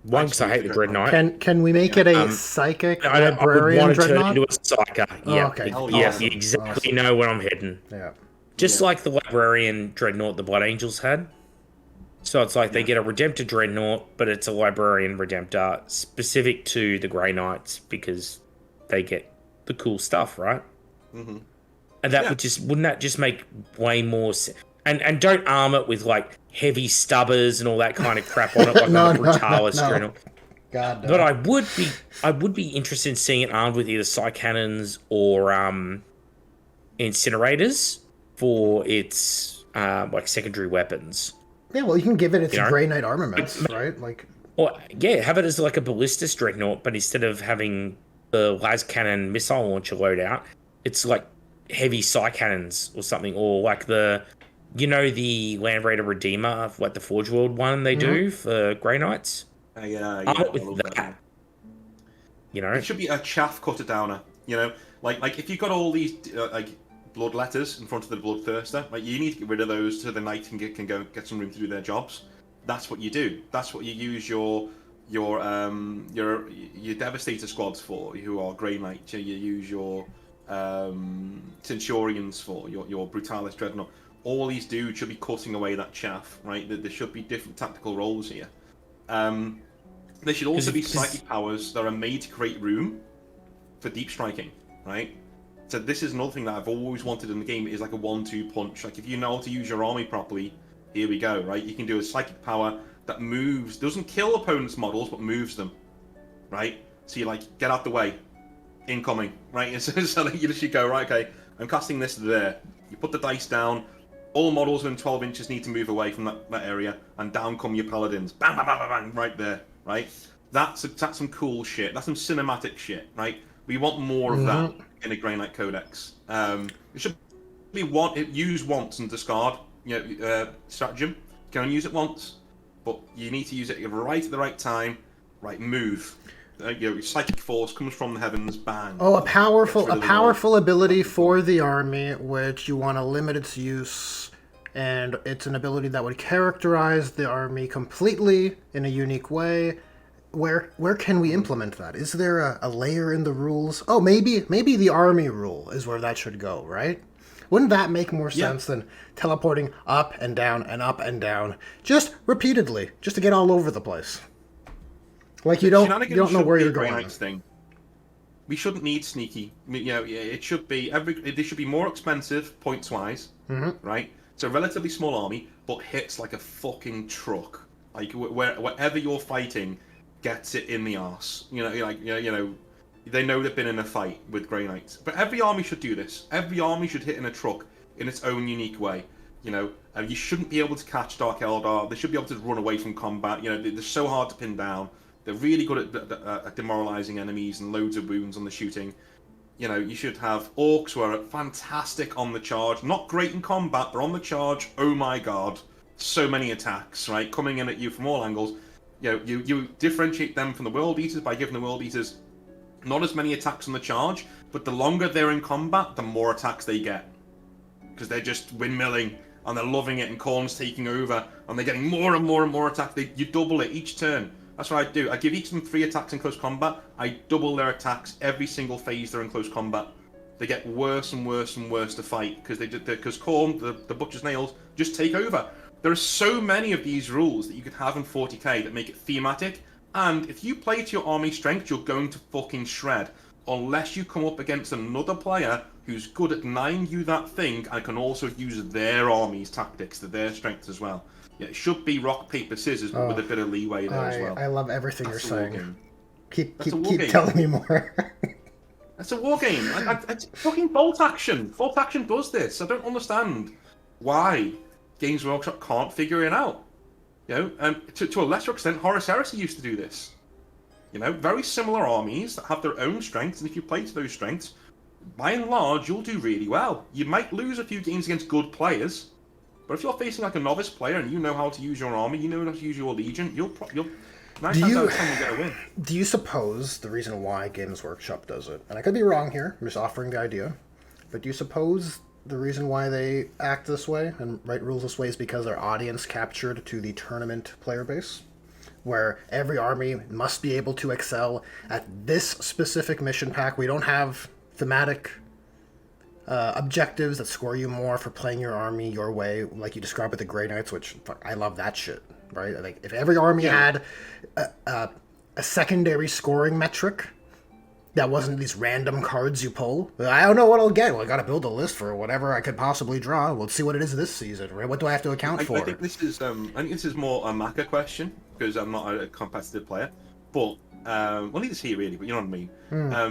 One, because I hate the Dreadnought. Can we make it a psychic librarian I would want to turn Dreadnought? into a psyker. Yeah, okay. Yeah, you exactly know where I'm heading. Yeah. Just like the librarian Dreadnought the Blood Angels had. So it's like they get a Redemptor Dreadnought, but it's a Librarian Redemptor specific to the Grey Knights because they get the cool stuff, right? Mm-hmm. And that wouldn't that just make way more sense? And don't arm it with like heavy stubbers and all that kind of crap on it like a Brutalis Dreadnought. God, no. But I would be interested in seeing it armed with either Psy Cannons or Incinerators for its like secondary weapons. Yeah, well, you can give it its Grey Knight armaments, right? Like, or yeah, have it as like a ballistas dreadnought, but instead of having the las cannon missile launcher loadout, it's like heavy Psy Cannons or something, or like the Land Raider Redeemer, like the Forge World one they do for Grey Knights. Yeah, with that. You know, it should be a chaff cutter downer. You know, like if you've got all these like blood letters in front of the bloodthirster, like you need to get rid of those so the knight can go get some room to do their jobs. That's what you do. That's what you use your your Devastator squads for, who are Grey Knights. You use your Centurions for, your Brutalis Dreadnought. All these dudes should be cutting away that chaff, right? There should be different tactical roles here. There should also be psychic powers that are made to create room for deep striking, right? So this is another thing that I've always wanted in the game, is like a 1-2 punch. Like if you know how to use your army properly, here we go, right? You can do a psychic power that moves, doesn't kill opponents' models, but moves them, right? So you like, get out the way, incoming, right? So you literally go, right, okay, I'm casting this there. You put the dice down, all models within 12 inches need to move away from that area, and down come your paladins. Bang, bang, bang, bang, bang, right there, right? That's some cool shit. That's some cinematic shit, right? We want more of that in a Grey Knight Codex. It should be use once and discard, stratagem. You can only use it once, but you need to use it right at the right time, right move. Your psychic force comes from the heavens, bang. Oh, a powerful ability for the army, which you want to limit its use, and it's an ability that would characterize the army completely in a unique way. Where can we implement that? Is there a layer in the rules? Oh, maybe the army rule is where that should go, right? Wouldn't that make more sense than teleporting up and down and up and down, just repeatedly, just to get all over the place? Like you don't know where you're going. Thing. We shouldn't need sneaky. It should be they should be more expensive points wise, right? So a relatively small army, but hits like a fucking truck. Like wherever you're fighting, gets it in the arse. They know they've been in a fight with Grey Knights. But every army should do this. Every army should hit in a truck in its own unique way. You shouldn't be able to catch Dark Eldar. They should be able to run away from combat. They're so hard to pin down. They're really good at demoralizing enemies and loads of wounds on the shooting. You should have orcs who are fantastic on the charge. Not great in combat, but on the charge, oh my god. So many attacks, right? Coming in at you from all angles. You differentiate them from the World Eaters by giving the World Eaters not as many attacks on the charge, but the longer they're in combat, the more attacks they get. Because they're just windmilling, and they're loving it, and Khorne's taking over, and they're getting more and more and more attacks. You double it each turn. That's what I do. I give each of them 3 attacks in close combat. I double their attacks every single phase they're in close combat. They get worse and worse and worse to fight, because Khorne, the Butcher's Nails, just take over. There are so many of these rules that you could have in 40k that make it thematic, and if you play to your army strength, you're going to fucking shred. Unless you come up against another player who's good at denying you that thing and can also use their army's tactics to their strengths as well. Yeah, it should be rock, paper, scissors, but with a bit of leeway there as well. I love everything you're saying. Keep game. telling me more. That's a war game. It's fucking bolt action. Bolt action does this. I don't understand why Games Workshop can't figure it out. To a lesser extent, Horus Heresy used to do this. Very similar armies that have their own strengths, and if you play to those strengths, by and large, you'll do really well. You might lose a few games against good players, but if you're facing like a novice player and you know how to use your army, you know how to use your legion, you'll 9 times out of 10 you'll get a win. Do you suppose the reason why Games Workshop does it, and I could be wrong here, I'm just offering the idea, but do you suppose the reason why they act this way and write rules this way is because their audience captured to the tournament player base? Where every army must be able to excel at this specific mission pack. We don't have thematic objectives that score you more for playing your army your way, like you described with the Grey Knights, which I love that shit, right? Like if every army had a secondary scoring metric that wasn't these random cards you pull, I don't know what I'll get. Well, I got to build a list for whatever I could possibly draw. We'll see what it is this season, right? What do I have to account for? I think this is more a Macca question, because I'm not a competitive player. But neither is he really. But you know what I mean.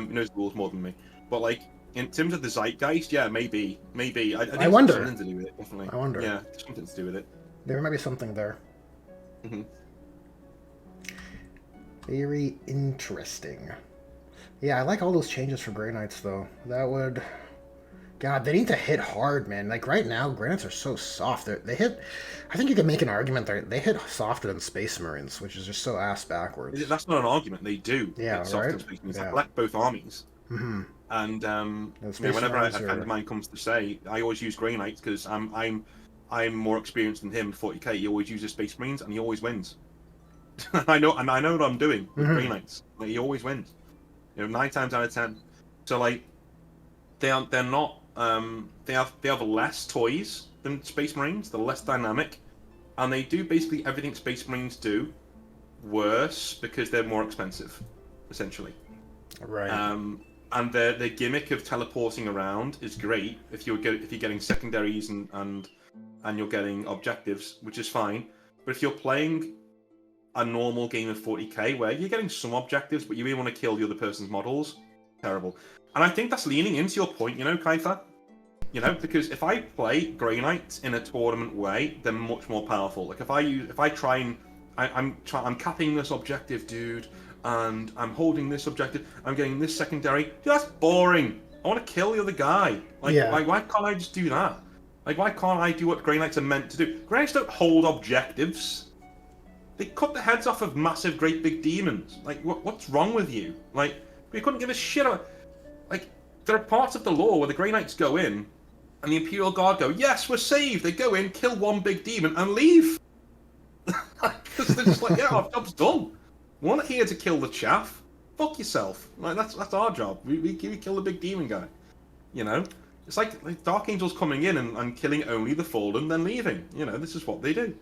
He knows the rules more than me. But like in terms of the zeitgeist, yeah, maybe. I think I wonder. Something to do with it, definitely. I wonder. Yeah, something to do with it. There might be something there. Mm-hmm. Very interesting. Yeah, I like all those changes for Grey Knights, though. That would... God, they need to hit hard, man. Like, right now, Grey Knights are so soft. They hit... I think you could make an argument there. They hit softer than Space Marines, which is just so ass backwards. That's not an argument. They do. Yeah, softer than Space Marines. I collect both armies. Mm-hmm. And whenever a friend of mine comes to say, I always use Grey Knights because I'm more experienced than him in 40k. He always uses Space Marines, and he always wins. I know what I'm doing with Grey Knights. Like, he always wins. 9 times out of 10. So like, they're not. They have less toys than Space Marines. They're less dynamic, and they do basically everything Space Marines do worse because they're more expensive, essentially. Right. And the gimmick of teleporting around is great if you're getting secondaries and you're getting objectives, which is fine. But if you're playing a normal game of 40k where you're getting some objectives, but you really want to kill the other person's models, terrible. And I think that's leaning into your point, Kaifa. Because if I play Grey Knights in a tournament way, they're much more powerful. Like I'm capping this objective, dude, and I'm holding this objective, I'm getting this secondary. Dude, that's boring. I want to kill the other guy. Like, why can't I just do that? Like, why can't I do what Grey Knights are meant to do? Grey Knights don't hold objectives. They cut the heads off of massive, great big demons. Like, what's wrong with you? Like, we couldn't give a shit about... Like, there are parts of the lore where the Grey Knights go in, and the Imperial Guard go, yes, we're saved. They go in, kill one big demon, and leave. Because they're just like, yeah, our job's done. We're not here to kill the chaff. Fuck yourself. Like, that's our job. We kill the big demon guy. It's like Dark Angels coming in and killing only the Fallen, then leaving. This is what they do.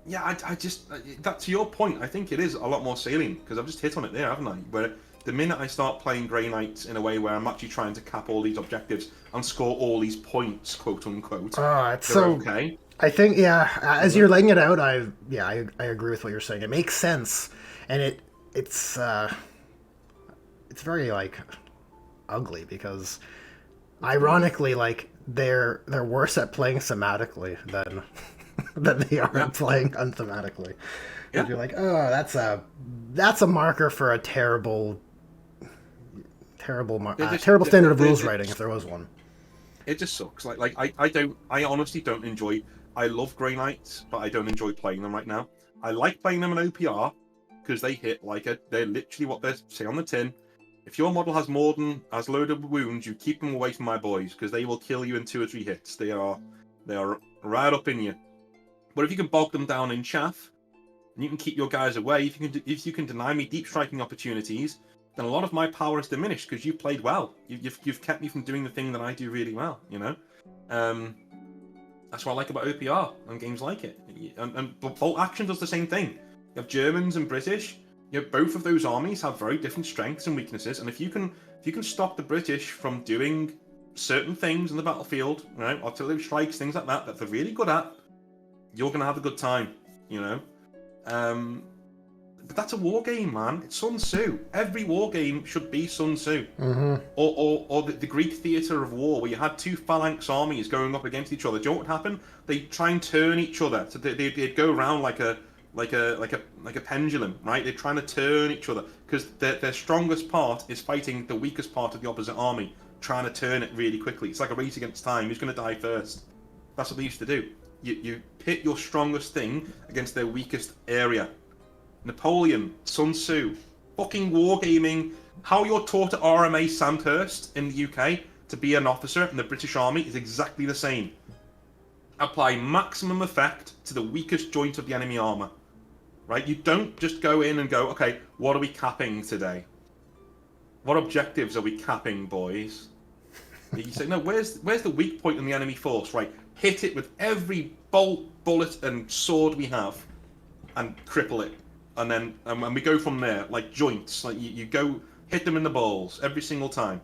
Yeah, I just... That, to your point, I think it is a lot more salient, because I've just hit on it there, haven't I? Where the minute I start playing Grey Knights in a way where I'm actually trying to cap all these objectives and score all these points, quote unquote, it's so... okay. I think, as you're laying it out, I agree with what you're saying. It makes sense, and it's very, like, ugly, because ironically, like, they're worse at playing thematically than they are at playing unthematically. Yeah. You're like, oh, that's a marker for a terrible standard of rules writing, if there was one. It just sucks. I honestly don't enjoy. I love Grey Knights, but I don't enjoy playing them right now. I like playing them in OPR because they hit they're literally what they say on the tin. If your model has loaded with wounds, you keep them away from my boys because they will kill you in 2 or 3 hits. They are right up in you. But if you can bog them down in chaff, and you can keep your guys away, if you can deny me deep striking opportunities, then a lot of my power is diminished because you've played well. You've kept me from doing the thing that I do really well. That's what I like about OPR and games like it. And Bolt Action does the same thing. You have Germans and British. Both of those armies have very different strengths and weaknesses. And if you can stop the British from doing certain things in the battlefield, right, artillery strikes, things like that they're really good at, you're gonna have a good time. But that's a war game, man. It's Sun Tzu. Every war game should be Sun Tzu. Mm-hmm. Or the Greek theatre of war, where you had 2 phalanx armies going up against each other. Do you know what would happen? They'd try and turn each other. So they'd go around like a pendulum, right? They're trying to turn each other because their strongest part is fighting the weakest part of the opposite army, trying to turn it really quickly. It's like a race against time. Who's going to die first? That's what they used to do. You pit your strongest thing against their weakest area. Napoleon, Sun Tzu, fucking wargaming. How you're taught at RMA Sandhurst in the UK to be an officer in the British Army is exactly the same. Apply maximum effect to the weakest joint of the enemy armour. Right? You don't just go in and go, okay, what are we capping today? What objectives are we capping, boys? You say, no, where's the weak point in the enemy force? Right, hit it with every bolt, bullet, and sword we have, and cripple it. And we go from there, like joints. Like you go hit them in the balls every single time.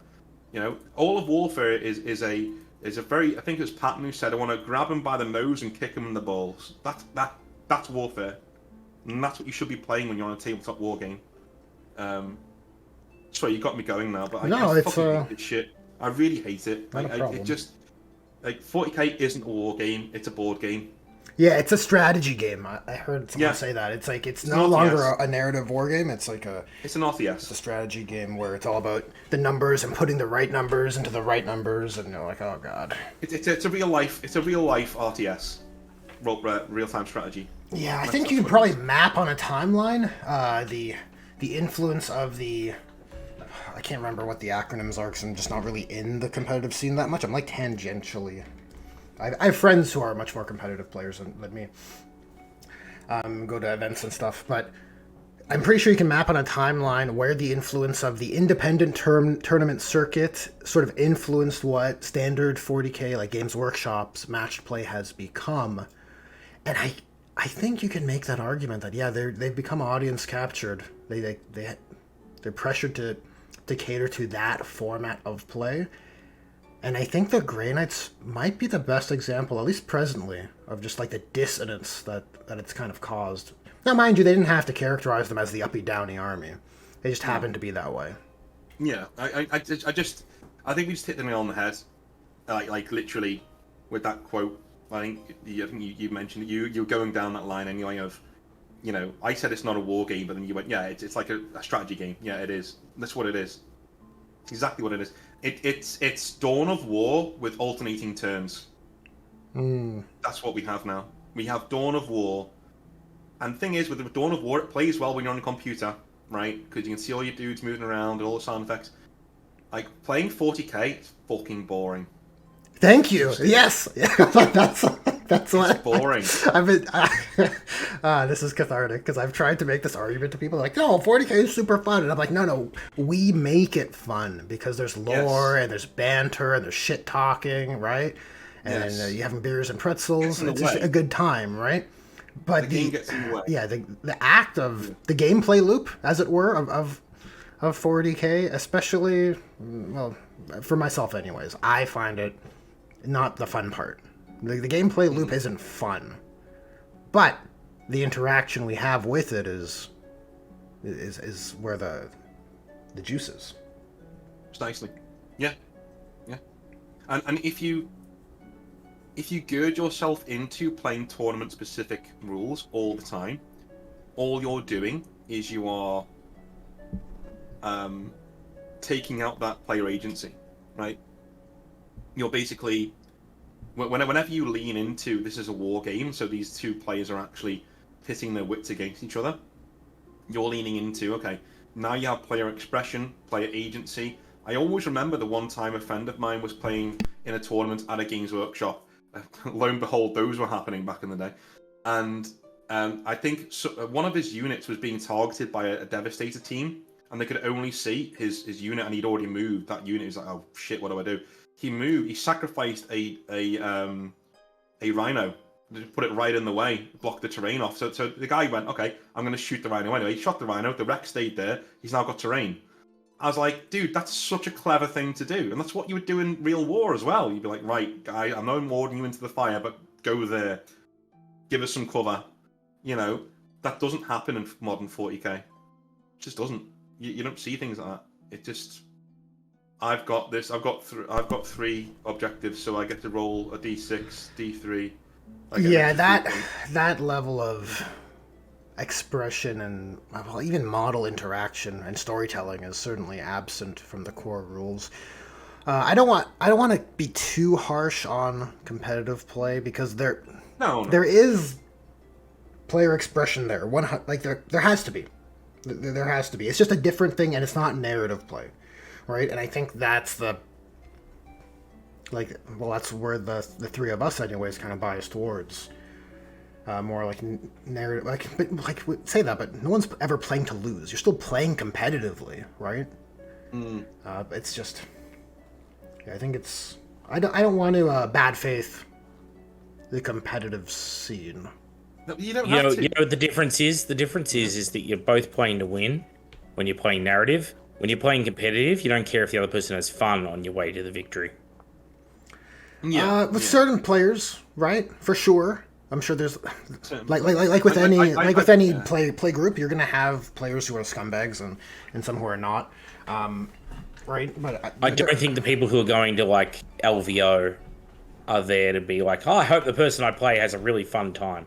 All of warfare is a very. I think it was Patton who said, "I want to grab them by the nose and kick them in the balls." That's warfare, and that's what you should be playing when you're on a tabletop war game. Sorry, you got me going now, but I fucking hate this shit. I really hate it. It just 40k isn't a war game; it's a board game. Yeah, it's a strategy game. I heard someone say that. It's like it's no longer a narrative war game. It's like it's an RTS. It's a strategy game where it's all about the numbers and putting the right numbers into the right numbers, and you're like, oh god. It's a real life RTS, real time strategy. Yeah, I think you could probably map on a timeline the influence of the. I can't remember what the acronyms are because I'm just not really in the competitive scene that much. I'm like tangentially. I have friends who are much more competitive players than me. go to events and stuff, but I'm pretty sure you can map on a timeline where the influence of the independent tournament circuit sort of influenced what standard 40k, like Games Workshop's matched play has become. And I think you can make that argument that, yeah, they've become audience captured. They're pressured to cater to that format of play. And I think the Grey Knights might be the best example, at least presently, of just like the dissonance that it's kind of caused. Now, mind you, they didn't have to characterize them as the uppy-downy army. They just happened to be that way. Yeah, I think we just hit the nail on the head. Like literally, with that quote. I think you mentioned it. You're going down that line anyway of, I said it's not a war game, but then you went, yeah, it's like a strategy game. Yeah, it is. That's what it is. It's exactly what it is. It's Dawn of War with alternating turns. That's what we have now. We have Dawn of War. And the thing is, with the Dawn of War, it plays well when you're on a computer, right? Because you can see all your dudes moving around and all the sound effects. Like, playing 40k is fucking boring. Thank you. Yes, that's what. It's boring. I've been. This is cathartic because I've tried to make this argument to people like, no, 40k is super fun, and I'm like, no, we make it fun because there's lore and there's banter and there's shit talking, right? And you having beers and pretzels. It's just a good time, right? But the game gets in the way. Yeah, the act of the gameplay loop, as it were, of 40k, especially, well, for myself, anyways, I find it not the fun part. The gameplay loop isn't fun, but the interaction we have with it is where the juice is. Precisely. Yeah. And if you gird yourself into playing tournament specific rules all the time, all you're doing is you are taking out that player agency, right? You're basically, whenever you lean into this is a war game, so these two players are actually pitting their wits against each other, you're leaning into, okay, now you have player expression, player agency. I always remember the one time a friend of mine was playing in a tournament at a Games Workshop. Lo and behold, those were happening back in the day. And I think one of his units was being targeted by a Devastator team, and they could only see his unit, and he'd already moved that unit. He was like, oh shit, what do I do? He sacrificed a rhino, put it right in the way, blocked the terrain off. So the guy went, okay, I'm going to shoot the rhino anyway. He shot the rhino, the wreck stayed there, he's now got terrain. I was like, dude, that's such a clever thing to do. And that's what you would do in real war as well. You'd be like, right, guy, I'm not ordering you into the fire, but go there. Give us some cover. That doesn't happen in modern 40k. It just doesn't. You don't see things like that. It just... I've got 3 objectives, so I get to roll a d6, d3. Yeah, that level of expression and even model interaction and storytelling is certainly absent from the core rules. I don't want to be too harsh on competitive play because there is player expression there. There has to be. There has to be. It's just a different thing, and it's not narrative play, right? And I think that's that's where the three of us, anyways, kind of bias towards. More like narrative, say that, but no one's ever playing to lose. You're still playing competitively, right? It's just, I think it's. I don't want to bad faith the competitive scene. No, you don't have to. You know what the difference is? The difference is that you're both playing to win when you're playing narrative. When you're playing competitive, you don't care if the other person has fun on your way to the victory. With certain players, right? For sure. I'm sure there's like with any play group, you're gonna have players who are scumbags and some who are not, right? But I don't think the people who are going to like LVO are there to be like, oh, I hope the person I play has a really fun time.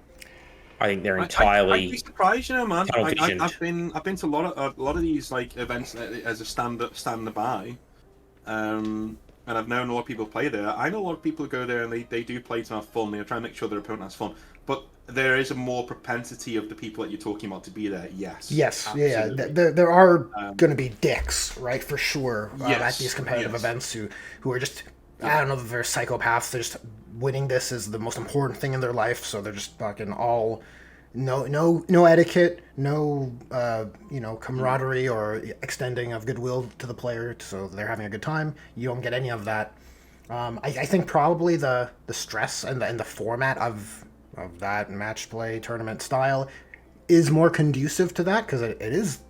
I think they're entirely. I'd be surprised, man. tunnel-visioned. I've been to a lot of these like events as a stand by, and I've known a lot of people play there. I know a lot of people who go there and they do play to have fun. They try and make sure their opponent has fun. But there is a more propensity of the people that you're talking about to be there. Yes. Yeah. There are going to be dicks, right, for sure, at these competitive events who are just, I don't know, they're psychopaths. They're just winning this is the most important thing in their life, so they're just fucking all no etiquette, no camaraderie or extending of goodwill to the player, so they're having a good time. You don't get any of that. I think probably the stress and the format of that match play tournament style is more conducive to that, because it is.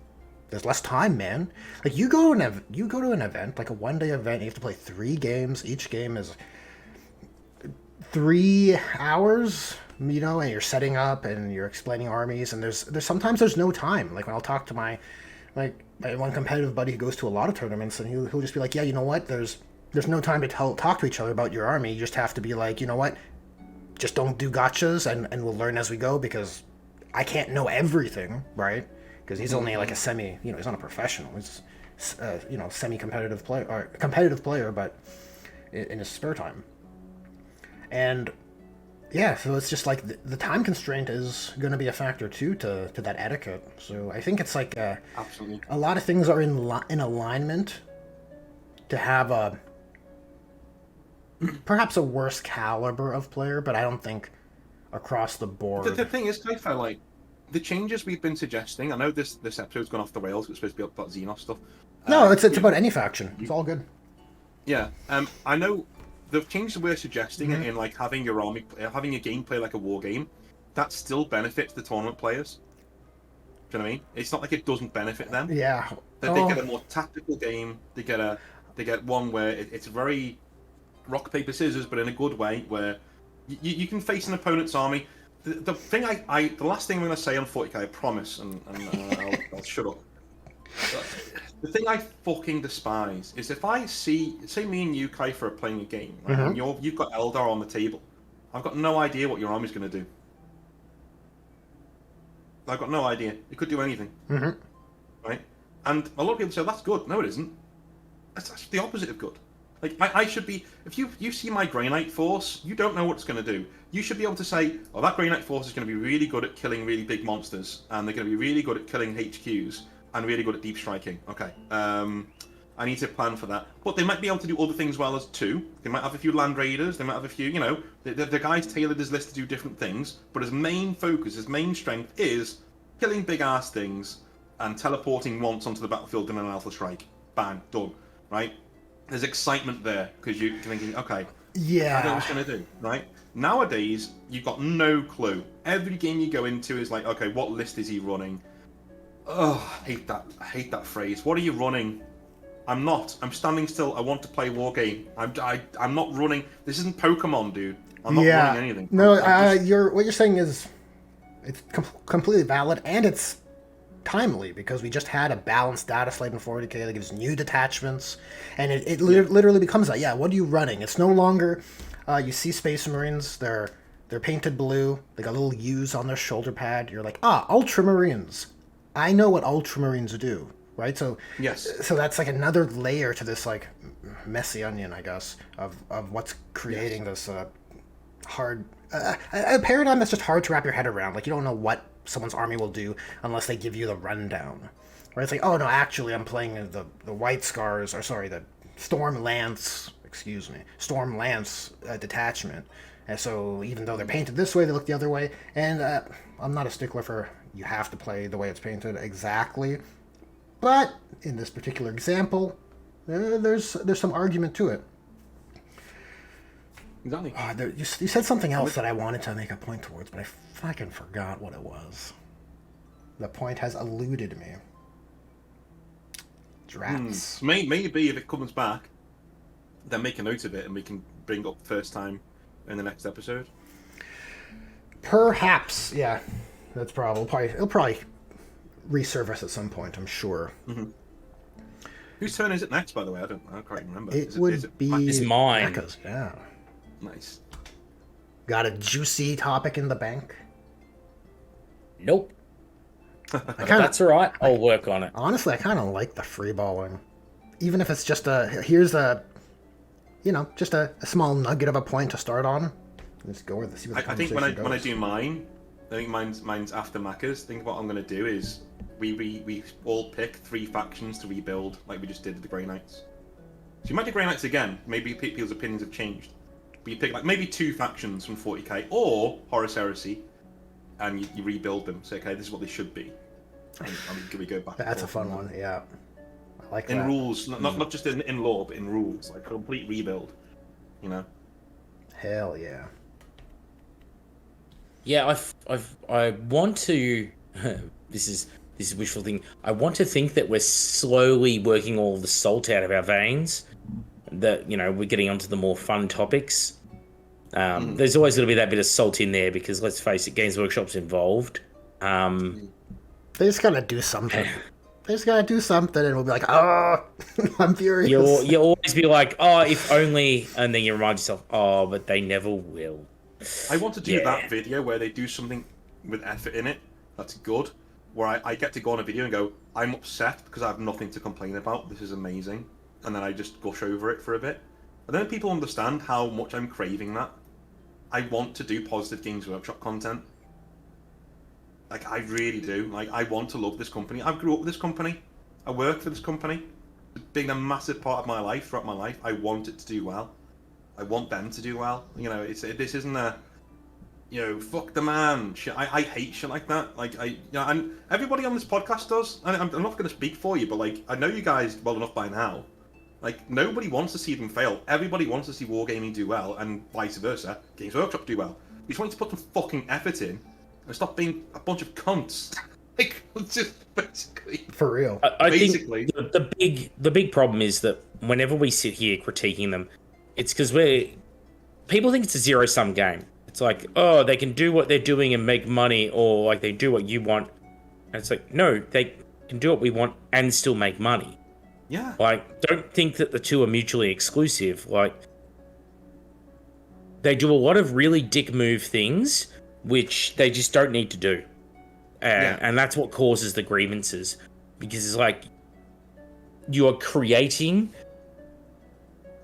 There's less time, man. Like you go to an event, like a 1-day event, you have to play 3 games. Each game is 3 hours, and you're setting up and you're explaining armies, and there's sometimes there's no time. Like when I'll talk to my one competitive buddy who goes to a lot of tournaments, and he'll just be like, yeah, you know what? There's no time to talk to each other about your army. You just have to be like, you know what? Just don't do gotchas, and we'll learn as we go, because I can't know everything, right? Because he's only like a he's not a professional. He's semi-competitive player, or competitive player, but in his spare time. And yeah, so it's just like the time constraint is going to be a factor too to that etiquette. So I think it's like Absolutely. a lot of things are in alignment to have perhaps a worse caliber of player, but I don't think across the board. The thing is, I feel like the changes we've been suggesting. I know this episode's gone off the rails. It's supposed to be about Xenos stuff. No, it's about any faction. It's all good. Yeah. I know the changes we're suggesting in like having your army, having a game play like a war game, that still benefits the tournament players. Do you know what I mean? It's not like it doesn't benefit them. Yeah. They get a more tactical game. They get one where it's very rock paper scissors, but in a good way, where you can face an opponent's army. The thing the last thing I'm going to say on 40k, I promise, and I'll shut up. The thing I fucking despise is if I say me and you, Kaifer, are playing a game, right, and you've got Eldar on the table. I've got no idea what your army's going to do. I've got no idea. It could do anything. Right? And a lot of people say, that's good. No, it isn't. That's the opposite of good. Like, I should be... If you see my Grey Knight force, you don't know what it's going to do. You should be able to say, oh, that Grey Knight force is going to be really good at killing really big monsters, and they're going to be really good at killing HQs, and really good at deep striking. Okay. I need to plan for that. But they might be able to do other things well as too. They might have a few land raiders, they might have a few, the guy's tailored his list to do different things, but his main focus, his main strength is killing big-ass things and teleporting once onto the battlefield in an alpha strike. Bang, done. Right? There's excitement there, because you're thinking, okay, yeah, I know what it's going to do, right? Nowadays, you've got no clue. Every game you go into is like, okay, what list is he running? Oh, I hate that phrase. What are you running? I'm not. I'm standing still. I want to play war game. I'm not running. This isn't Pokemon, dude. I'm not running anything. No, what you're saying is it's completely valid, and it's timely, because we just had a balanced data slate in 40k that gives new detachments, and it literally becomes that. Yeah, what are you running? It's no longer you see Space Marines, they're painted blue, they got little U's on their shoulder pad. You're like, Ultramarines. I know what Ultramarines do, right? So yes, so that's like another layer to this like messy onion, I guess, of what's creating this hard a paradigm that's just hard to wrap your head around. Like, you don't know what someone's army will do unless they give you the rundown, right? It's like, oh no, actually I'm playing the White Scars, or sorry, the Storm Lance detachment, and so even though they're painted this way, they look the other way. And I'm not a stickler for you have to play the way it's painted exactly, but in this particular example, there's some argument to it. Exactly. You said something else that I wanted to make a point towards, but I fucking forgot what it was. The point has eluded me. Drats. Maybe if it comes back, then make a note of it and we can bring up first time in the next episode. Perhaps, yeah. That's probably it'll probably resurface at some point, I'm sure. Whose turn is it next, by the way? I can't remember. It's mine. Macca's, yeah. Nice. Got a juicy topic in the bank? Nope. That's all right. I'll work on it. Honestly, I kind of like the freeballing. Even if it's just here's a small nugget of a point to start on. Let's go with this. I think when I do mine, I think mine's after Macca's. I think what I'm going to do is we all pick 3 factions to rebuild, like we just did with the Grey Knights. So you might do Grey Knights again. Maybe people's opinions have changed. But you pick like maybe 2 factions from 40k, or Horus Heresy, and you rebuild them. Say, okay, this is what they should be. And we go back. That's a fun one. Yeah, I like In that. rules, not just in lore, but in rules, like a complete rebuild. You know. Hell yeah. Yeah, I want to. This is wishful thinking. I want to think that we're slowly working all the salt out of our veins. That we're getting onto the more fun topics. There's always going to be that bit of salt in there because let's face it, Games Workshop's involved. They just gotta do something. They just gotta do something, and we'll be like, oh, I'm furious. You always be like, oh, if only, and then you remind yourself, oh, but they never will. I want to do that video where they do something with effort in it that's good, where I get to go on a video and go, I'm upset because I have nothing to complain about, this is amazing, and then I just gush over it for a bit. And then people understand how much I'm craving that. I want to do positive Games Workshop content. Like, I really do. Like, I want to love this company. I grew up with this company. I work for this company. It's been a massive part of my life, throughout my life. I want it to do well. I want them to do well. This isn't a, fuck the man shit. I hate shit like that. Like, and everybody on this podcast does. And I'm not going to speak for you, but, like, I know you guys well enough by now. Like, nobody wants to see them fail. Everybody wants to see Wargaming do well, and vice versa, Games Workshop do well. We just want you to put some fucking effort in, and stop being a bunch of cunts. Like, just basically. For real. I think the big problem is that whenever we sit here critiquing them, it's because people think it's a zero-sum game. It's like, oh, they can do what they're doing and make money, or like they do what you want. And it's like, no, they can do what we want and still make money. Yeah. Like, don't think that the two are mutually exclusive. Like, they do a lot of really dick move things, which they just don't need to do. And that's what causes the grievances. Because it's like, you are creating,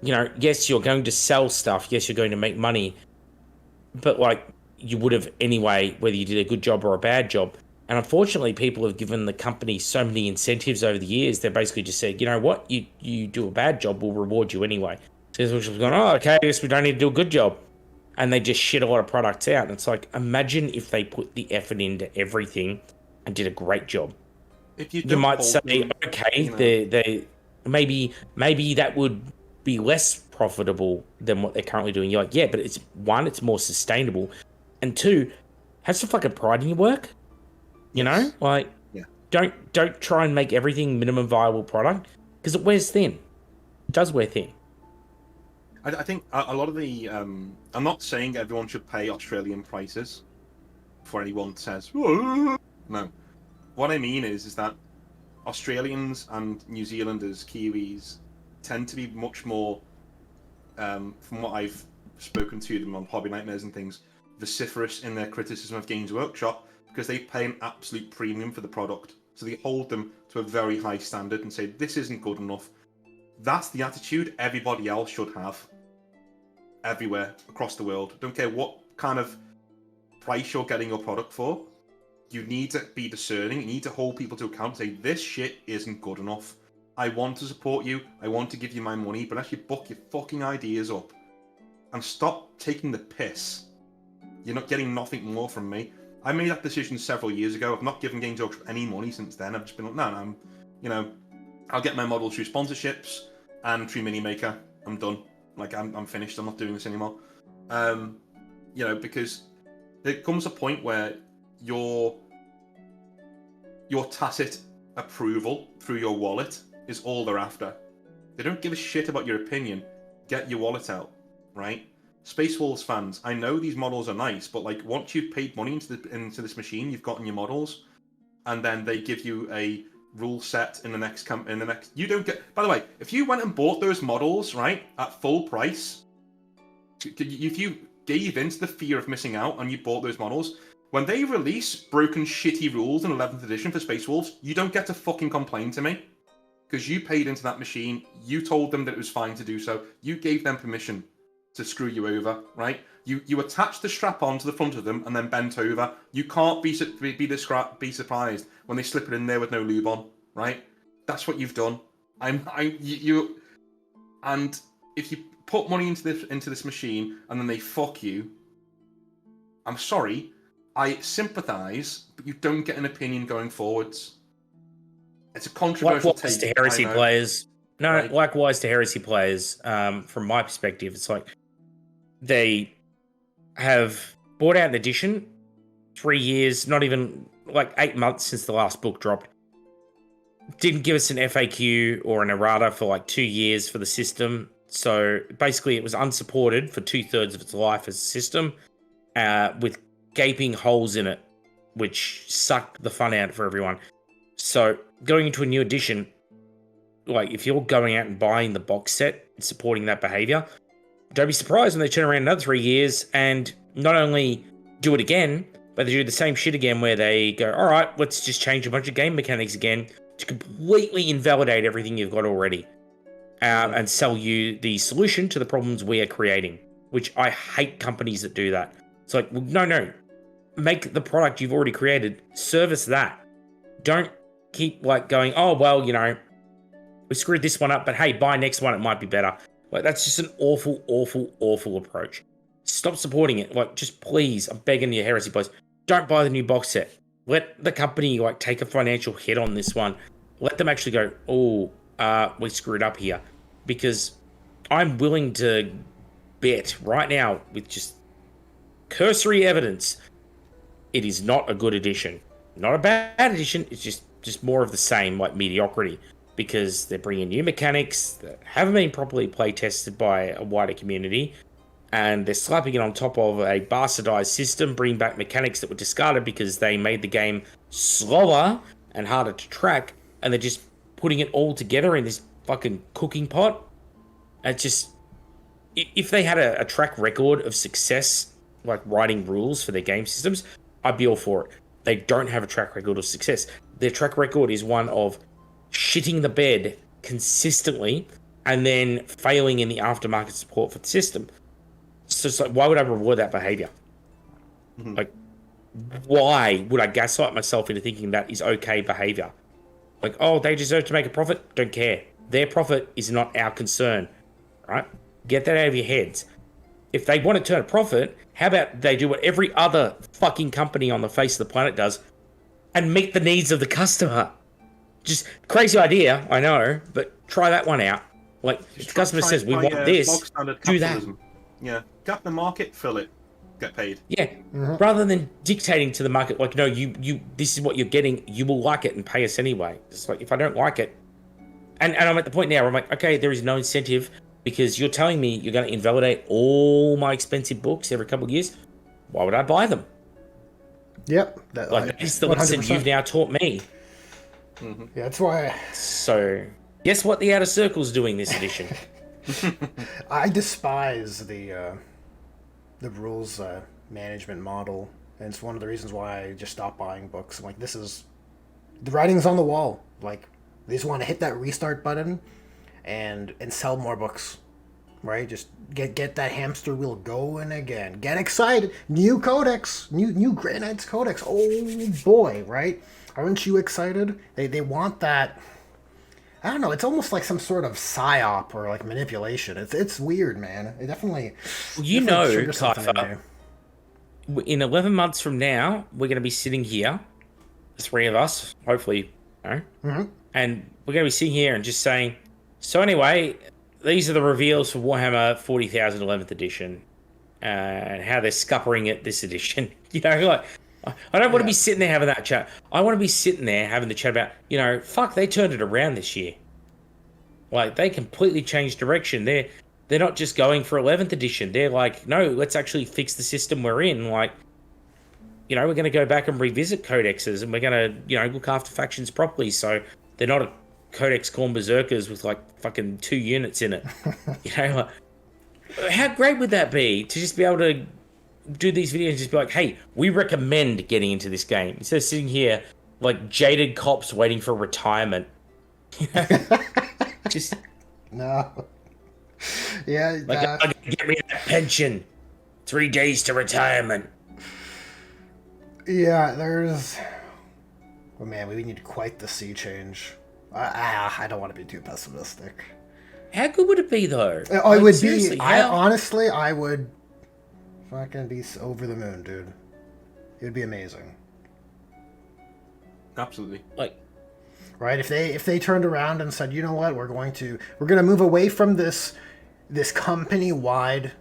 yes, you're going to sell stuff. Yes, you're going to make money. But, like, you would have anyway, whether you did a good job or a bad job. And unfortunately, people have given the company so many incentives over the years. They basically just said, you know what, you do a bad job, we'll reward you anyway. So it's going, oh, okay, I guess we don't need to do a good job. And they just shit a lot of products out. And it's like, imagine if they put the effort into everything and did a great job. If you might say, okay, they maybe that would be less profitable than what they're currently doing. You're like, yeah, but it's one, it's more sustainable. And two, have some fucking pride in your work. Like, don't try and make everything minimum viable product because it wears thin. It does wear thin. I think a lot of the I'm not saying everyone should pay Australian prices before anyone says no. What I mean is that Australians and New Zealanders, Kiwis, tend to be much more, from what I've spoken to them on Hobby Nightmares and things, vociferous in their criticism of Games Workshop. Because they pay an absolute premium for the product. So they hold them to a very high standard and say, this isn't good enough. That's the attitude everybody else should have. Everywhere, across the world. Don't care what kind of price you're getting your product for. You need to be discerning. You need to hold people to account and say, this shit isn't good enough. I want to support you. I want to give you my money. But actually buck your fucking ideas up. And stop taking the piss. You're not getting nothing more from me. I made that decision several years ago. I've not given Games Workshop any money since then. I've just been like, no, I'll get my models through sponsorships and through Minimaker. I'm done. Like, I'm finished. I'm not doing this anymore. Because there comes a point where your tacit approval through your wallet is all they're after. They don't give a shit about your opinion. Get your wallet out, right? Space Wolves fans, I know these models are nice, but like once you've paid money into this machine, you've gotten your models, and then they give you a rule set in the next you don't get. By the way, if you went and bought those models right at full price, if you gave in to the fear of missing out and you bought those models, when they release broken shitty rules in 11th edition for Space Wolves, you don't get to fucking complain to me because you paid into that machine. You told them that it was fine to do so. You gave them permission to screw you over, right? You attach the strap on to the front of them and then bent over. You can't be surprised when they slip it in there with no lube on, right? That's what you've done. And if you put money into this machine and then they fuck you, I'm sorry, I sympathise, but you don't get an opinion going forwards. It's a controversial Likewise take. to Heresy I know. players. No, Right. likewise to Heresy players. From my perspective, it's like they have bought out an edition 3 years, not even like 8 months since the last book dropped. Didn't give us an FAQ or an errata for like 2 years for the system. So basically, it was unsupported for 2/3 of its life as a system, with gaping holes in it, which sucked the fun out for everyone. So going into a new edition, like if you're going out and buying the box set and supporting that behavior, don't be surprised when they turn around another 3 years and not only do it again, but they do the same shit again where they go, all right, let's just change a bunch of game mechanics again to completely invalidate everything you've got already, and sell you the solution to the problems we are creating, which I hate companies that do that. It's like, well, no, make the product you've already created, service that. Don't keep like going, oh, well, you know, we screwed this one up, but hey, buy next one, it might be better. Like, that's just an awful, awful, awful approach. Stop supporting it. Like, just please, I'm begging you, Heresy players, don't buy the new box set. Let the company like take a financial hit on this one. Let them actually go, oh, we screwed up here. Because I'm willing to bet right now with just cursory evidence, it is not a good edition. Not a bad edition, it's just more of the same, like mediocrity. Because they're bringing new mechanics that haven't been properly play tested by a wider community, and they're slapping it on top of a bastardized system, bringing back mechanics that were discarded because they made the game slower and harder to track, and they're just putting it all together in this fucking cooking pot. It's just, if they had a track record of success, like writing rules for their game systems, I'd be all for it. They don't have a track record of success. Their track record is one of shitting the bed consistently and then failing in the aftermarket support for the system. So it's like, why would I reward that behavior? Mhm. Like, why would I gaslight myself into thinking that is okay behavior? Like, oh, they deserve to make a profit? Don't care. Their profit is not our concern, right? Get that out of your heads. If they want to turn a profit, how about they do what every other fucking company on the face of the planet does and meet the needs of the customer? Just crazy idea, I know, but try that one out. Like, if the customer says, we want this, do that. Yeah, gap the market, fill it, get paid. Yeah, rather than dictating to the market, like, no, you, this is what you're getting, you will like it and pay us anyway. It's like, if I don't like it, and I'm at the point now where I'm like, okay, there is no incentive because you're telling me you're going to invalidate all my expensive books every couple of years. Why would I buy them? Yep. That's the lesson you've now taught me. Yeah, that's why. So, guess what the Outer Circle's doing this edition? I despise the rules management model, and it's one of the reasons why I just stopped buying books. I'm like, this is the writing's on the wall. Like, they just want to hit that restart button and sell more books, right? Just get that hamster wheel going again. Get excited! New codex, new Grey Knights codex. Oh boy, right? Aren't you excited? They want that. I don't know. It's almost like some sort of psyop or like manipulation. It's weird, man. It definitely. You know, Kaifa, in in 11 months from now, we're going to be sitting here, the three of us, hopefully, you know, and we're going to be sitting here and just saying, so anyway, these are the reveals for Warhammer 40,000 11th edition, and how they're scuppering it this edition. You know, like, I don't want to be sitting there having that chat. I want to be sitting there having the chat about, you know, fuck, they turned it around this year. Like, they completely changed direction. They're not just going for 11th edition. They're like, no, let's actually fix the system we're in. Like, you know, we're going to go back and revisit codexes, and we're going to, you know, look after factions properly. So they're not a codex called Berserkers with like fucking 2 units in it. You know, like, how great would that be to just be able to do these videos and just be like, hey, we recommend getting into this game instead of sitting here like jaded cops waiting for retirement. You know? Just No. Yeah. like, get me that pension. 3 days to retirement. Yeah, there's. Oh man, we need quite the sea change. I don't want to be too pessimistic. How good would it be though? It would be. Honestly, I would fucking be over the moon, dude. It would be amazing. Absolutely. Like, Right? If they turned around and said, you know what, we're gonna move away from this company wide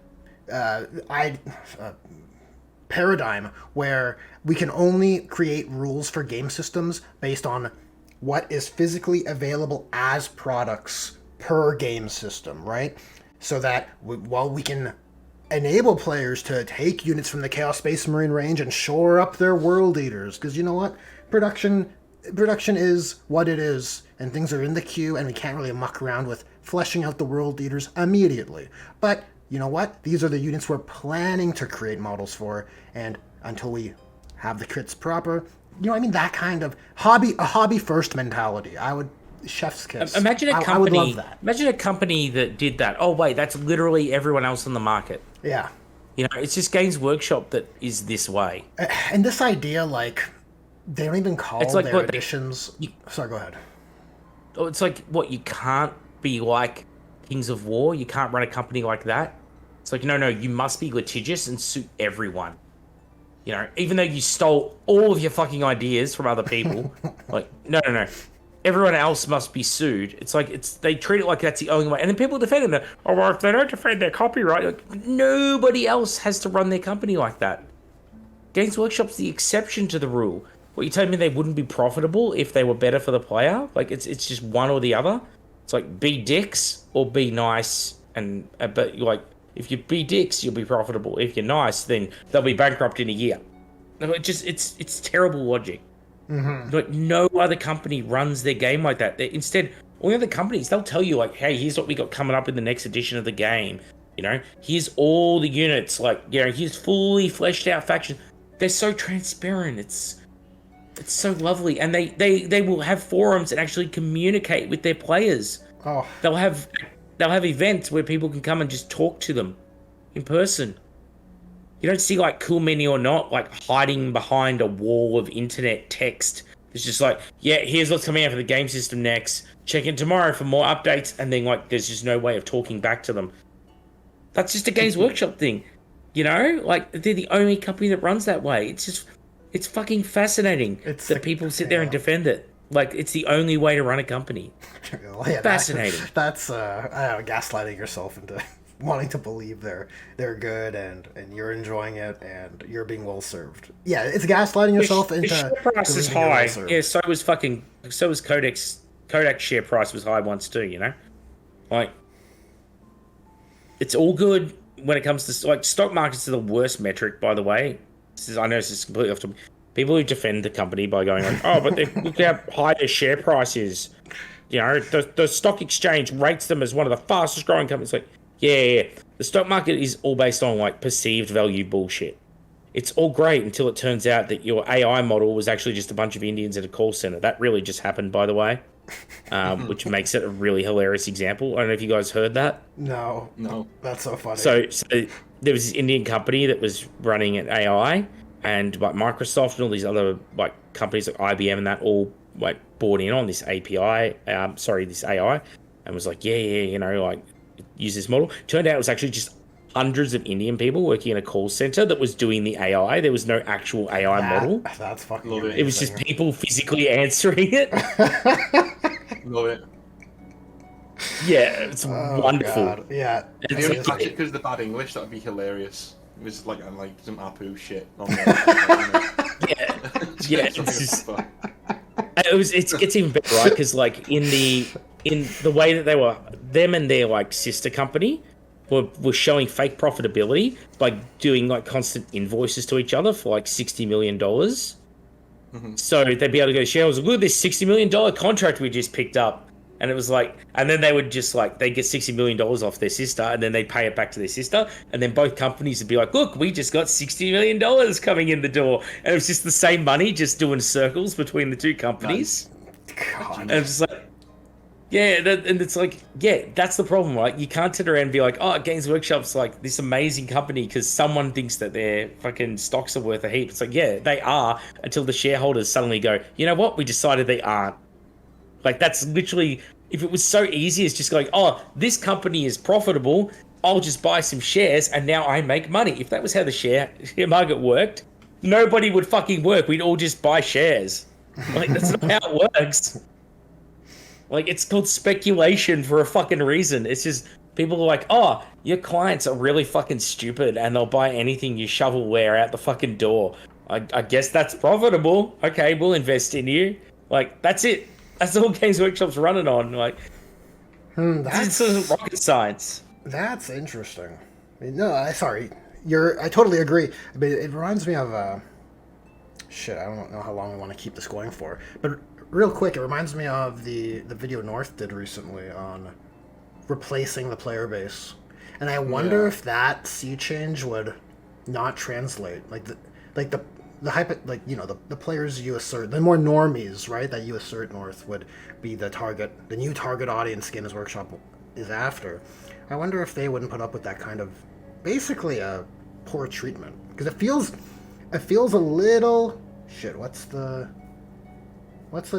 paradigm where we can only create rules for game systems based on what is physically available as products per game system, right? So that while we can enable players to take units from the Chaos Space Marine range and shore up their World Eaters, because you know what, production is what it is, and things are in the queue, and we can't really muck around with fleshing out the World Eaters immediately. But you know what? These are the units we're planning to create models for, and until we have the crits proper, you know what I mean? That kind of hobby first mentality. I would chef's kiss. imagine a company. I would love that. Imagine a company that did that. Oh wait, that's literally everyone else on the market. Yeah. You know, it's just Games Workshop that is this way. And this idea, like, they don't even call It's like their what editions. Sorry, go ahead. Oh, it's like what, you can't be like Kings of War. You can't run a company like that. It's like no, you must be litigious and suit everyone. You know, even though you stole all of your fucking ideas from other people, like no. Everyone else must be sued. It's like they treat it like that's the only way, and then people defend them. Oh, well, if they don't defend their copyright, like, nobody else has to run their company like that. Games Workshop's the exception to the rule. What, you telling me they wouldn't be profitable if they were better for the player? Like it's just one or the other. It's like be dicks or be nice, and but like if you be dicks, you'll be profitable. If you're nice, then they'll be bankrupt in a year. No, it's terrible logic. Mm-hmm. Like no other company runs their game like that. Instead, all the other companies, they'll tell you like, hey, here's what we got coming up in the next edition of the game. You know, here's all the units. Like, you know, here's fully fleshed out factions. They're so transparent. It's so lovely, and they will have forums and actually communicate with their players. Oh, They'll have events where people can come and just talk to them in person. You don't see like Cool Mini or Not like hiding behind a wall of internet text. It's just like, yeah, here's what's coming out for the game system next. Check in tomorrow for more updates, and then like there's just no way of talking back to them. That's just a Games Workshop thing, you know? Like they're the only company that runs that way. It's fucking fascinating that people sit there and defend it. Like, it's the only way to run a company. Yeah, Fascinating. That's I don't know, gaslighting yourself into wanting to believe they're good and you're enjoying it and you're being well served. Yeah, it's gaslighting yourself into. The share price is high. Yeah, so was Kodak's share price was high once too. You know, like it's all good when it comes to like stock markets are the worst metric, by the way. I know this is completely off topic. People who defend the company by going like, oh, but look how high their share price is. You know, the stock exchange rates them as one of the fastest growing companies. Like, yeah. The stock market is all based on like perceived value bullshit. It's all great until it turns out that your AI model was actually just a bunch of Indians at a call center. That really just happened, by the way, which makes it a really hilarious example. I don't know if you guys heard that. No. That's so funny. So there was this Indian company that was running an AI, and like Microsoft and all these other like companies like IBM and that all like bought in on this this AI, and was like, yeah, you know, like use this model. Turned out it was actually just hundreds of Indian people working in a call center that was doing the AI. There was no actual AI model. That's fucking amazing. It was just people physically answering it. Love it. Yeah, it's wonderful. God. Yeah. If you only catch it because of the bad English, that'd be hilarious. It was like some Apu shit on there. yeah. It's even better, right? Because like in the way that they were, them and their like sister company were showing fake profitability by doing like constant invoices to each other for like $60 million. Mm-hmm. So they'd be able to go to shareholders, look at this $60 million contract we just picked up. And it was like, and then they would just like, they'd get $60 million off their sister, and then they'd pay it back to their sister. And then both companies would be like, look, we just got $60 million coming in the door. And it was just the same money, just doing circles between the two companies. God. And it's like, yeah, and it's like, yeah, that's the problem, right? You can't turn around and be like, oh, Games Workshop's like this amazing company because someone thinks that their fucking stocks are worth a heap. It's like, yeah, they are, until the shareholders suddenly go, you know what? We decided they aren't. Like, that's literally, if it was so easy, it's just going, oh, this company is profitable, I'll just buy some shares and now I make money. If that was how the share market worked, nobody would fucking work. We'd all just buy shares. Like, that's not how it works. Like, it's called speculation for a fucking reason. It's just people are like, oh, your clients are really fucking stupid and they'll buy anything you shovelware out the fucking door. I guess that's profitable. Okay, we'll invest in you. Like, that's it. That's all Games Workshop's running on. Like, that's it's rocket science. That's interesting. Sorry. I totally agree. But it reminds me of shit, I don't know how long I want to keep this going for. But real quick, it reminds me of the video North did recently on replacing the player base. And I wonder if that sea change would not translate. The players you assert, the more normies, right, that you assert North would be the new target audience Games Workshop is after. I wonder if they wouldn't put up with that kind of basically a poor treatment, because it feels a little shit. What's the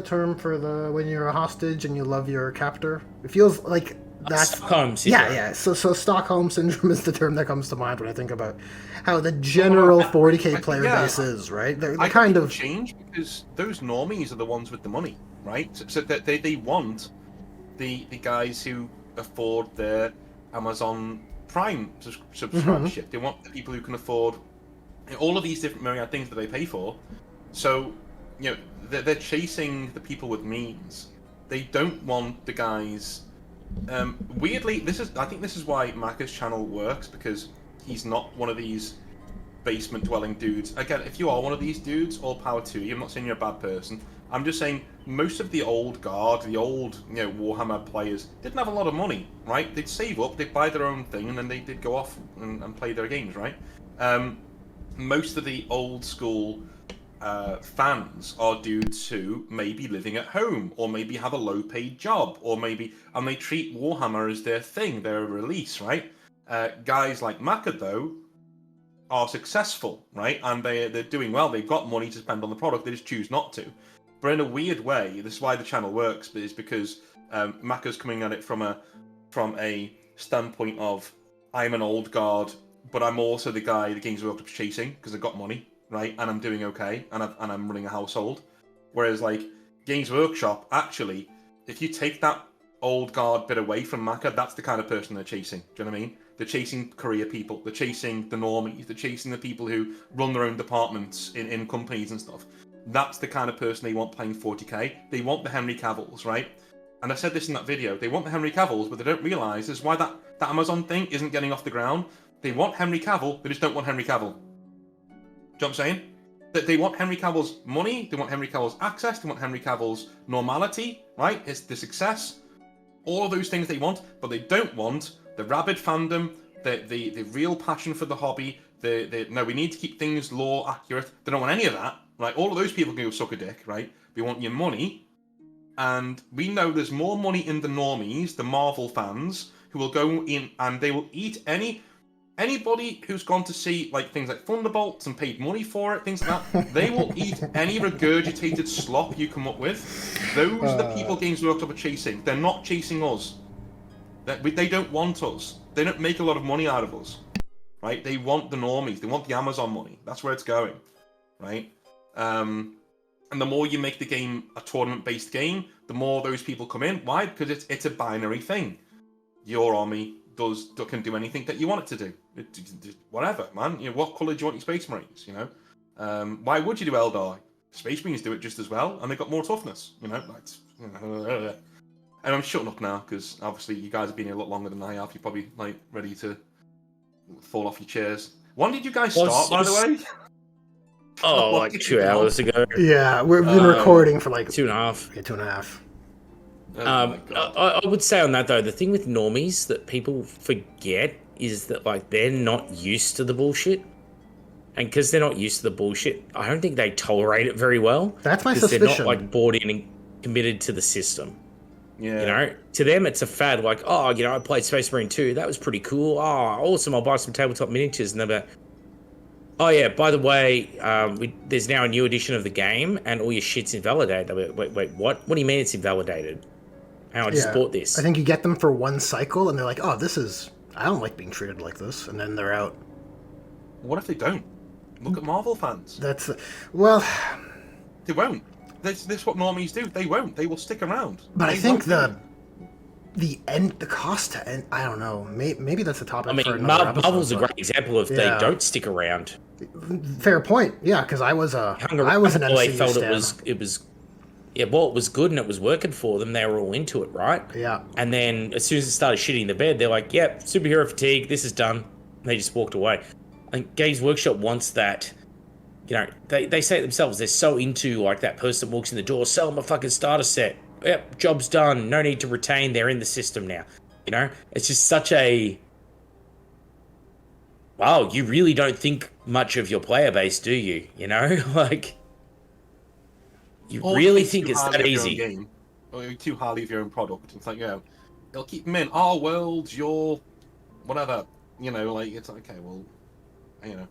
term for when you're a hostage and you love your captor? It feels like that's Stockholm syndrome. Yeah. So Stockholm syndrome is the term that comes to mind when I think about how the general 40k player base is, right? They're kind of change, because those normies are the ones with the money, right? So that they want the guys who afford their Amazon Prime subscribership. They want the people who can afford all of these different myriad things that they pay for. So, they're chasing the people with means. They don't want the guys. Weirdly, I think this is why Macca's channel works, because he's not one of these basement dwelling dudes. Again, if you are one of these dudes, all power to you. I'm not saying you're a bad person. I'm just saying most of the old guard, the old Warhammer players didn't have a lot of money, right? They'd save up, they'd buy their own thing, and then they'd go off and play their games, right? Most of the old school fans are dudes who may be living at home, or maybe have a low-paid job, and they treat Warhammer as their thing, their release, right? Guys like Macca, though, are successful, right? And they're doing well. They've got money to spend on the product. They just choose not to. But in a weird way, this is why the channel works, is because Macca's coming at it from a standpoint of, I'm an old guard, but I'm also the guy the Games Workshop's chasing because I've got money, right? And I'm doing okay, and I'm running a household. Whereas, like, Games Workshop, actually, if you take that old guard bit away from Macca, that's the kind of person they're chasing. Do you know what I mean? They're chasing career people. They're chasing the normies. They're chasing the people who run their own departments in companies and stuff. That's the kind of person they want playing 40k. They want the Henry Cavills, right? And I said this in that video. They want the Henry Cavills, but they don't realise is why that Amazon thing isn't getting off the ground. They want Henry Cavill, they just don't want Henry Cavill. Do you know what I'm saying? That they want Henry Cavill's money, they want Henry Cavill's access, they want Henry Cavill's normality, right? It's the success. All of those things they want, but they don't want the rabid fandom, the real passion for the hobby, no, we need to keep things lore accurate. They don't want any of that, right? All of those people can go suck a dick, right? We want your money, and we know there's more money in the normies, the Marvel fans, who will go in and they will eat anybody who's gone to see like things like Thunderbolts and paid money for it, things like that. They will eat any regurgitated slop you come up with. Those are the people Games Workshop are chasing. They're not chasing us. They don't want us. They don't make a lot of money out of us, right? They want the normies. They want the Amazon money. That's where it's going, right? And the more you make the game a tournament-based game, the more those people come in. Why? Because it's a binary thing. Your army can do anything that you want it to do. Whatever, man. What colour do you want your Space Marines? Why would you do Eldar? Space Marines do it just as well, and they've got more toughness. And I'm shutting up now because obviously you guys have been here a lot longer than I have. You're probably like ready to fall off your chairs. When did you guys start, by the way? Oh, like 2 hours ago. Yeah, we've been recording for like 2.5. Yeah, 2.5. I would say on that though, the thing with normies that people forget is that like they're not used to the bullshit, and because they're not used to the bullshit, I don't think they tolerate it very well. That's my suspicion. They're not like bought in and committed to the system. Yeah. To them it's a fad. Like, I played Space Marine 2. That was pretty cool. Oh, awesome! I'll buy some tabletop miniatures, and they're like, oh yeah, by the way, there's now a new edition of the game, and all your shit's invalidated. Wait, what? What do you mean it's invalidated? I just bought this. I think you get them for one cycle, and they're like, I don't like being treated like this, and then they're out. What if they don't? Look at Marvel fans. That's well, They won't. This what normies do. They won't. They will stick around. but I They think won't the cost to end. I don't know. Maybe that's a topic I for mean, another episode. Marvel's a but- great example of Yeah. they don't stick around. Fair point. Yeah, because I was an Hung around MCU until they felt stan. it was it was good and it was working for them. They were all into it, right? Yeah. And then as soon as it started shitting the bed, they're like, "Yep, superhero fatigue. This is done." And they just walked away. And Games Workshop wants that. You know, they say it themselves. They're so into like that person that walks in the door, sell them a fucking starter set. Yep, job's done. No need to retain. They're in the system now. You know, it's just such a wow. You really don't think much of your player base, do you? You know, like you Or really think think too it's highly that of your own easy. game, or you're too highly of your own product. It's like, it'll keep them in our world, your whatever. You know, like it's like, okay, well, you know,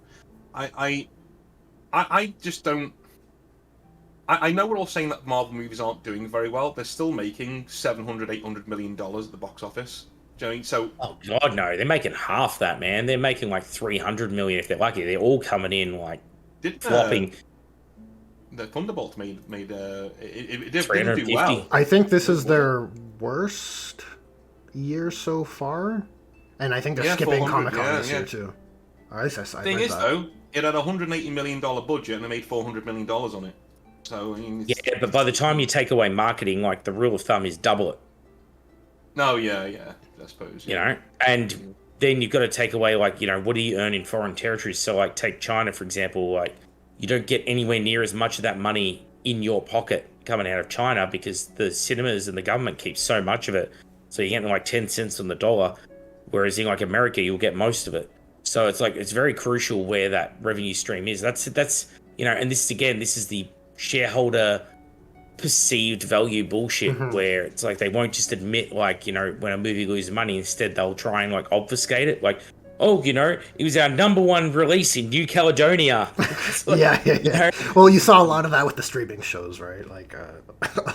I just don't. I know we're all saying that Marvel movies aren't doing very well. They're still making $700-800 million at the box office. Do you know what I mean? So Oh God, no! They're making half that, man. They're making like 300 million if they're lucky. They're all coming in like did flopping. the Thunderbolt made it didn't 350. do well. I think this is their worst year so far, and I think they're Yeah, skipping 400, Comic Con yeah, this yeah. year too. At least I Thing read is, that. though, it had a $180 million budget and they made $400 million on it. So I mean, Yeah, but by the time you take away marketing, like the rule of thumb is double it. no, yeah, I suppose. You know, and then you've got to take away like what do you earn in foreign territories? So like take China for example, like you don't get anywhere near as much of that money in your pocket coming out of China because the cinemas and the government keep so much of it. So you're getting like 10 cents on the dollar, whereas in like America you'll get most of it. So it's like it's very crucial where that revenue stream is. That's and this is the shareholder perceived value bullshit where it's like they won't just admit like when a movie loses money. Instead they'll try and like obfuscate it, like, oh, it was our #1 release in New Caledonia. It's like, Yeah. Well, you saw a lot of that with the streaming shows, right? Like a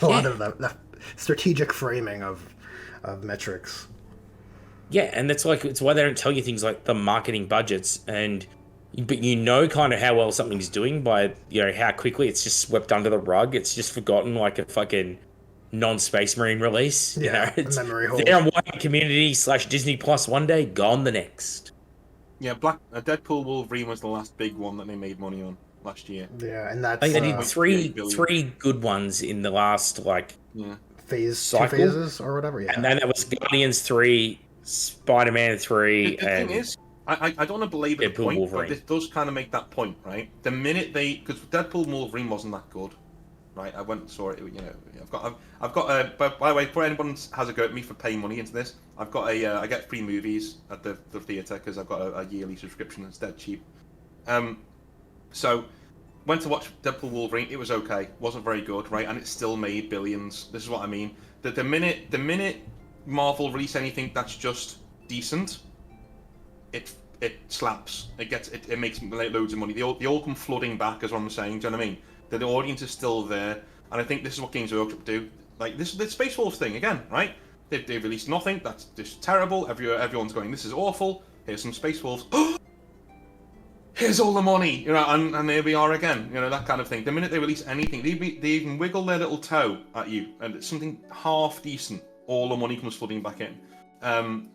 lot of the strategic framing of metrics. Yeah, and it's why they don't tell you things like the marketing budgets, but kind of how well something's doing by how quickly it's just swept under the rug. It's just forgotten like a fucking non-Space Marine release. Yeah, It's memory hole. there on one Community / Disney Plus one day, gone the next. Yeah, Deadpool Wolverine was the last big one that they made money on last year. Yeah, and that's I think they did $3 billion. three good ones in the last Yeah, phase cycle? 2 phases or whatever. Yeah, and then that was Guardians 3, Spider-Man 3, the thing is, I don't want to belabor the Deadpool point, Wolverine. but this does kind of make that point, right? The minute because Deadpool Wolverine wasn't that good, right? I went and saw it. I've got a. By the way, before anyone has a go at me for paying money into this, I've got I get free movies at the theater because I've got a yearly subscription. It's dead cheap. So went to watch Deadpool Wolverine. It was okay. Wasn't very good, right? And it still made billions. This is what I mean. That the minute Marvel release anything that's just decent, it slaps. It makes loads of money. They all come flooding back, is what I'm saying. Do you know what I mean? The audience is still there, and I think this is what Games Workshop do. Like this is the Space Wolves thing again, right? They've released nothing. That's just terrible. Everyone's going, this is awful. Here's some Space Wolves. Here's all the money, and there we are again, that kind of thing. The minute they release anything, they even wiggle their little toe at you, and it's something half decent, all the money comes flooding back in.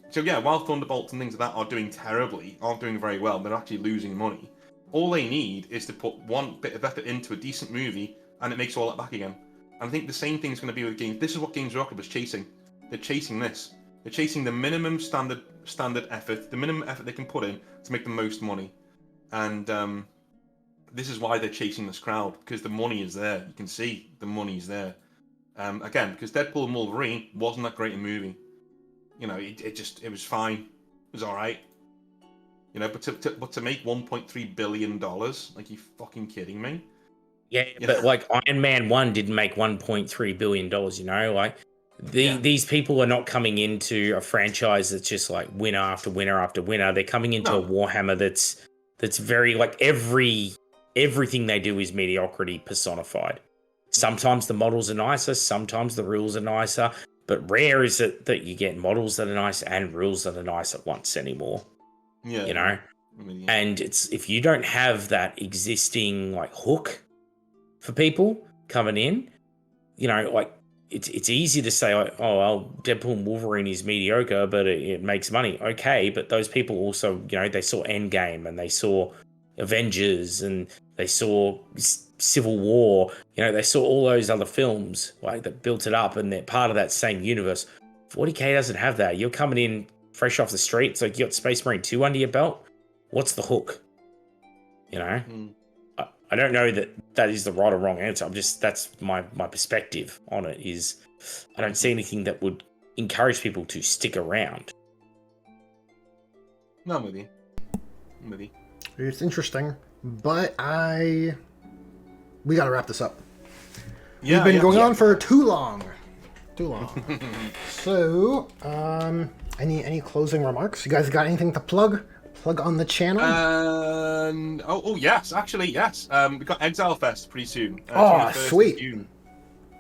So yeah, while Thunderbolts and things like that aren't doing very well, they're actually losing money. All they need is to put one bit of effort into a decent movie, and it makes all that back again. And I think the same thing's going to be with games. This is what Games Workshop is chasing. They're chasing this. They're chasing the minimum standard effort, the minimum effort they can put in to make the most money. And this is why they're chasing this crowd, because the money is there. You can see the money's there. Again, because Deadpool and Wolverine wasn't that great a movie. It was fine. It was all right. But to make $1.3 billion, like, you fucking kidding me? Yeah, but like Iron Man 1 didn't make $1.3 billion, like these people are not coming into a franchise that's just like winner after winner after winner. They're coming into a Warhammer that's very like everything they do is mediocrity personified. Sometimes the models are nicer, sometimes the rules are nicer, but rare is it that you get models that are nice and rules that are nice at once anymore. Yeah. And it's if you don't have that existing like hook for people coming in, you know, like it's easy to say, like, oh, well, Deadpool and Wolverine is mediocre, but it makes money. Okay, but those people also, you know, they saw Endgame and they saw Avengers and they saw Civil War. You know, they saw all those other films like that built it up, and they're part of that same universe. 40K doesn't have that. You're coming in fresh off the street. It's like you got Space Marine 2 under your belt. What's the hook? You know? I don't know that is the right or wrong answer. That's my perspective on it is I don't see anything that would encourage people to stick around. No, I'm with you. It's interesting, but we gotta wrap this up. Yeah, We've been going on for too long. So, any closing remarks? You guys got anything to plug on the channel? Yes, actually, yes. We got Exile Fest pretty soon. 21st sweet. Of June.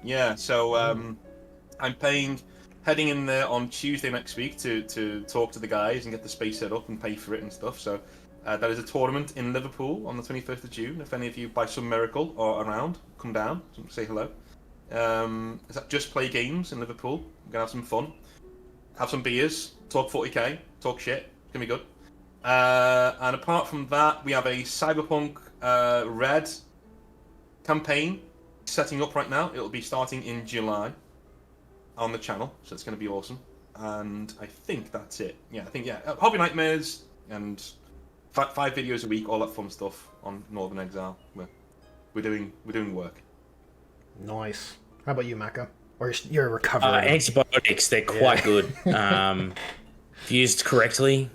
Yeah, so I'm heading in there on Tuesday next week to talk to the guys and get the space set up and pay for it and stuff. So that is a tournament in Liverpool on the 21st of June. If any of you, by some miracle, are around, come down, say hello. Is that Just Play Games in Liverpool? We're gonna have some fun, have some beers, talk 40k, talk shit. It's gonna be good. And apart from that, we have a Cyberpunk Red campaign setting up right now. It'll be starting in July on the channel, so it's going to be awesome. And I think that's it. Yeah, Hobby Nightmares and 5 videos a week, all that fun stuff on Northern Exile. We're doing work. Nice. How about you, Macca? Or you're recovering? Antibiotics, they're quite good. If used correctly,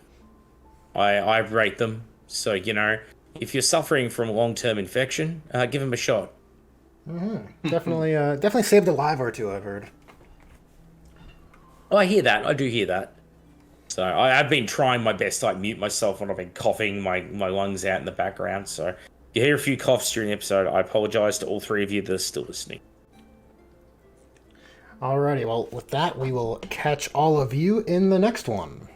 I rate them. So, you know, if you're suffering from long-term infection, give them a shot. Definitely saved a life or two, I've heard. Oh, I hear that. I do hear that. So I've been trying my best to like mute myself when I've been coughing my lungs out in the background. So if you hear a few coughs during the episode, I apologize to all 3 of you that are still listening. Alrighty, well, with that, we will catch all of you in the next one.